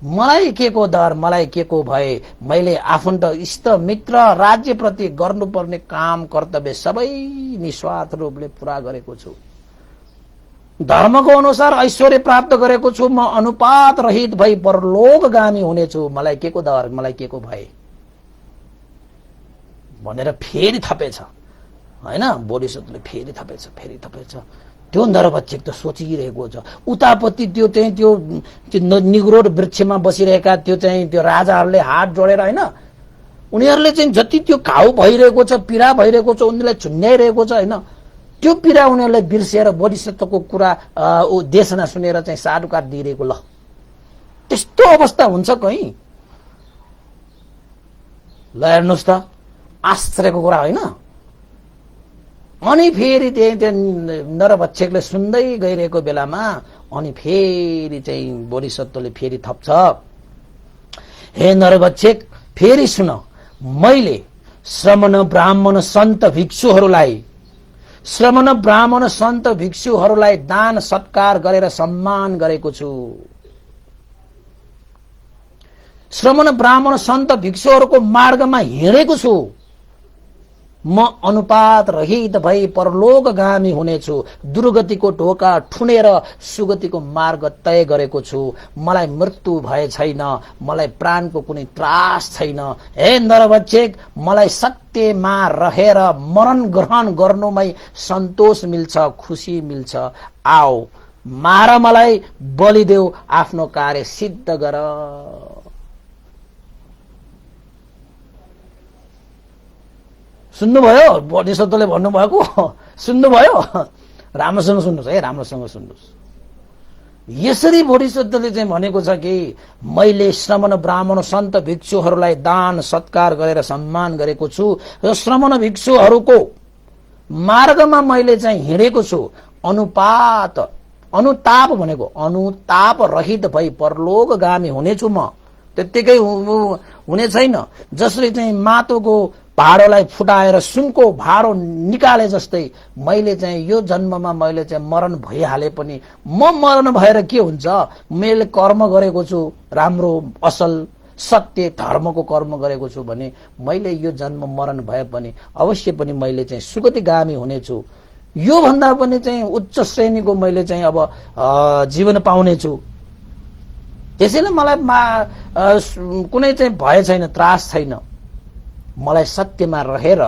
मलाई के को डर, मलाई के को भय? मैले आफन्त, इष्ट मित्र, राज्यप्रति गर्नुपर्ने काम कर्तव्य सबै निस्वार्थ रूपले पूरा गरेको छु। धर्मको अनुसार ऐश्वर्य प्राप्त गरेको छु। म अनुपात रहित भई परलोकगामी हुनेछु। मलाई के को डर, मलाई के को भय भनेर फेरि थपेछ, हैन? बोधिसत्वले फेरि थपेछ। त्यो नरभक्षक त सोचिरहेको छ। उतापट्टि त्यो चाहिँ त्यो निग्रोध वृक्षमा बसिरहेका त्यो राजाहरूले हात जोडेर, हैन, उनीहरूले चाहिँ जति त्यो घाउ भइरहेको छ, पीडा भइरहेको छ, उनीहरूलाई झुन्ड्याइरहेको छ, हैन? त्यो पीडा उनीहरूलाई बिर्सिएर बोधिसत्वको कुरा देशना सुनेर चाहिँ साधुकार दिइरहेको। ल, त्यस्तो अवस्था हुन्छ कहीँ? ल हेर्नुहोस् त, आश्चर्यको कुरा होइन? अनि फेरि त्यहाँ नरभक्षकले सुन्दै गइरहेको बेलामा अनि फेरि चाहिँ बोधिसत्वले फेरि थप्छ, हे नरभक्षक, फेरि सुन, मैले श्रमण ब्राह्मण सन्त भिक्षुहरूलाई दान सत्कार गरेर सम्मान गरेको छु। श्रमण ब्राह्मण सन्त भिक्षुहरूको मार्गमा हिँडेको छु। म अनुपात रहित भई परलोकगामी हुनेछु, दुर्गतिको ढोका ठुनेर सुगतिको मार्ग तय गरेको छु। मलाई मृत्यु भए छैन, मलाई प्राणको कुनै त्रास छैन। हे नरभक्षक, मलाई सत्यमा रहेर मरण ग्रहण गर्नुमै सन्तोष मिल्छ, खुसी मिल्छ। आओ मार, मलाई बलिदेऊ, आफ्नो कार्य सिद्ध गर। सुन्नुभयो बोधिसत्वले भन्नुभएको? सुन्नुभयो? राम्रोसँग सुन्नुहोस् है, राम्रोसँग सुन्नुहोस्। यसरी बोधिसत्वले चाहिँ भनेको छ कि मैले श्रमण ब्राह्मण सन्त भिक्षुहरूलाई दान सत्कार गरेर सम्मान गरेको छु र श्रमण भिक्षुहरूको मार्गमा मैले चाहिँ हिँडेको छु। अनुताप भनेको अनुताप रहित भई परलोकगामी हुनेछु। म त्यत्तिकै हुने छैन। जसरी चाहिँ माटोको भाँडोलाई फुटाएर सुनको भाँडो निकाले जस्तै मैले चाहिँ यो जन्ममा मैले चाहिँ मरण भइहाले पनि म मरण भएर के हुन्छ? मैले कर्म गरेको छु, राम्रो असल सत्य धर्मको कर्म गरेको छु भने मैले यो जन्म मरण भए पनि अवश्य पनि मैले चाहिँ सुगतिगामी हुनेछु। यो भन्दा पनि चाहिँ उच्च श्रेणीको मैले चाहिँ अब जीवन पाउने छु। त्यसैले मलाई कुनै चाहिँ भय छैन, त्रास छैन। मलाई सत्यमा रहेर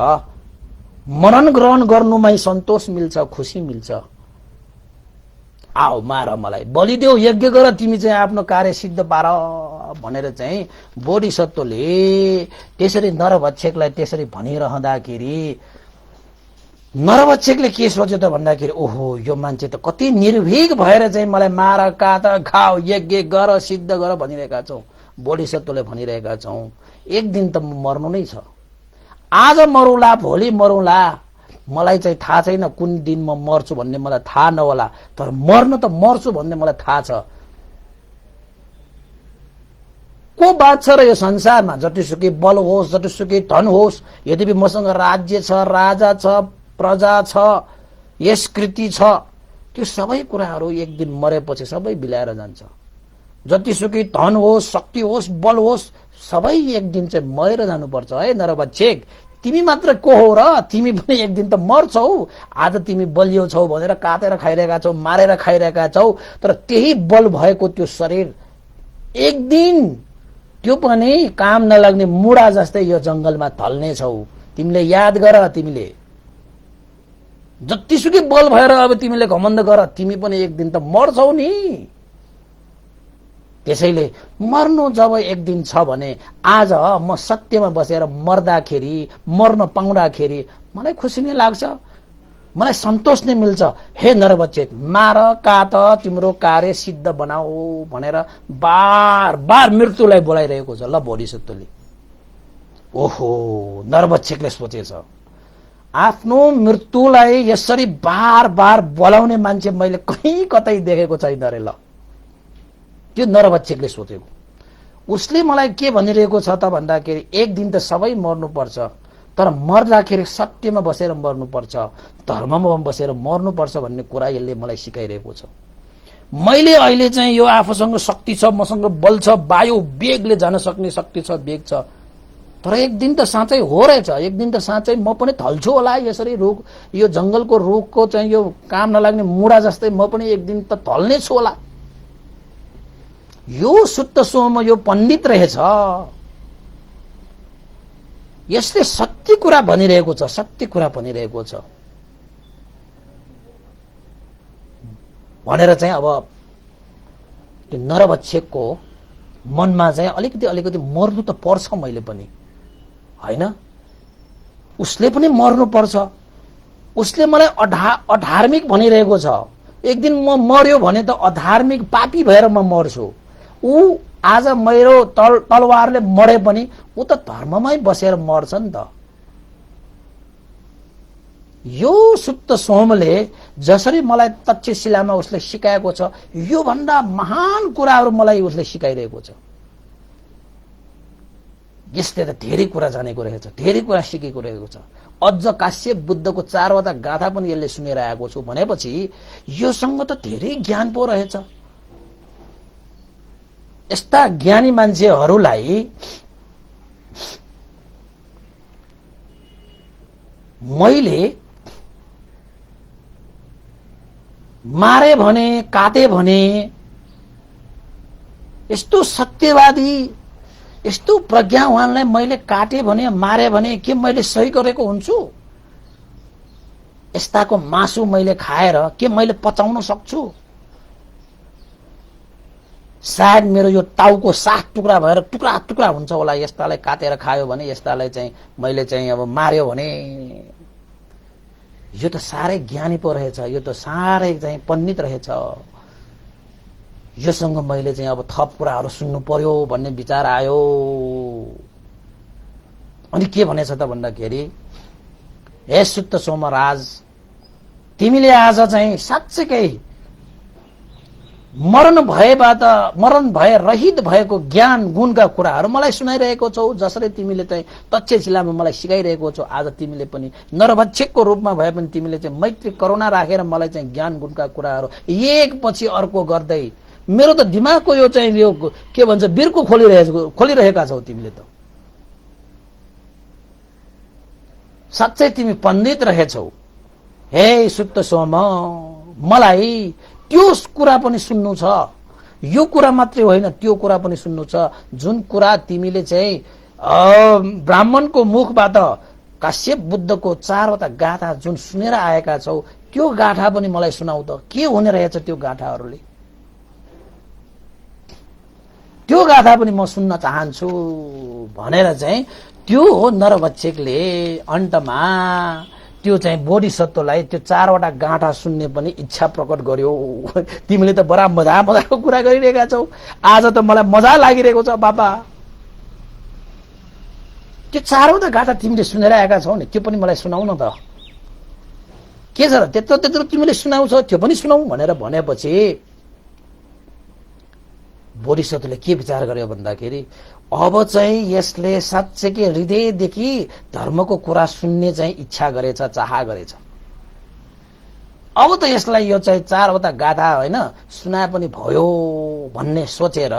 मरण ग्रहण गर्नुमै सन्तोष मिल्छ, खुसी मिल्छ। आओ मार, मलाई बलिदेऊ, यज्ञ गर, तिमी चाहिँ आफ्नो कार्य सिद्ध पार भनेर चाहिँ बोधिसत्वले त्यसरी नरभक्षकलाई त्यसरी भनिरहँदाखेरि नरभक्षकले के सोच्यो त भन्दाखेरि ओहो, यो मान्छे त कति निर्भीक भएर चाहिँ मलाई मार, काट, खाऊ, यज्ञ गर, सिद्ध गर भनिरहेका छौं। बोधिसत्वले भनिरहेका छौं एक दिन त मर्नु नै छ। आज मरौला, भोलि मरौला, मलाई चाहिँ थाहा छैन कुन दिन म मर्छु भन्ने मलाई थाहा नहोला, तर मर्न त मर्छु भन्ने मलाई थाहा छ। को बात छ र यो संसारमा? जतिसुकै बल होस्, जतिसुकै धन होस्, यद्यपि मसँग राज्य छ, राजा छ, प्रजा छ, यशकृति छ, त्यो सबै कुराहरू एक दिन मरेपछि सबै बिलाएर जान्छ। जतिसुकै धन होस्, शक्ति होस्, बल होस्, सबै एक दिन चाहिँ मरेर जानुपर्छ। है नरभक्षक, तिमी मात्र को हो र? तिमी पनि एक दिन त मर्छौ। आज तिमी बलियो छौ भनेर काटेर खाइरहेका छौ, मारेर खाइरहेका छौ, तर त्यही बल भएको त्यो शरीर एक दिन त्यो पनि काम नलाग्ने मुडा जस्तै यो जंगलमा ढल्ने छौ। तिमीले याद गर, तिमीले जतिसुकै बल भएर अब तिमीले घमण्ड गर, तिमी पनि एक दिन त मर्छौ नि। त्यसैले मर्नु जब एक दिन छ भने आज म सत्यमा बसेर मर्दाखेरि, मर्न पाउँदाखेरि मलाई खुसी नै लाग्छ, मलाई सन्तोष नै मिल्छ। हे नरभक्षक, मार, काट, तिम्रो कार्य सिद्ध बनाऊ भनेर बार बार मृत्युलाई बोलाइरहेको छ। ल बोधिसत्वले, ओहो, नरभक्षकले सोचेछ आफ्नो मृत्युलाई यसरी बार बार बोलाउने मान्छे मैले कहीँ कतै देखेको छैन रे। ल त्यो नरभक्षकले सोचेको। उसले मलाई के भनिरहेको छ त भन्दाखेरि एक दिन त सबै मर्नुपर्छ, तर मर्दाखेरि सत्यमा बसेर मर्नुपर्छ, धर्ममा बसेर मर्नुपर्छ भन्ने कुरा यसले मलाई सिकाइरहेको छ। मैले अहिले चाहिँ यो आफूसँग शक्ति छ, मसँग बल छ, वायु वेगले जान सक्ने शक्ति छ, वेग छ, तर एक दिन त साँच्चै हो रहेछ, एक दिन त साँच्चै म पनि ढल्छु होला। यसरी रुख, यो जंगलको रुखको चाहिँ यो काम नलाग्ने मुडा जस्तै म पनि एक दिन त ढल्ने छु होला। यो शुद्ध सोम, यो पण्डित रहेछ, यसले सत्य कुरा भनिरहेको छ, सत्य कुरा भनिरहेको छ भनेर चाहिँ अब त्यो नरभक्षकको मनमा चाहिँ अलिकति मर्नु त पर्छ, मैले पनि हैन, उसले पनि मर्नु पर्छ। उसले मलाई अधार्मिक भनिरहेको छ। एक दिन म मर्यो भने त अधार्मिक पापी भएर म मर्छु। ऊ आज मेरो तलवारले मरे पनि ऊ त धर्ममै बसेर मर्छ नि त। यो सुप्त सोमले जसरी मलाई तक्षशिलामा उसले सिकाएको छ, यो भन्दा महान कुराहरू मलाई उसले सिकाइरहेको छ। यसले त धेरै कुरा जानेको रहेछ, धेरै कुरा सिकेको रहेको छ। अझ काश्यप बुद्धको 4 वटा गाथा पनि यसले सुनेर आएको छु भनेपछि योसँग त धेरै ज्ञान पो रहेछ। यस्ता ज्ञानी मान्छेहरूलाई मैले मारे भने काटे भने यस्तो सत्यवादी यस्तो प्रज्ञावानलाई मैले काटे भने मारे भने के मैले सही गरेको हुन्छु? यस्ताको मासु मैले खाएर के मैले पचाउन सक्छु? सायद मेरो यो टाउको 7 टुक्रा भएर टुक्रा टुक्रा हुन्छ होला यस्तालाई काटेर खायो भने, यस्तालाई चाहिँ मैले चाहिँ अब मार्यो भने। यो त साह्रै ज्ञानी पो रहेछ, यो त साह्रै चाहिँ पण्डित रहेछ, योसँग मैले चाहिँ अब थप कुराहरू सुन्नु पर्यो भन्ने विचार आयो। अनि के भनेछ त भन्दाखेरि, हे सुत्त सोमराज, तिमीले आज चाहिँ साँच्चै मरण भए रहित भएको ज्ञान गुणका कुराहरू मलाई सुनाइरहेको छौ, जसरी तिमीले चाहिँ तक्षशिलामा मलाई सिकाइरहेको छौ। आज तिमीले पनि नरभक्षकको रूपमा भए पनि तिमीले चाहिँ मैत्री करुणा राखेर मलाई चाहिँ ज्ञान गुणका कुराहरू एक पछि अर्को गर्दै मेरो त दिमागको यो चाहिँ यो के भन्छ बिर्को खोलिरहेका छौ तिमीले त। साँच्चै तिमी पण्डित रहेछौ। हे सुत्त सोम, मलाई त्यो कुरा पनि सुन्नु छ, यो कुरा मात्रै होइन त्यो कुरा पनि सुन्नु छ जुन कुरा तिमीले चाहिँ ब्राह्मणको मुखबाट काश्यप बुद्धको 4वटा गाथा जुन सुनेर आएका छौ, त्यो गाथा पनि मलाई सुनाउ त। के हुने रहेछ त्यो गाथाहरूले? त्यो गाथा पनि म सुन्न चाहन्छु भनेर चाहिँ त्यो नरभक्षकले अन्तमा त्यो चाहिँ बोधिसत्वलाई त्यो 4वटा गाँठा सुन्ने पनि इच्छा प्रकट गर्यो। तिमीले त बडा मजाको कुरा गरिरहेका छौ, आज त मलाई मजा लागिरहेको छ बाबा। त्यो 4वटा गाँठा तिमीले सुनेर आएका छौ नि, त्यो पनि मलाई सुनाउ न त। के छ र त्यत्रो त्यत्रो तिमीले सुनाउँछौ, त्यो पनि सुनाउ भनेर भनेपछि बोधिसत्वले के विचार गर्यो भन्दाखेरि, अब चाहिँ यसले साँच्चै हृदयदेखि धर्मको कुरा सुन्ने चाहिँ इच्छा गरेछ, चाह गरेछ। अब त यसलाई यो चाहिँ 4वटा गाथा होइन सुनाए पनि भयो भन्ने सोचेर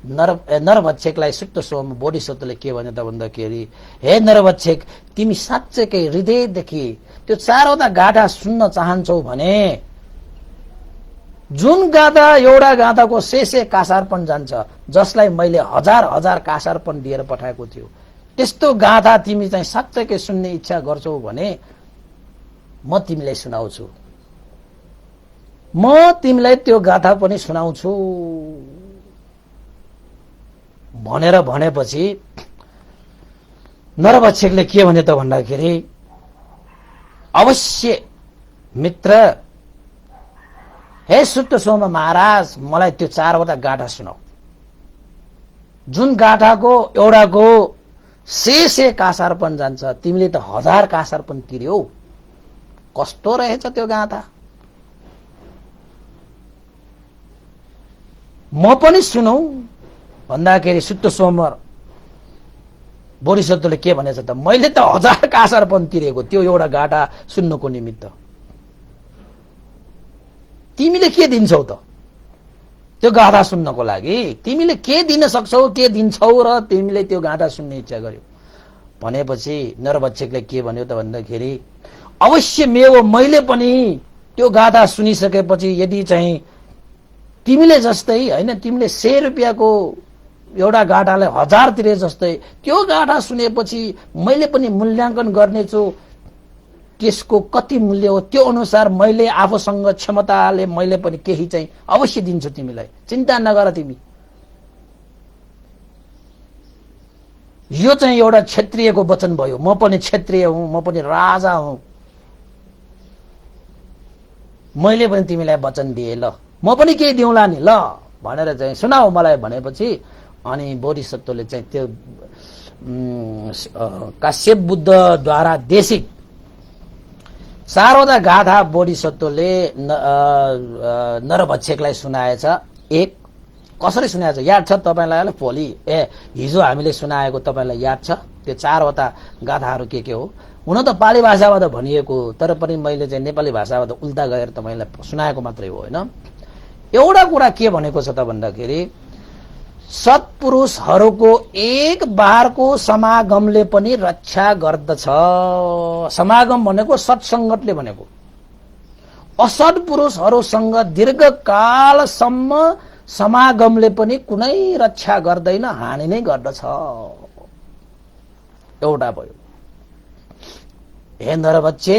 नरभक्षकलाई सुत्त सोम बोधिसत्वले के भन्यो त भन्दाखेरि, हे नरभक्षक, तिमी साँच्चै हृदयदेखि त्यो 4वटा गाथा सुन्न चाहन्छौ भने जुन गाथा एउटा गाथाको शेषे कासारपन जान्छ, जसलाई मैले हजार कासारपन दिएर पठाएको थियो, त्यस्तो गाथा तिमी चाहिँ साँच्चै सुन्ने इच्छा गर्छौ भने म तिमीलाई सुनाउँछु। म तिमीलाई त्यो गाथा पनि सुनाउँछु भनेर भनेपछि नरभक्षकले के भन्यो त भन्दाखेरि, अवश्य मित्र, हे सुत्त सोम महाराज, मलाई त्यो 4वटा गाथा सुनाऊ जुन गाथाको एउटाको शेषे कासारपन जान्छ। तिमीले त 1000 कासारपन तिर्यौ, कस्तो रहेछ त्यो गाथा? म पनि सुनौ भन्दाखेरि सुत्त सोम बोधिसत्वले के भनेछ त, मैले त 1000 कासारपन तिरेको त्यो एउटा गाथा सुन्नको निमित्त। तिमीले के दिन्छौ त त्यो गाथा सुन्नको लागि? तिमीले के दिन सक्छौ, के दिन्छौ र तिमीले त्यो गाथा सुन्ने इच्छा गर्यो भनेपछि नरभक्षकले के भन्यो त भन्दाखेरि, अवश्य मैले पनि त्यो गाथा सुनिसकेपछि यदि चाहिँ तिमीले जस्तै होइन, तिमीले 100 रुपियाँको एउटा गाठालाई 1000 तिरे जस्तै त्यो गाथा सुनेपछि मैले पनि मूल्याङ्कन गर्नेछु त्यसको कति मूल्य हो, त्यो अनुसार मैले आफूसँग क्षमताले मैले पनि केही चाहिँ अवश्य दिन्छु तिमीलाई, चिन्ता नगर तिमी। यो चाहिँ एउटा क्षत्रियको वचन भयो। म पनि क्षत्रिय हुँ, म पनि राजा हुँ, मैले पनि तिमीलाई वचन दिए, ल म पनि केही दिउँला नि, ल भनेर चाहिँ सुनाऊ मलाई भनेपछि अनि बोधिसत्वले चाहिँ त्यो काश्यप बुद्धद्वारा देशिक 4वटा गाथा बोधिसत्वले नरभक्षकलाई सुनाएछ। एक कसरी सुनाएछ याद छ तपाईलाई? भोलि हिजो हामीले सुनाएको तपाईलाई याद छ त्यो 4वटा गाथाहरू के हो? हुन त पाली भाषाबाट भनिएको, तर पनि मैले चाहिँ नेपाली भाषाबाट उल्टा गरेर तपाईलाई सुनाएको मात्रै हो होइन। एउटा कुरा के भनेको छ त भन्दाखेरि, सत्पुरुषहरूको एक बारको समागमले पनि रक्षा गर्दछ। समागम भनेको सत्सङ्गतले भनेको। असत्पुरुषहरूसँग दीर्घकालसम्म समागमले पनि कुनै रक्षा गर्दैन, हानि नै गर्दछ। एउटा भयो। हे नरबच्चे,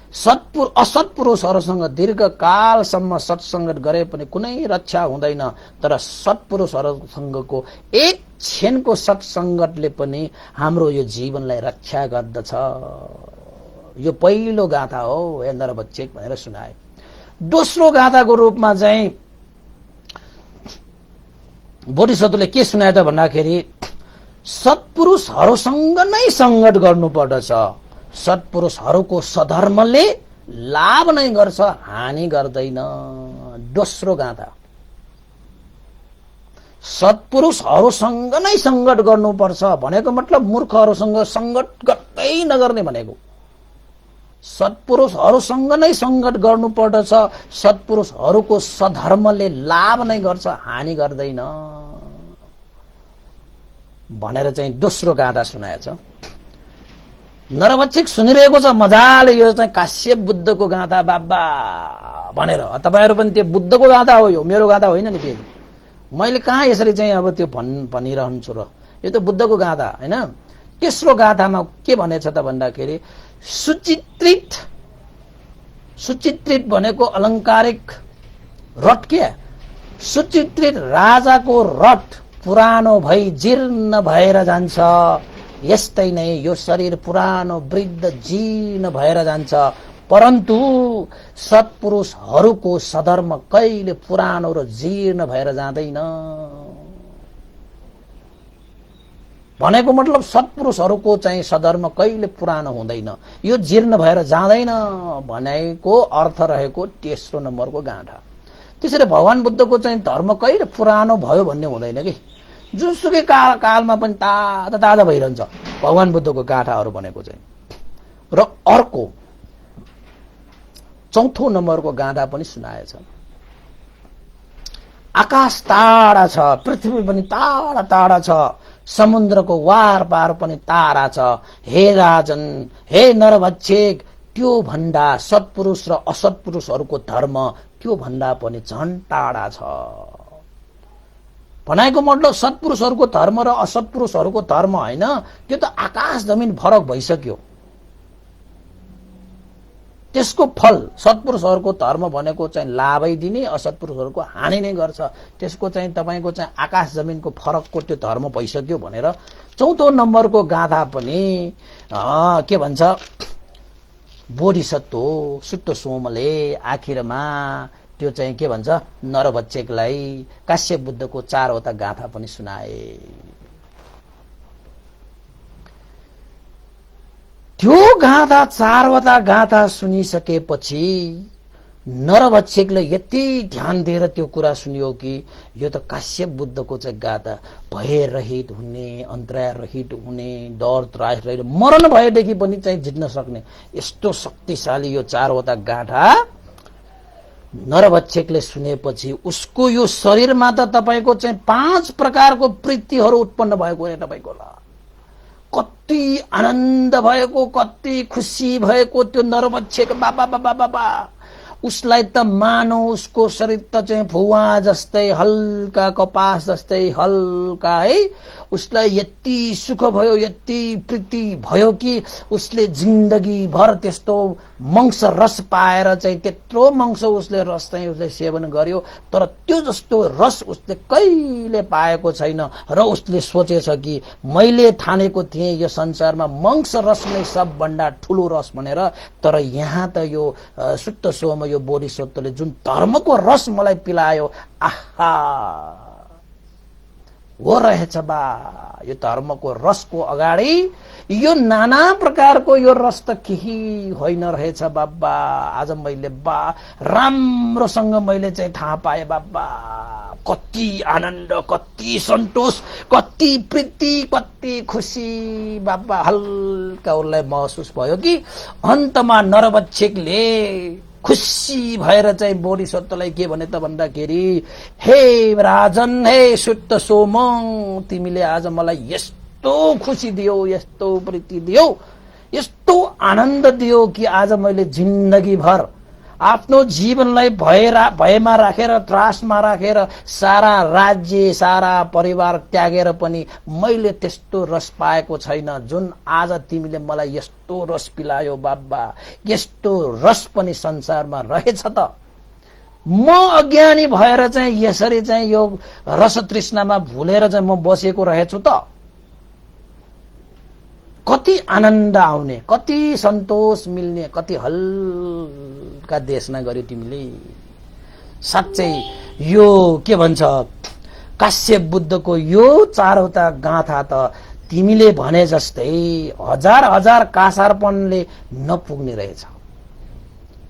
असत्पुरुषहरूसँग दीर्घकालसम्म सत्सङ्गत गरे पनि कुनै रक्षा हुँदैन, तर सत्पुरुषहरूसँगको एक क्षणको सत्सङ्गतले पनि हाम्रो यो जीवनलाई रक्षा गर्दछ। यो पहिलो गाथा हो, हे नरबच्चे भनेर सुनाए। दोस्रो गाथाको रूपमा चाहिँ बोधिसत्वले के सुनाए त भन्दाखेरि सत्पुरुषहरूसँग नै सङ्गत गर्नुपर्दछ। सत्पुरुषहरूको सधर्मले लाभ नै गर्छ, हानि गर्दैन। दोस्रो गाथा, सत्पुरुषहरूसँग नै सङ्गत गर्नुपर्छ भनेको मतलब मूर्खहरूसँग सङ्गत गर्दै नगर्ने भनेको। सत्पुरुषहरूसँग नै सङ्गत गर्नुपर्दछ, सत्पुरुषहरूको सधर्मले लाभ नै गर्छ, हानि गर्दैन भनेर चाहिँ दोस्रो गाथा सुनाएछ। नरबच्चिक सुनिरहेको छ मजाले, यो चाहिँ काश्यप बुद्धको गाथा बाबा भनेर। तपाईहरु पनि त्यो बुद्धको गाथा हो, यो मेरो गाथा होइन नि। फेरि मैले कहाँ यसरी चाहिँ अब त्यो भनिरहन्छु र, यो त बुद्धको गाथा होइन। तेस्रो गाथामा के भनेछ त भन्दाखेरि सुचित्रित भनेको अलङ्कारिक रथ के, सुचित्रित राजाको रथ पुरानो भई जीर्ण भएर जान्छ, यस्तै नै यो शरीर पुरानो वृद्ध जीर्ण भएर जान्छ, परन्तु सत्पुरुषहरूको सधर्म कहिले पुरानो र जीर्ण भएर जाँदैन। भनेको मतलब सत्पुरुषहरूको चाहिँ सधर्म कहिले पुरानो हुँदैन, यो जीर्ण भएर जाँदैन भनेको अर्थ रहेको तेस्रो नम्बरको गाँठा। त्यसैले भगवान बुद्धको चाहिँ धर्म कहिले पुरानो भयो भन्ने हुँदैन कि, जुनसुकै कालमा पनि ताजा भइरहन्छ भगवान बुद्धको गाथाहरू भनेको चाहिँ। र अर्को चौथो नम्बरको गाथा पनि सुनाएछ। आकाश टाढा छ, पृथ्वी पनि टाढा टाढा छ, समुद्रको वार पार पनि तारा छ। हे राजन, हे नरभक्षक, त्यो भन्दा सत्पुरुष र असत्पुरुषहरूको धर्म त्यो भन्दा पनि झन् टाढा छ। भनेको मतलब सत्पुरुषहरूको धर्म र असत्पुरुषहरूको धर्म होइन, त्यो त आकाश जमिन फरक भइसक्यो। त्यसको फल सत्पुरुषहरूको धर्म भनेको चाहिँ लाभै दिने, असत्पुरुषहरूको हानि नै गर्छ। त्यसको चाहिँ तपाईको चाहिँ आकाश जमिनको फरकको त्यो धर्म भइसक्यो भनेर चौथो नम्बरको गाथा पनि के भन्छ, बोधिसत्व सुत्त सोमले आखिरमा त्यो चाहिँ के भन्छ, नरभक्षकलाई काश्यप बुद्धको चारवटा गाथा पनि सुनाए। त्यो गाथा चारवटा गाथा सुनिसकेपछि नरभक्षकले यति ध्यान दिएर त्यो कुरा सुनियो कि यो त काश्यप बुद्धको चाहिँ गाथा, भय रहित हुने, अन्तराय रहित हुने, डर त्रास रहित, मरण भएदेखि पनि चाहिँ जित्न सक्ने यस्तो शक्तिशाली यो चारवटा गाथा नरभक्षकले सुनेपछि उसको यो शरीरमा त तपाईको चाहिँ 5 प्रकारको प्रीतिहरू उत्पन्न भएको हो। तपाईको कति आनन्द भएको, कति खुसी भएको त्यो नरभक्षक बाबा बाबा बाबा। उसलाई त मानौ उसको शरीर त चाहिँ भुवा जस्तै हल्का, कपास जस्तै हल्का है। उसलाई यति सुख भयो, यति प्रीति भयो कि उसले जिन्दगी भर त्यस्तो मंस रस पाएर चाहिँ त्यत्रो मंस उसले रस चाहिँ उसले सेवन गर्यो, तर त्यो जस्तो रस उसले कहिले पाएको छैन। र उसले सोचेछ कि मैले ठानेको थिएँ यो संसारमा मंस रस नै सबभन्दा ठुलो रस भनेर, तर यहाँ त यो सुत्त सोम यो बोधिसत्वले जुन धर्मको रस मलाई पिलायो, आहा हो रहेछ बा, यो धर्मको रसको अगाडि यो नाना प्रकारको यो रस त केही होइन रहेछ बाबा। आज मैले बा राम्रोसँग मैले चाहिँ थाहा पाएँ बाबा, कति आनन्द, कति सन्तोष, कति प्रीति, कति खुसी बाबा। हल्का उसलाई महसुस भयो कि अन्तमा नरभक्षकले खुसी भएर चाहिँ बोधिसत्वलाई के भने त भन्दाखेरि, हे राजन, हे सुत्त सोम, तिमीले आज मलाई यस्तो खुसी दियो, यस्तो प्रीति दियो, यस्तो आनन्द दियो कि आज मैले जिन्दगी भर आफ्नो जीवनलाई भयमा राखेर, त्रासमा राखेर, सारा राज्य, सारा परिवार त्यागेर पनि मैले त्यस्तो रस पाएको छैन जुन आज तिमीले मलाई यस्तो रस पिलायो बाबा। यस्तो रस पनि संसारमा रहेछ त। म अज्ञानी भएर चाहिँ यसरी चाहिँ यो रस तृष्णामा भुलेर चाहिँ म बसेको रहेछु त। कति आनन्द आउने, कति सन्तोष मिल्ने, कति हल्का देशना गर्यो तिमीले। साँच्चै यो के भन्छ, काश्यप बुद्धको यो चारवटा गाथा त तिमीले भने जस्तै हजार हजार कासार्पणले नपुग्ने रहेछ।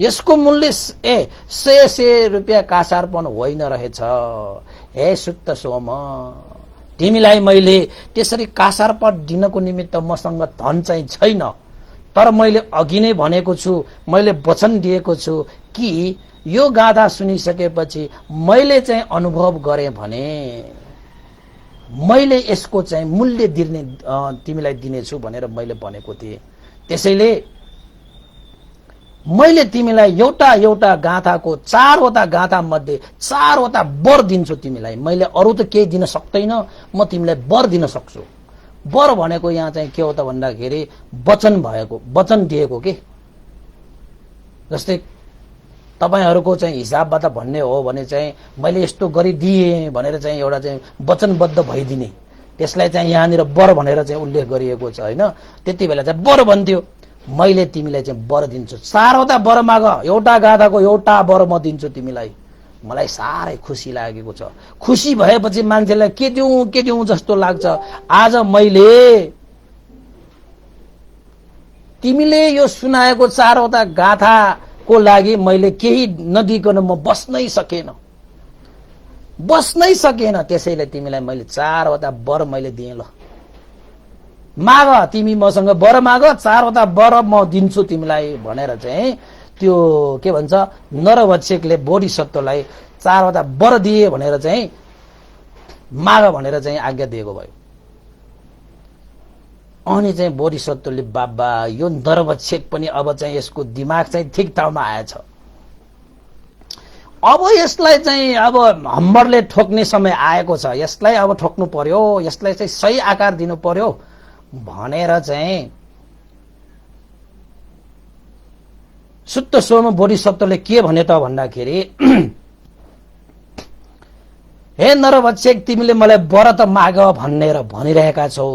यसको मूल्य सय रुपियाँ कासार्पण होइन रहेछ। हे सुत्त सोम, तिमीलाई मैले त्यसरी कासार्पण दिनको निमित्त मसँग धन चाहिँ छैन, तर मैले अघि नै भनेको छु, मैले वचन दिएको छु कि यो गाथा सुनिसकेपछि मैले चाहिँ अनुभव गरेँ भने मैले यसको चाहिँ मूल्य तिमीलाई दिनेछु भनेर मैले भनेको थिएँ। त्यसैले मैले तिमीलाई एउटा एउटा गाथाको चारवटा गाथा मध्ये चारवटा वर दिन्छु तिमीलाई। मैले अरू त केही दिन सक्दैन, म तिमीलाई वर दिन सक्छु। वर भनेको यहाँ चाहिँ के हो त भन्दाखेरि वचन दिएको के। जस्तै तपाईहरुको चाहिँ हिसाबबाट भन्ने हो भने चाहिँ मैले यस्तो गरिदिएँ भनेर चाहिँ एउटा चाहिँ वचनबद्ध भइदिने, त्यसलाई चाहिँ यहाँनिर वर भनेर चाहिँ उल्लेख गरिएको छ हैन। त्यति बेला चाहिँ वर भन्थ्यो, मैले तिमीलाई चाहिँ वर दिन्छु। चारवटा वर माग, एउटा गाथाको एउटा वर म दिन्छु तिमीलाई। मलाई साह्रै खुसी लागेको छ। खुसी भएपछि मान्छेलाई के दिउँ जस्तो लाग्छ। आज मैले तिमीले यो सुनाएको चारवटा गाथाको लागि मैले केही नदिकन म बस्नै सकेन। त्यसैले तिमीलाई मैले चारवटा वर मैले दिएँ। ल माग, तिमी मसँग वर माग, चारवटा वर म दिन्छु तिमीलाई भनेर चाहिँ त्यो के भन्छ नरभक्षकले बोधिसत्वलाई चारवटा वर दिए भनेर चाहिँ माग भनेर चाहिँ आज्ञा दिएको भयो। अनि चाहिँ बोधिसत्वले बाबा यो नरभक्षक पनि अब चाहिँ यसको दिमाग चाहिँ ठिक ठाउँमा आएछ। अब यसलाई चाहिँ अब हम्बरले ठोक्ने समय आएको छ। यसलाई अब ठोक्नु पर्यो, यसलाई चाहिँ सही आकार दिनु पर्यो भनेर चाहिँ सुत्त सोम बोधिसत्वले के भने त भन्दाखेरि, हे नरभक्षक, तिमीले मलाई वर त माग भनेर भनिरहेका छौ।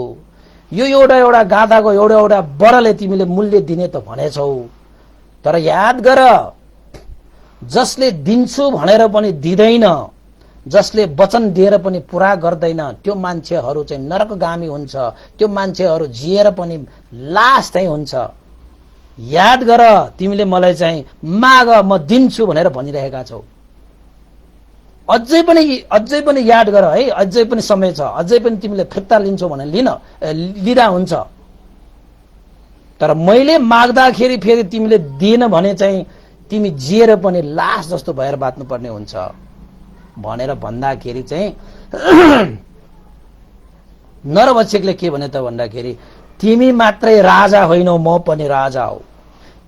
यो एउटा गाथाको एउटा वरले तिमीले मूल्य दिने त भनेछौ, तर याद गर, जसले दिन्छु भनेर पनि दिँदैन, जसले वचन दिएर पनि पूरा गर्दैन, त्यो मान्छेहरू चाहिँ नरकगामी हुन्छ। त्यो मान्छेहरू जिएर पनि लास चाहिँ हुन्छ। याद गर, तिमीले मलाई चाहिँ माग, म दिन्छु भनेर भनिरहेका छौ। अझै पनि याद गर है, अझै पनि समय छ, अझै पनि तिमीले फिर्ता लिन्छौ भने लिँदा हुन्छ। तर मैले माग्दाखेरि फेरि तिमीले दिएन भने चाहिँ तिमी जिएर पनि लास जस्तो भएर बाँच्नु पर्ने हुन्छ भनेर भन्दाखेरि चाहिँ नरभक्षकले के भने त भन्दाखेरि, तिमी मात्रै राजा होइनौ, म पनि राजा हो।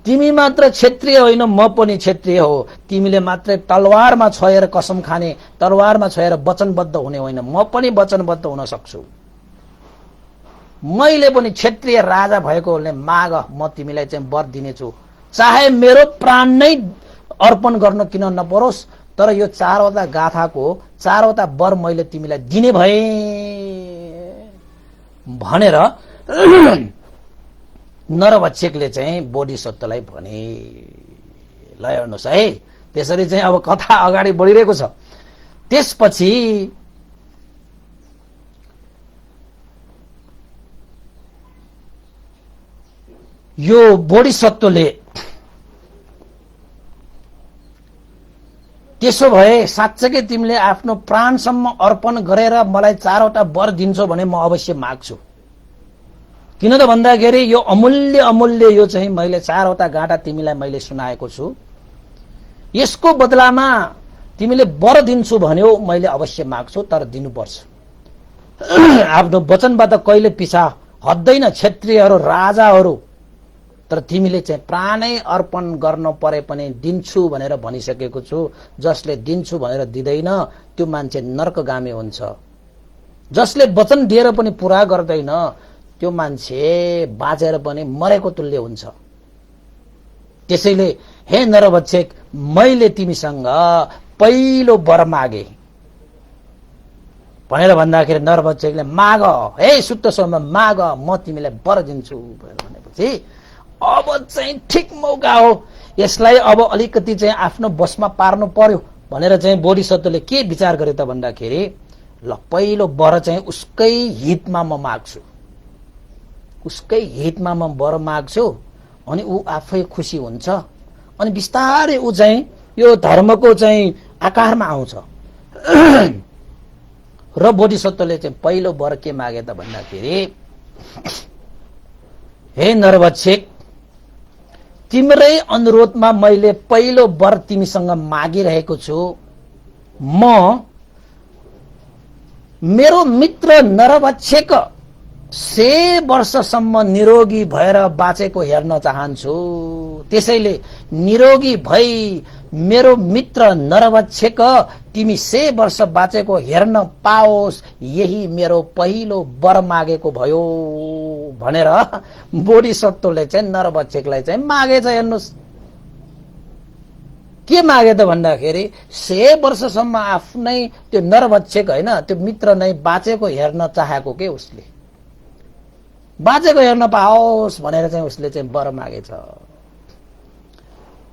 तिमी मात्र क्षत्रिय होइन, म पनि क्षत्रिय हो। तिमीले मात्रै तलवारमा छोएर कसम खाने, तलवारमा छोएर वचनबद्ध हुने होइन, म पनि वचनबद्ध हुन सक्छु। मैले पनि क्षत्रिय राजा भएकोले माग, म तिमीलाई चाहिँ वर दिनेछु। चाहे मेरो प्राण नै अर्पण गर्न किन नपरोस्, तर यो चारवटा गाथाको चारवटा वर मैले तिमीलाई दिने भए भनेर नरभक्षकले चाहिँ बोधिसत्वलाई भने। ल हेर्नुहोस् है, त्यसरी चाहिँ अब कथा अगाडि बढिरहेको छ। त्यसपछि यो बोधिसत्वले त्यसो भए साँच्चै तिमीले आफ्नो प्राणसम्म अर्पण गरेर मलाई चारवटा वर दिन्छौ भने म अवश्य माग्छु। किन त भन्दाखेरि यो अमूल्य यो चाहिँ मैले चारवटा गाथा तिमीलाई मैले सुनाएको छु। यसको बदलामा तिमीले वर दिन्छु भन्यो, मैले अवश्य माग्छु, तर दिनुपर्छ। आफ्नो वचनबाट कहिले पिछा हट्दैन क्षत्रियहरू, राजाहरू। तर तिमीले चाहिँ प्राणै अर्पण गर्न परे पनि दिन्छु भनेर भनिसकेको छु। जसले दिन्छु भनेर दिँदैन त्यो मान्छे नरकगामी हुन्छ। जसले वचन दिएर पनि पूरा गर्दैन त्यो मान्छे बाँचेर पनि मरेको तुल्य हुन्छ। त्यसैले हे नरभक्षक, मैले तिमीसँग पहिलो वर मागे भनेर भन्दाखेरि नरभक्षकले माग, हे सुत्त सोमा माग, म तिमीलाई वर दिन्छु भनेपछि अब चाहिँ ठिक मौका हो, यसलाई अब अलिकति चाहिँ आफ्नो बसमा पार्नु पर्यो भनेर चाहिँ बोधिसत्वले के विचार गरे त भन्दाखेरि ल पहिलो वर चाहिँ उसकै हितमा म माग्छु, उसकै हितमा म वर माग्छु, अनि ऊ आफै खुसी हुन्छ, अनि बिस्तारै ऊ चाहिँ यो धर्मको चाहिँ आकारमा आउँछ। र बोधिसत्वले चाहिँ पहिलो वर के मागे त भन्दाखेरि हे नरभक्षक, तिम्रै अनुरोधमा मैले पहिलो वर तिमीसँग मागिरहेको छु। म मेरो मित्र नरभक्षक 100 वर्षसम्म निरोगी भएर बाँचेको हेर्न चाहन्छु। त्यसैले निरोगी भई मेरो मित्र नरभक्षक तिमी 100 वर्ष बाँचेको हेर्न पाओस्, यही मेरो पहिलो वर मागेको भयो भनेर बोधिसत्वले चाहिँ नरभक्षकलाई चाहिँ मागेछ। हेर्नुहोस् के मागे त भन्दाखेरि 100 वर्षसम्म आफ्नै त्यो नरभक्षक होइन, त्यो मित्र नै बाँचेको हेर्न चाहेको के, उसले बाँचेको हेर्न पाओस् भनेर चाहिँ उसले चाहिँ वर मागेछ।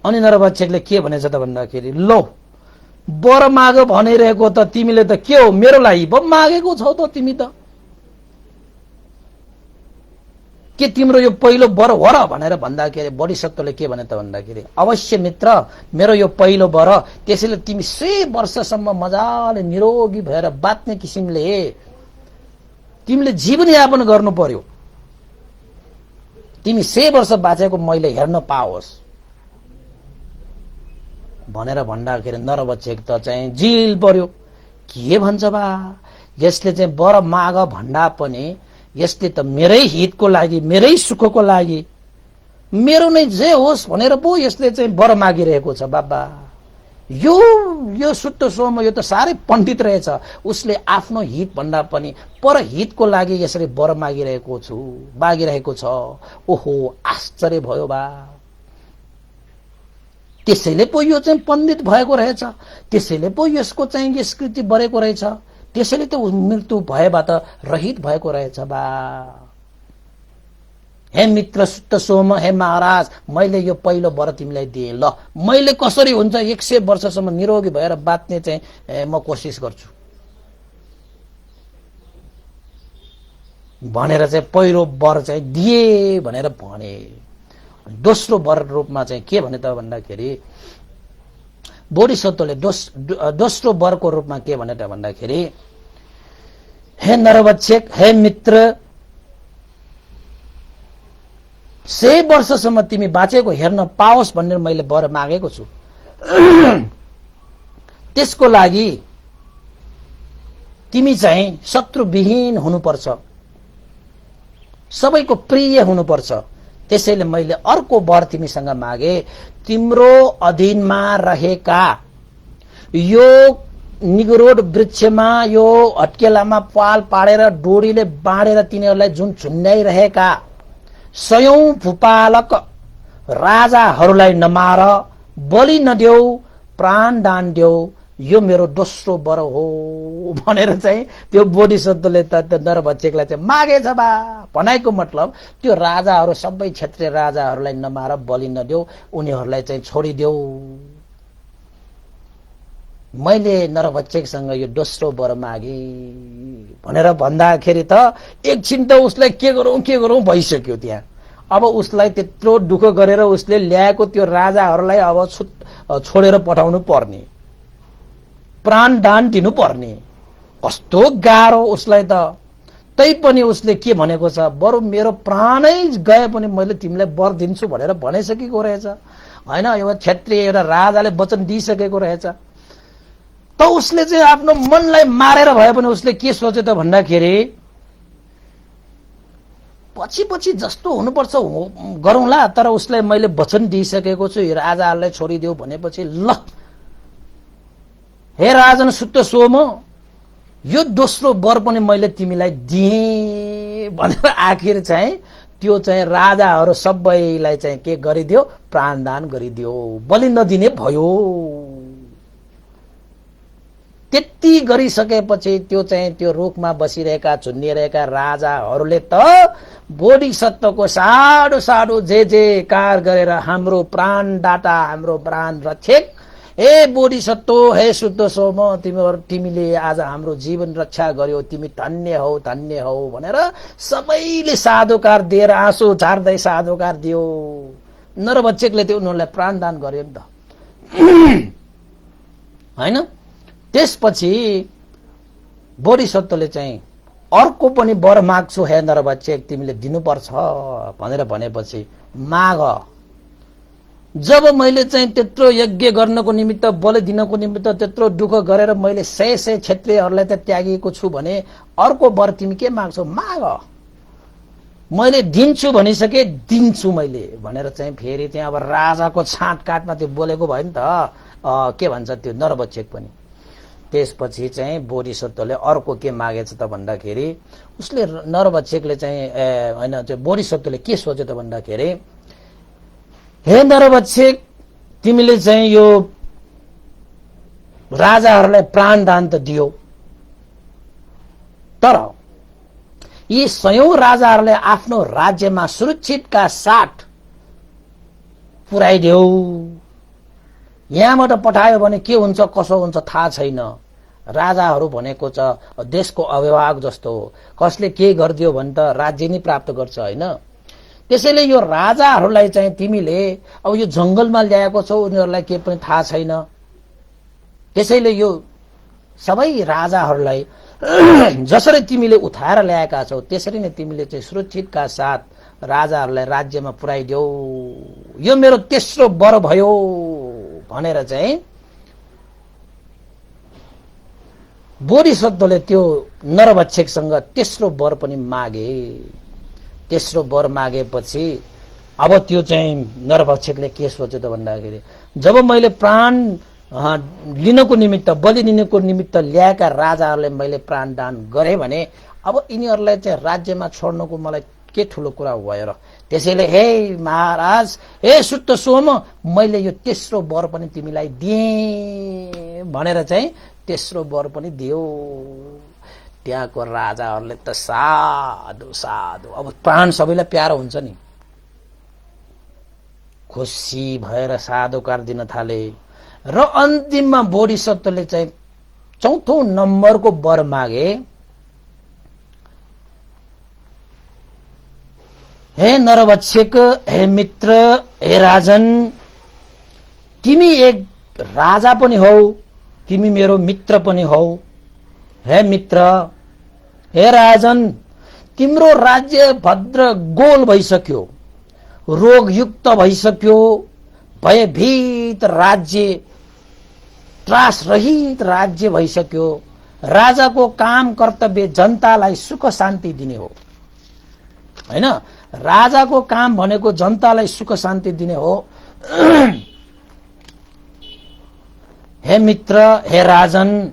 अनि नरभक्षकले के भनेछ त भन्दाखेरि लो वर माग भनिरहेको त तिमीले त के हो, मेरो लागि पो मागेको छौ त तिमी त, के तिम्रो यो पहिलो वर हो र भनेर भन्दाखेरि बोधिसत्वले के भने त भन्दाखेरि अवश्य मित्र, मेरो यो पहिलो वर, त्यसैले तिमी 100 वर्षसम्म मजाले निरोगी भएर बाँच्ने किसिमले तिमीले जीवनयापन गर्नु पर्यो, तिमी 100 वर्ष बाँचेको मैले हेर्न पाओस् भनेर भन्दाखेरि नरभक्षक त चाहिँ जिल पर्यो। के भन्छ बा, यसले चाहिँ वर माग भन्दा पनि यसले त मेरै हितको लागि, मेरै सुखको लागि, मेरो नै जे होस् भनेर पो यसले चाहिँ वर मागिरहेको छ। बाबा यो सुत्त सोम यो त साह्रै पण्डित रहेछ, उसले आफ्नो हित भन्दा पनि परहितको लागि यसरी वर मागिरहेको छ। ओहो आश्चर्य भयो बा, त्यसैले पो यो चाहिँ पण्डित भएको रहेछ, त्यसैले पो यसको चाहिँ यस कृति बढेको रहेछ, त्यसैले त मृत्यु भएबाट रहित भएको रहेछ बा। हे मित्र सुत्त सोम, हे महाराज, मैले यो पहिलो वर तिमीलाई दिएँ, ल मैले कसरी हुन्छ 100 वर्षसम्म निरोगी भएर बाँच्ने चाहिँ म कोसिस गर्छु भनेर चाहिँ पहिलो वर चाहिँ दिए भनेर भने। दोस्रो वर रूपमा चाहिँ के भने त भन्दाखेरि बोधिसत्वले दोस्रो वरको रूपमा के भने त भन्दाखेरि हे नरभक्षक, हे मित्र, 100 वर्षसम्म तिमी बाँचेको हेर्न पाओस् भनेर मैले वर मागेको छु। त्यसको लागि तिमी चाहिँ शत्रुविहीन हुनुपर्छ, सबैको प्रिय हुनुपर्छ। त्यसैले मैले अर्को वर तिमीसँग मागे, तिम्रो अधीनमा रहेका यो निगरोड वृक्षमा यो हट्केलामा पाल पाडेर डोरीले बाँडेर तिनीहरूलाई जुन झुन्ड्याइरहेका 100 भूपालक राजाहरूलाई नमार, बलि नदेऊ, प्राण दान देऊ, यो मेरो दोस्रो वर हो भनेर चाहिँ त्यो बोधिसत्वले त नरभक्षकलाई चाहिँ मागेछ बा। भनाइको मतलब त्यो राजाहरू सबै क्षेत्रीय राजाहरूलाई नमार, बलि नदेऊ, उनीहरूलाई चाहिँ छोडिदेऊ। मैले नरभक्षकसँग यो दोस्रो वर मागे भनेर भन्दाखेरि त एकछिन त उसलाई के गरौँ भइसक्यो। त्यहाँ अब उसलाई त्यत्रो दुःख गरेर उसले ल्याएको त्यो राजाहरूलाई अब छोडेर पठाउनु पर्ने, प्राण दान दिनु पर्ने, कस्तो गाह्रो उसलाई त। तैपनि उसले के भनेको छ, बरु मेरो प्राणै गए पनि मैले तिमीलाई वर दिन्छु भनेर भनिसकेको रहेछ। होइन, एउटा क्षेत्रीय एउटा राजाले वचन दिइसकेको रहेछ। त उसले चाहिँ आफ्नो मनलाई मारेर भए पनि उसले के सोच्यो त भन्दाखेरि पछि पछि जस्तो हुनुपर्छ गरौँला, तर उसलाई मैले वचन दिइसकेको छु, यो राजाहरूलाई छोडिदेऊ भनेपछि ल हे राजन सुत्त सोम, यो दोस्रो वर पनि मैले तिमीलाई दिएँ भनेर आखिर चाहिँ त्यो चाहिँ राजाहरू सबैलाई चाहिँ के गरिदियो, प्राणदान गरिदियो, बलि नदिने भयो। त्यति गरिसकेपछि त्यो चाहिँ त्यो रुखमा बसिरहेका झुन्डिरहेका राजाहरूले त बोधिसत्वको साडो साडो जे कार गरेर हाम्रो प्राणदाता, हाम्रो प्राण रक्षक, हे बोधिसत्व, हे शुद्ध सोम, तिमीले आज हाम्रो जीवन रक्षा गर्यो, तिमी धन्य हौ भनेर सबैले साधुकार दिएर आँसु झार्दै साधुकार दियो। नरभक्षकले त्यो उनीहरूलाई प्राणदान गर्यो नि त, होइन। त्यसपछि बोधिसत्वले चाहिँ अर्को पनि वर माग्छु हे नरभक्षक, तिमीले दिनुपर्छ भनेर भनेपछि माग। जब मैले चाहिँ त्यत्रो यज्ञ गर्नको निमित्त, बलि दिनको निमित्त त्यत्रो दुःख गरेर मैले 100 क्षेत्रीयहरूलाई त त्यागेको छु भने अर्को वर तिमी के माग्छौ, माग। मैले दिन्छु भनिसके, दिन्छु मैले भनेर चाहिँ फेरि त्यहाँ अब राजाको छाँटकाटमा त्यो बोलेको भयो नि त, के भन्छ त्यो नरभक्षक पनि। त्यसपछि चाहिँ बोधिसत्वले अर्को के मागेछ त भन्दाखेरि, उसले नरभक्षकले चाहिँ होइन त्यो बोधिसत्वले के सोच्यो त भन्दाखेरि, हे नरभक्षक, तिमीले चाहिँ यो राजाहरूलाई प्राणदान त दियो, तर यी 100 राजाहरूलाई आफ्नो राज्यमा सुरक्षितका साथ पुर्याइदेऊ। यहाँबाट पठायो भने के हुन्छ कसो हुन्छ थाहा छैन। राजाहरू भनेको छ देशको अभिभावक जस्तो हो, कसले के गरिदियो भने त राज्य नै प्राप्त गर्छ, होइन। त्यसैले यो राजाहरूलाई चाहिँ तिमीले अब यो जंगलमा ल्याएको छौ, उनीहरूलाई के पनि थाहा छैन। त्यसैले यो सबै राजाहरूलाई जसरी तिमीले उठाएर ल्याएका छौ त्यसरी नै तिमीले चाहिँ सुरक्षितका साथ राजाहरूलाई राज्यमा पुर्याइदेऊ, यो मेरो तेस्रो वर भयो भनेर चाहिँ बोधिसत्वले त्यो नरभक्षकसँग तेस्रो वर पनि मागे। तेस्रो वर मागेपछि अब त्यो चाहिँ नरभक्षकले के सोच्यो त भन्दाखेरि, जब मैले प्राण लिनको निमित्त, बलि दिनको निमित्त ल्याएका राजाहरूले मैले प्राणदान गरेँ भने अब यिनीहरूलाई चाहिँ राज्यमा छोड्नुको मलाई के ठुलो कुरा भयो र। त्यसैले हे महाराज, हे शुद्ध सोम, मैले यो तेस्रो वर पनि तिमीलाई दिएँ भनेर चाहिँ तेस्रो वर पनि दियो। त्यहाँको राजाहरूले त साधु साधु, अब प्राण सबैलाई प्यारो हुन्छ नि, खुसी भएर साधुकार दिन थाले। र अन्तिममा बोधिसत्वले चाहिँ 4औं नम्बरको वर मागे, हे नरभक्षक, हे मित्र, हे राजन, तिमी एक राजा पनि हौ, तिमी मेरो मित्र पनि हौ। हे मित्र, हे राजन, तिम्रो राज्य भद्र गोल भइसक्यो, रोगयुक्त भइसक्यो, भयभीत राज्य, त्रास रहित राज्य भइसक्यो। राजाको काम कर्तव्य जनतालाई सुख शान्ति दिने हो, हैन। राजाको काम भनेको जनतालाई सुख शान्ति दिने हो। हे मित्र, हे राजन,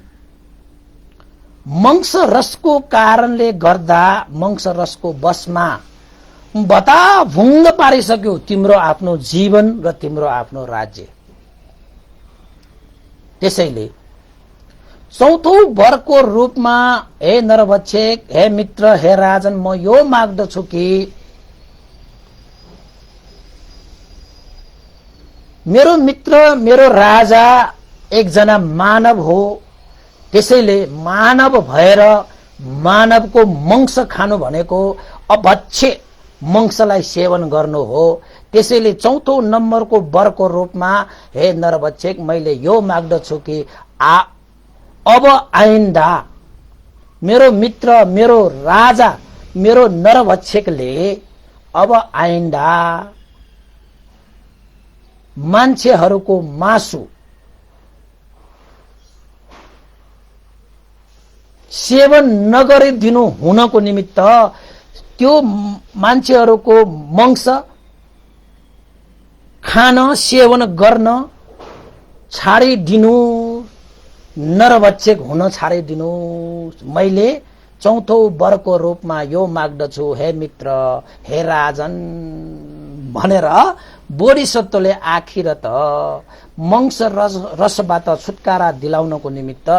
मंस रसको कारणले गर्दा मंस रसको बसमा बताभुङ्ग पारिसक्यो तिम्रो आफ्नो जीवन र तिम्रो आफ्नो राज्य। त्यसैले 4औं वरको रूपमा हे नरभक्षक, हे मित्र, हे राजन, म यो माग्दछु कि मेरो मित्र, मेरो राजा एकजना मानव हो। त्यसैले मानव भएर मानवको मंस खानु भनेको अभक्ष्य मंसलाई सेवन गर्नु हो। त्यसैले 4औं नम्बरको वरको रूपमा हे नरभक्षक, मैले यो माग्दछु कि अब आइन्दा मेरो मित्र, मेरो राजा, मेरो नरभक्षकले अब आइन्दा मान्छेहरूको मासु सेवन नगरिदिनु हुनको निमित्त त्यो मान्छेहरूको मांस खान सेवन गर्न छाडिदिनु, नरभक्षक हुन छाडिदिनु। मैले चौथो वरको रूपमा यो माग्दछु, हे मित्र, हे राजन भनेर बोधिसत्वले आखिर त मंस रसबाट छुटकारा दिलाउनको निमित्त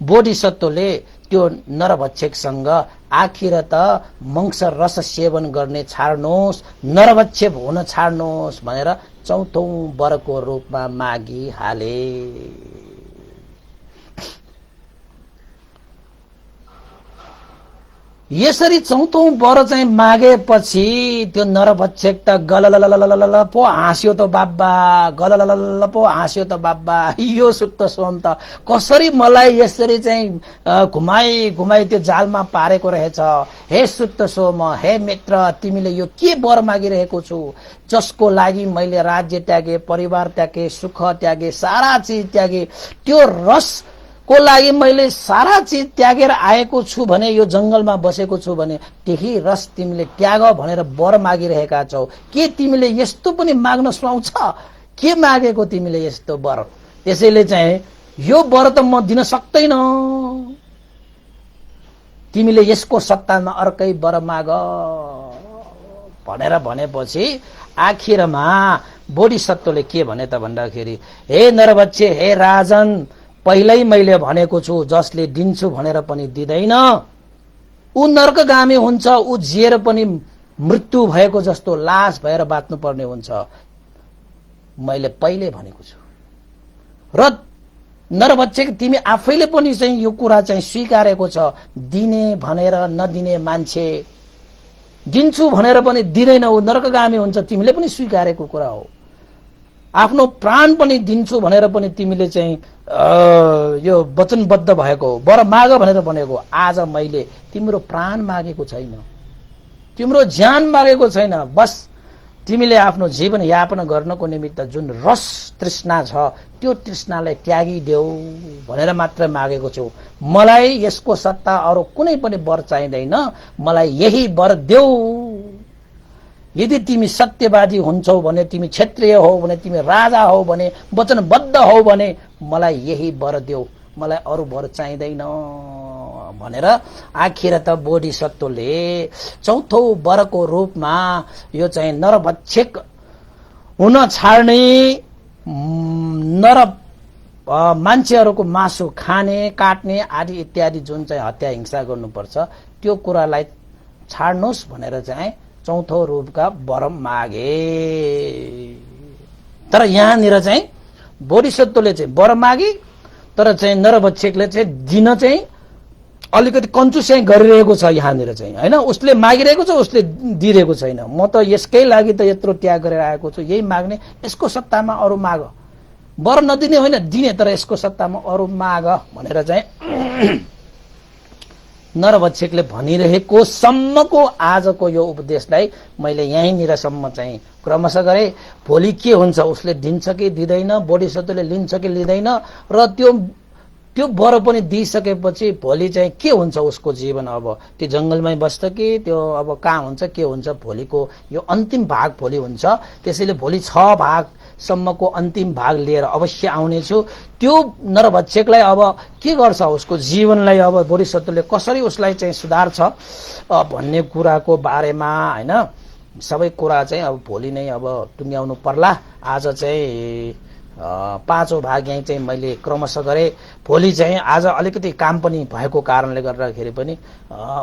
बोधिसत्वले त्यो नरभक्षकसँग आखिर त मंस रस सेवन गर्ने छाड्नुहोस्, नरभक्षक हुन छाड्नुहोस् भनेर चौथौं वरको रूपमा मागिहाले। यसरी चौथौं वर चाहिँ मागेपछि त्यो नरभक्षक त गलललललल पो हाँस्यो त बाबा, गलललल पो हाँस्यो त बाबा। यो सुत्त सोम त कसरी मलाई यसरी चाहिँ घुमाई घुमाई त्यो जालमा पारेको रहेछ। हे सुत्त सोम, हे मित्र, तिमीले यो के वर मागिरहेको छु, जसको लागि मैले राज्य त्यागे, परिवार त्यागे, सुख त्यागे, सारा चीज त्यागे, त्यो रस को लागि मैले सारा चीज त्यागेर आएको छु भने, यो जंगलमा बसेको छु भने त्यही रस तिमीले त्याग भनेर वर मागिरहेका छौ। के तिमीले यस्तो पनि माग्न सुहाउँछ? के मागेको तिमीले यस्तो वर? त्यसैले चाहिँ यो वर त म दिन सक्दैन, तिमीले यसको सट्टामा अर्कै वर माग भनेर भनेपछि आखिरमा बोधिसत्वले के भने त भन्दाखेरि, हे नरभक्षक, हे राजन, पहिल्यै मैले भनेको छु, जसले दिन्छु भनेर पनि दिँदैन ऊ नरकगामी हुन्छ, ऊ जिएर पनि मृत्यु भएको जस्तो लास भएर बाँच्नु पर्ने हुन्छ। मैले पहिले भनेको छु र नरभक्षक तिमी आफैले पनि चाहिँ यो कुरा चाहिँ स्वीकारेको छ। दिने भनेर नदिने मान्छे दिन्छु भनेर पनि दिँदैन, ऊ नरकगामी हुन्छ, तिमीले पनि स्वीकारेको कुरा हो। आफ्नो प्राण पनि दिन्छु भनेर पनि तिमीले चाहिँ यो वचनबद्ध भएको हो, वर माग भनेर भनेको। आज मैले तिम्रो प्राण मागेको छैन, तिम्रो ज्यान मागेको छैन, बस तिमीले आफ्नो जीवन यापन गर्नको निमित्त जुन रस तृष्णा छ त्यो तृष्णालाई त्यागिदेऊ भनेर मात्र मागेको छु। मलाई यसको सट्टा अरू कुनै पनि वर चाहिँदैन, मलाई यही वर देऊ। यदि तिमी सत्यवादी हुन्छौ भने, तिमी क्षत्रिय हो भने, तिमी राजा हो भने, वचनबद्ध हो भने मलाई यही वर देऊ, मलाई अरू वर चाहिँदैन भनेर आखिर त बोधिसत्वले चौथो वरको रूपमा यो चाहिँ नरभक्षक हुन छाड्ने, नर मान्छेहरूको मासु खाने, काट्ने आदि इत्यादि जुन चाहिँ हत्या हिंसा गर्नुपर्छ त्यो कुरालाई छाड्नुहोस् भनेर चाहिँ चौथो रूपका वर मागे। तर यहाँनिर चाहिँ बोधिसत्वले चाहिँ वर मागे, तर चाहिँ नरभक्षकले चाहिँ दिन चाहिँ अलिकति कन्जुसाइ गरिरहेको छ यहाँनिर चाहिँ, हैन? उसले मागिरहेको छ, उसले दिइरहेको छैन। म त यसकै लागि त यत्रो त्याग गरेर आएको छु, यही माग्ने, यसको सट्टामा अरू माग। वर नदिने होइन, दिने, तर यसको सट्टामा अरू माग भनेर चाहिँ नरभक्षकले भनिरहेको सम्मको आजको यो उपदेशलाई मैले यहीँनिरसम्म चाहिँ क्रमशः गरे। भोलि के हुन्छ, उसले दिन्छ कि दिँदैन, बोधिसत्वले लिन्छ कि लिँदैन, र त्यो वर पनि दिइसकेपछि भोलि चाहिँ के हुन्छ उसको जीवन? अब त्यो जंगलमै बस्छ कि त्यो अब कहाँ हुन्छ, के हुन्छ? भोलिको यो अन्तिम भाग भोलि हुन्छ। त्यसैले भोलि 6 भागसम्मको अन्तिम भाग लिएर अवश्य आउनेछु। त्यो नरभक्षकलाई अब के गर्छ, उसको जीवनलाई अब बोधिसत्वले कसरी उसलाई चाहिँ सुधार्छ भन्ने कुराको बारेमा, हैन, सबै कुरा चाहिँ अब भोलि नै अब टुङ्ग्याउनु पर्ला। आज चाहिँ 5औं भाग यही चाहिँ मैले क्रमशः गरे। भोलि चाहिँ आज अलिकति काम पनि भएको कारणले गर्दाखेरि पनि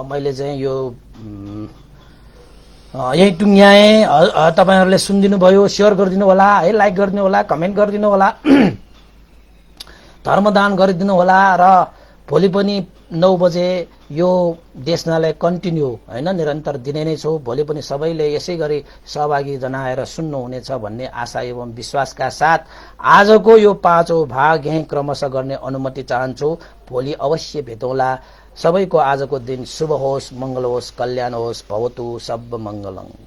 मैले चाहिँ यो यही टुङ्ग्याएँ। तपाईहरुले सुनिदिनु भयो, शेयर गरिदिनु होला है, लाइक गरिदिनु होला, कमेन्ट गरिदिनु होला, धर्मदान गरिदिनु होला। र भोलि पनि 9 बजे यो देशनालाई कन्टिन्यू, हैन, निरन्तर दिने नै छु। भोलि पनि सबैले यसै गरी सहभागी जनाएर सुन्नुहुनेछ भन्ने आशा एवं विश्वासका साथ आजको यो 5औं भाग यही क्रमशः गर्ने अनुमति चाहन्छु। भोलि अवश्य भेटौँला। सबैको आजको दिन शुभ होस्, मंगल होस्, कल्याण होस्, भवतु सब मंगलम्।